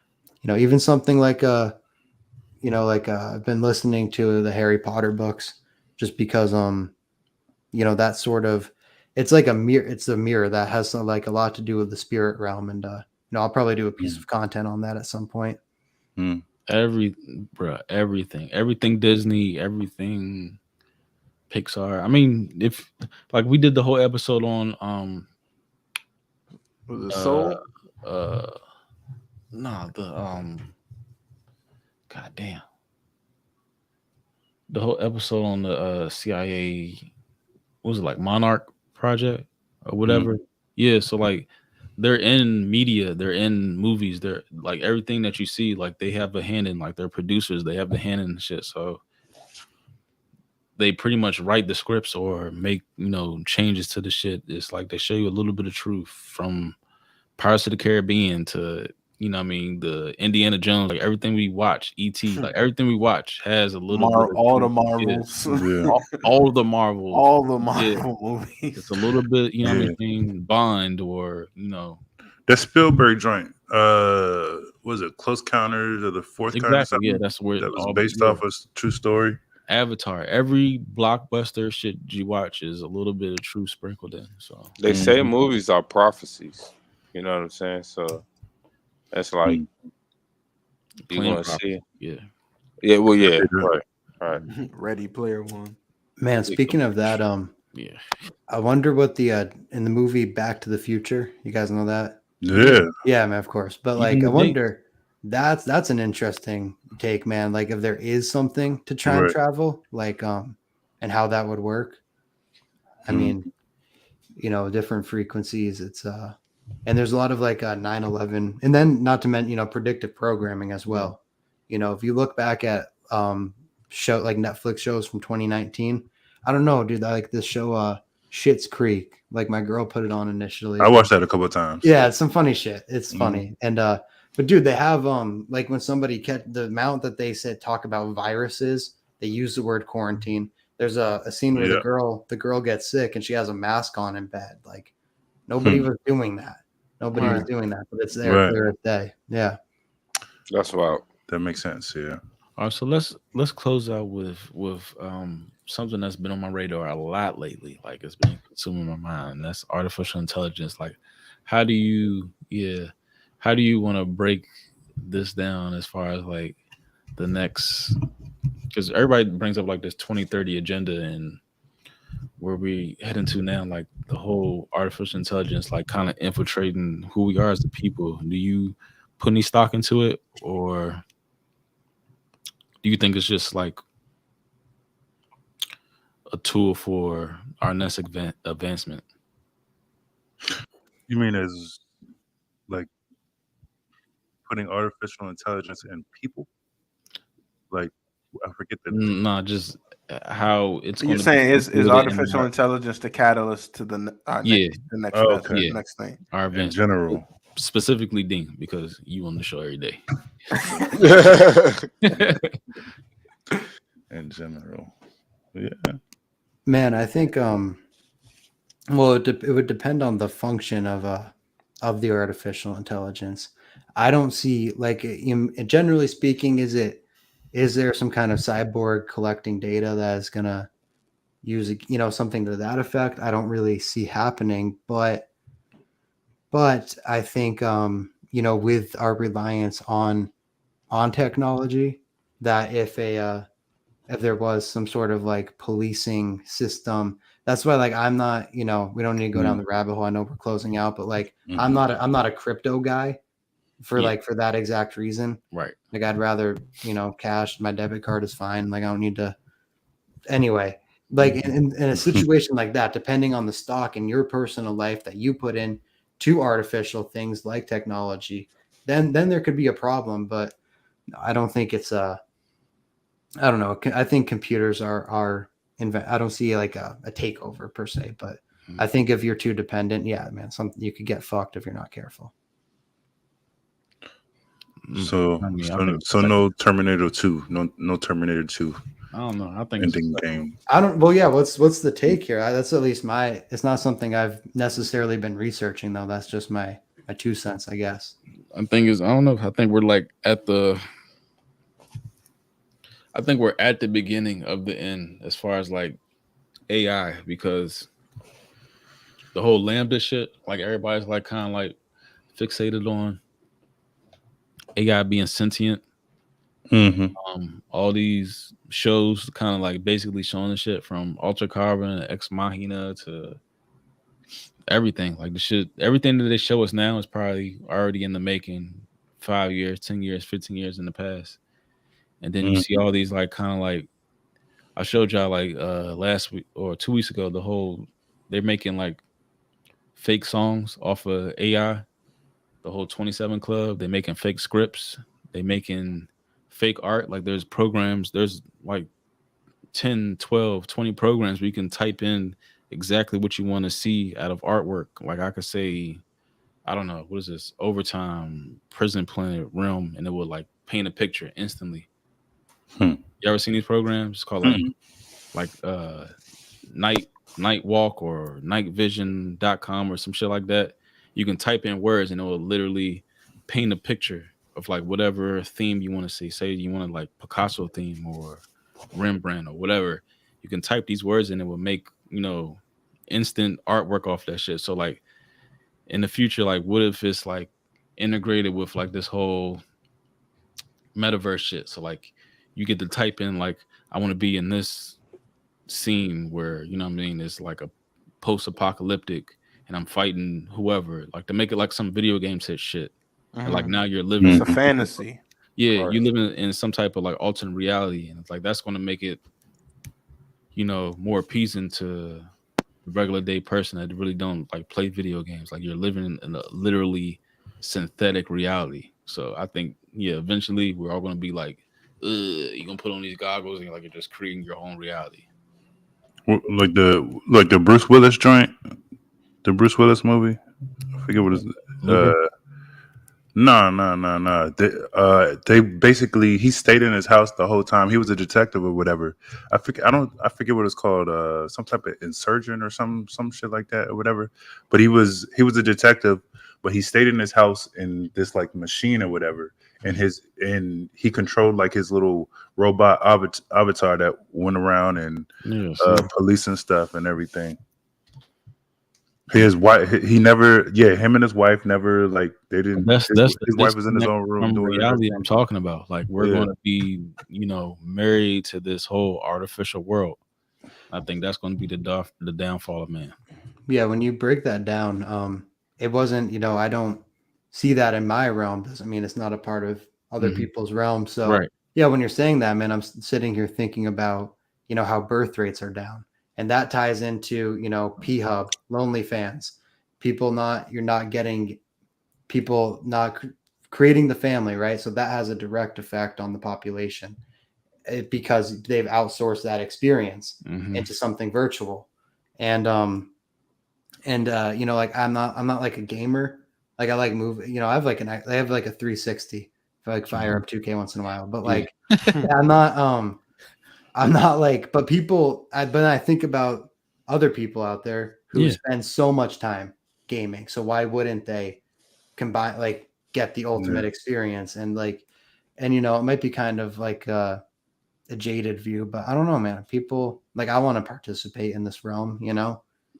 Speaker 2: Even something like I've been listening to the Harry Potter books just because that sort of, it's like a mirror, it's a mirror that has like a lot to do with the spirit realm, and I'll probably do a piece of content on that at some point.
Speaker 5: Mm.
Speaker 1: Everything Disney, everything Pixar. I mean, if like we did the whole episode on
Speaker 3: Was it
Speaker 1: uh
Speaker 3: Soul?
Speaker 1: uh nah the god damn, the whole episode on the CIA, what was it, like Monarch Project or whatever. Yeah, so like they're in media, they're in movies, they're like everything that you see, like they have a hand in, like they're producers, they have the hand in shit. So they pretty much write the scripts or make changes to the shit. It's like they show you a little bit of truth, from Pirates of the Caribbean to what I mean, the Indiana Jones, like everything we watch, ET, like everything we watch has a little bit of
Speaker 3: All the
Speaker 1: truth. Yeah.
Speaker 3: Marvels.
Speaker 5: Yeah.
Speaker 1: All the Marvels.
Speaker 3: All the
Speaker 1: Yeah.
Speaker 3: Marvel movies.
Speaker 1: It's a little bit,
Speaker 5: Yeah.
Speaker 1: Bond or
Speaker 5: That Spielberg joint, was it Close Counters of the Fourth Kind or
Speaker 1: exactly. Yeah,
Speaker 5: something?
Speaker 1: that's where
Speaker 5: That was
Speaker 1: all
Speaker 5: based off a true story.
Speaker 1: Avatar. Every blockbuster shit you watch is a little bit of truth sprinkled in. So
Speaker 4: They say
Speaker 5: Mhm.
Speaker 4: movies are prophecies. You know what I'm saying? So that's like
Speaker 5: Mm.
Speaker 4: you're
Speaker 1: playing
Speaker 4: gonna
Speaker 1: property.
Speaker 4: see.
Speaker 1: Yeah.
Speaker 4: Yeah, well, yeah,
Speaker 5: They do.
Speaker 4: right, right.
Speaker 3: Ready Player One.
Speaker 2: Man, speaking of that,
Speaker 1: Yeah.
Speaker 2: I wonder what the in the movie Back to the Future, you guys know that?
Speaker 5: Yeah.
Speaker 2: Yeah, man, of course. But
Speaker 1: Even
Speaker 2: like, I
Speaker 1: the date.
Speaker 2: wonder, that's an interesting take, man. Like, if there is something to time
Speaker 5: Right.
Speaker 2: travel, like, and how that would work. I
Speaker 5: Mm.
Speaker 2: mean, different frequencies. It's and there's a lot of like 9/11, and then not to mention predictive programming as well. If you look back at show like Netflix shows from 2019, I don't know, dude. I like this show, Schitt's Creek. Like my girl put it on initially.
Speaker 5: I watched that a couple of times.
Speaker 2: Yeah, it's some funny shit. It's
Speaker 5: Mhm.
Speaker 2: funny. And but dude, they have like when somebody the amount that they said talk about viruses, they use the word quarantine. There's a scene where
Speaker 5: Yeah.
Speaker 2: the girl gets sick and she has a mask on in bed. Like nobody was doing that. Nobody was
Speaker 3: Right.
Speaker 2: doing that, but it's there
Speaker 5: Right.
Speaker 2: clear as day. Yeah.
Speaker 4: That's wild.
Speaker 5: That makes sense. Yeah.
Speaker 1: All right, so let's close out with something that's been on my radar a lot lately. Like it's been consuming my mind. And that's artificial intelligence. Like, how do you, yeah, how do you want to break this down as far as like the next? Because everybody brings up like this 2030 agenda and where we heading to now, like the whole artificial intelligence, like kind of infiltrating who we are as the people. Do you put any stock into it, or do you think it's just like a tool for our next advancement?
Speaker 5: You mean as like putting artificial intelligence in people? Like I forget the
Speaker 1: Nah, just how it's going
Speaker 3: You're
Speaker 1: to be
Speaker 3: saying is
Speaker 1: included in
Speaker 3: artificial
Speaker 1: our,
Speaker 3: intelligence the catalyst to
Speaker 1: yeah,
Speaker 3: the next
Speaker 5: oh, okay.
Speaker 1: yeah,
Speaker 3: next thing?
Speaker 1: our
Speaker 5: In
Speaker 1: advancement.
Speaker 5: general.
Speaker 1: Specifically, Dean, because you on the show every day.
Speaker 5: In general. Yeah.
Speaker 2: Man, I think well, it would depend on the function of the artificial intelligence. I don't see like generally speaking, is there some kind of cyborg collecting data that is gonna use something to that effect? I don't really see happening, but I think with our reliance on technology, that if there was some sort of like policing system, that's why like I'm not, we don't need to go down the rabbit hole. I know we're closing out, but like I'm not a crypto guy
Speaker 1: Yeah.
Speaker 2: for that exact reason.
Speaker 1: Right.
Speaker 2: Like I'd rather, cash. My debit card is fine. Like I don't need to. Anyway, like in a situation like that, depending on the stock in your personal life that you put in to artificial things like technology, then there could be a problem. But I don't think it's I don't know. I think computers are I don't see like a takeover per se, but I think if you're too dependent, yeah, man, you could get fucked if you're not careful.
Speaker 5: So
Speaker 1: I mean, I
Speaker 5: so,
Speaker 1: think
Speaker 5: so no Terminator 2. No Terminator 2
Speaker 1: I don't know. I think it's
Speaker 5: ending game.
Speaker 2: I don't. Well, yeah. What's the take here? That's at least my. It's not something I've necessarily been researching though. That's just my 2 cents, I guess.
Speaker 1: I think is I don't know. I think we're like at the. I think we're at the beginning of the end as far as like AI because the whole lambda shit, like everybody's like kind of like fixated on AI being sentient.
Speaker 5: Mm-hmm.
Speaker 1: All these shows kind of like basically showing the shit from Ultra Carbon, Ex Machina to everything. Like the shit, everything that they show us now is probably already in the making 5 years, 10 years, 15 years in the past. And then you see all these like kind of like I showed y'all like last week or 2 weeks ago, the whole they're making like fake songs off of AI, the whole 27 Club. They're making fake scripts, they making fake art. Like there's programs, there's like 10, 12, 20 programs where you can type in exactly what you want to see out of artwork. Like I could say, I don't know, what is this? Overtime, Prison Planet, Realm, and it would like paint a picture instantly. You ever seen these programs? It's called like night walk or nightvision.com or some shit like that. You can type in words and it will literally paint a picture of like whatever theme you want to see. Say you want to like Picasso theme or Rembrandt or whatever. You can type these words and it will make, instant artwork off that shit. So like in the future, like what if it's like integrated with like this whole metaverse shit? So like you get to type in like I want to be in this scene where you know what I mean it's like a post-apocalyptic and I'm fighting whoever, like to make it like some video game set shit. And like now you're living
Speaker 3: It's a fantasy.
Speaker 1: yeah,
Speaker 3: Right.
Speaker 1: you living in some type of like alternate reality, and it's like that's going to make it more appeasing to the regular day person that really don't like play video games. Like you're living in a literally synthetic reality. So I think eventually we're all going to be like you're going to put on these goggles and you're just creating your own reality.
Speaker 5: Like the Bruce Willis joint, the Bruce Willis movie. I forget what is. No. They basically he stayed in his house the whole time. He was a detective or whatever. I forget what it's called. Some type of insurgent or some shit like that or whatever. But he was a detective, but he stayed in his house in this like machine or whatever, and he controlled like his little robot avatar that went around and
Speaker 1: Yeah, see?
Speaker 5: policing stuff and everything. His wife, he never, yeah, him and his wife never like they didn't.
Speaker 1: That's the
Speaker 5: His wife was in his
Speaker 1: disconnect
Speaker 5: own room
Speaker 1: from
Speaker 5: doing her
Speaker 1: reality
Speaker 5: thing.
Speaker 1: I'm talking about. Like we're
Speaker 5: Yeah.
Speaker 1: going to be, married to this whole artificial world. I think that's going to be the downfall of man.
Speaker 2: Yeah, when you break that down, it wasn't, I don't see that in my realm. Doesn't mean it's not a part of other
Speaker 1: Mhm.
Speaker 2: people's realm. So,
Speaker 1: Right.
Speaker 2: yeah, when you're saying that, man, I'm sitting here thinking about, how birth rates are down. And that ties into, P-Hub, lonely fans, you're not getting people not creating the family, right? So that has a direct effect on the population because they've outsourced that experience
Speaker 1: Mhm.
Speaker 2: into something virtual. And like I'm not like a gamer. Like I like move, I have like a 360 if I like fire up 2K once in a while. But
Speaker 1: Yeah.
Speaker 2: like I'm not like, but but I think about other people out there who
Speaker 1: Yeah.
Speaker 2: spend so much time gaming. So why wouldn't they combine, like get the ultimate experience? And it might be kind of like a jaded view, but I don't know, man. People like, I want to participate in this realm,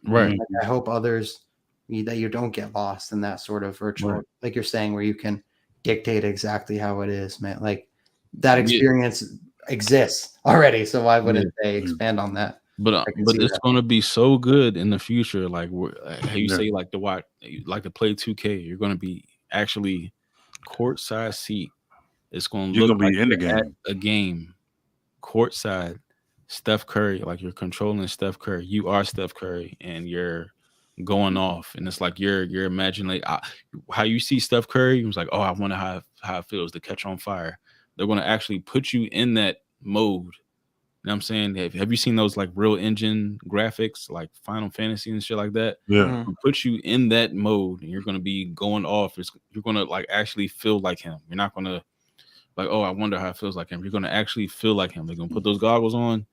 Speaker 1: Right.
Speaker 2: Like, I hope others that you don't get lost in that sort of virtual,
Speaker 1: Right.
Speaker 2: like you're saying, where you can dictate exactly how it is, man. Like that
Speaker 1: Yeah.
Speaker 2: experience exists already, so why wouldn't
Speaker 1: Yeah.
Speaker 2: they expand on that?
Speaker 1: But
Speaker 2: I can
Speaker 1: but
Speaker 2: see
Speaker 1: it's
Speaker 2: that.
Speaker 1: going to be so good in the future. Like how you
Speaker 5: Yeah.
Speaker 1: say, like like to play 2K. You're going to be actually courtside seat. It's going to
Speaker 5: You're
Speaker 1: look
Speaker 5: gonna
Speaker 1: like
Speaker 5: be in the
Speaker 1: you're at
Speaker 5: game.
Speaker 1: a game, courtside. Steph Curry, like you're controlling Steph Curry. You are Steph Curry, and you're going off, and it's like you're imagining how you see Steph Curry. He was like, oh, I wonder how it feels to catch on fire. They're going to actually put you in that mode. You know what I'm saying? Have you seen those like real engine graphics, like Final Fantasy and shit like that?
Speaker 5: Yeah.
Speaker 1: It'll put you in that mode, and you're going to be going off. You're going to like actually feel like him. You're not going to like, oh, I wonder how it feels like him. You're going to actually feel like him. They're going to put those goggles on.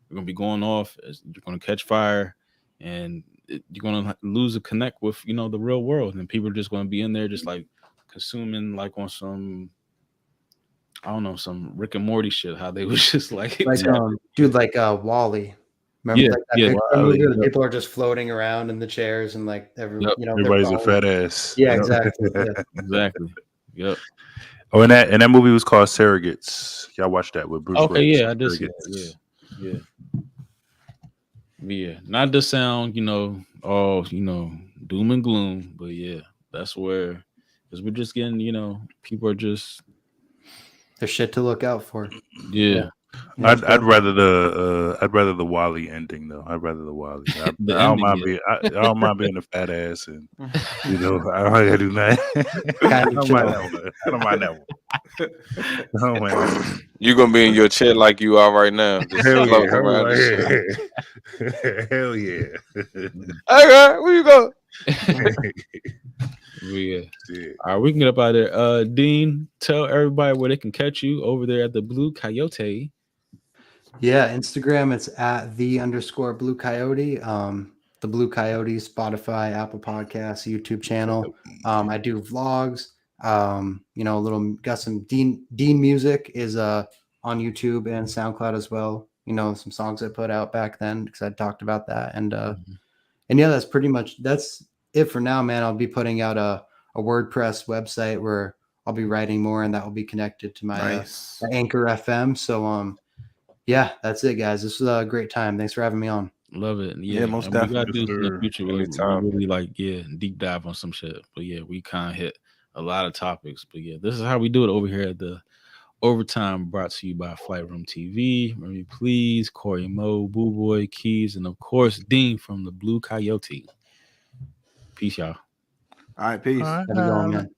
Speaker 1: You're going to be going off. You're going to catch fire, and you're going to lose a connect with the real world. And people are just going to be in there, just like consuming, like on some, I don't know, some Rick and Morty shit. How they was just like,
Speaker 2: Like dude, like Wally. Remember
Speaker 1: yeah,
Speaker 2: like that
Speaker 1: yeah,
Speaker 2: Pixar movie where
Speaker 1: yep,
Speaker 2: people are just floating around in the chairs and like they're
Speaker 1: yep,
Speaker 5: Everybody's a
Speaker 2: bones.
Speaker 5: fat ass.
Speaker 2: Yeah,
Speaker 5: Yep.
Speaker 2: exactly. Yeah.
Speaker 1: exactly, yep.
Speaker 5: Oh, and that movie was called Surrogates. Y'all watched that with Bruce
Speaker 1: Okay,
Speaker 5: Willis.
Speaker 1: yeah, I did see that. Yeah. Not to sound, all doom and gloom, but yeah, that's where, because we're just getting, people are just,
Speaker 2: There's shit to look out for.
Speaker 1: yeah.
Speaker 5: I'd rather the Wally ending though. I'd rather the Wally. I
Speaker 1: The
Speaker 5: don't
Speaker 1: ending,
Speaker 5: mind
Speaker 1: yeah.
Speaker 5: being I don't mind being a fat ass and I don't gotta do that. I
Speaker 2: Kind of
Speaker 5: don't mind
Speaker 2: chill.
Speaker 5: that one. I don't mind that one. I don't mind that one.
Speaker 4: You're gonna be in your chair like you are right now, just
Speaker 5: Hell yeah,
Speaker 4: floating around and shit.
Speaker 5: hell yeah.
Speaker 4: Hey girl, where you go?
Speaker 1: Yeah.
Speaker 5: Shit.
Speaker 1: All right, we can get up out of there. Dean, tell everybody where they can catch you over there at the Blue Coyote.
Speaker 2: Yeah, Instagram, it's at @the_Blue Coyote. The Blue Coyote, Spotify, Apple Podcasts, YouTube channel. I do vlogs. Got some Dean music is on YouTube and SoundCloud as well. Some songs I put out back then because I talked about that. And yeah, that's it for now, man. I'll be putting out a WordPress website where I'll be writing more, and that will be connected to my
Speaker 3: Nice.
Speaker 2: Anchor FM. So yeah, that's it, guys. This was a great time. Thanks for having me on.
Speaker 1: Love it.
Speaker 3: Yeah, most
Speaker 1: and we gotta
Speaker 3: definitely.
Speaker 1: do this in the future. We
Speaker 4: Anytime.
Speaker 1: really deep dive on some shit. But yeah, we kind of hit a lot of topics. But yeah, this is how we do it over here at the Overtime, brought to you by Flight Room TV. Remember, please, Corey Mo, Boo Boy, Keys, and of course Dean from the Blue Coyote. Peace, y'all.
Speaker 3: All right, peace.
Speaker 2: Have a good one, man.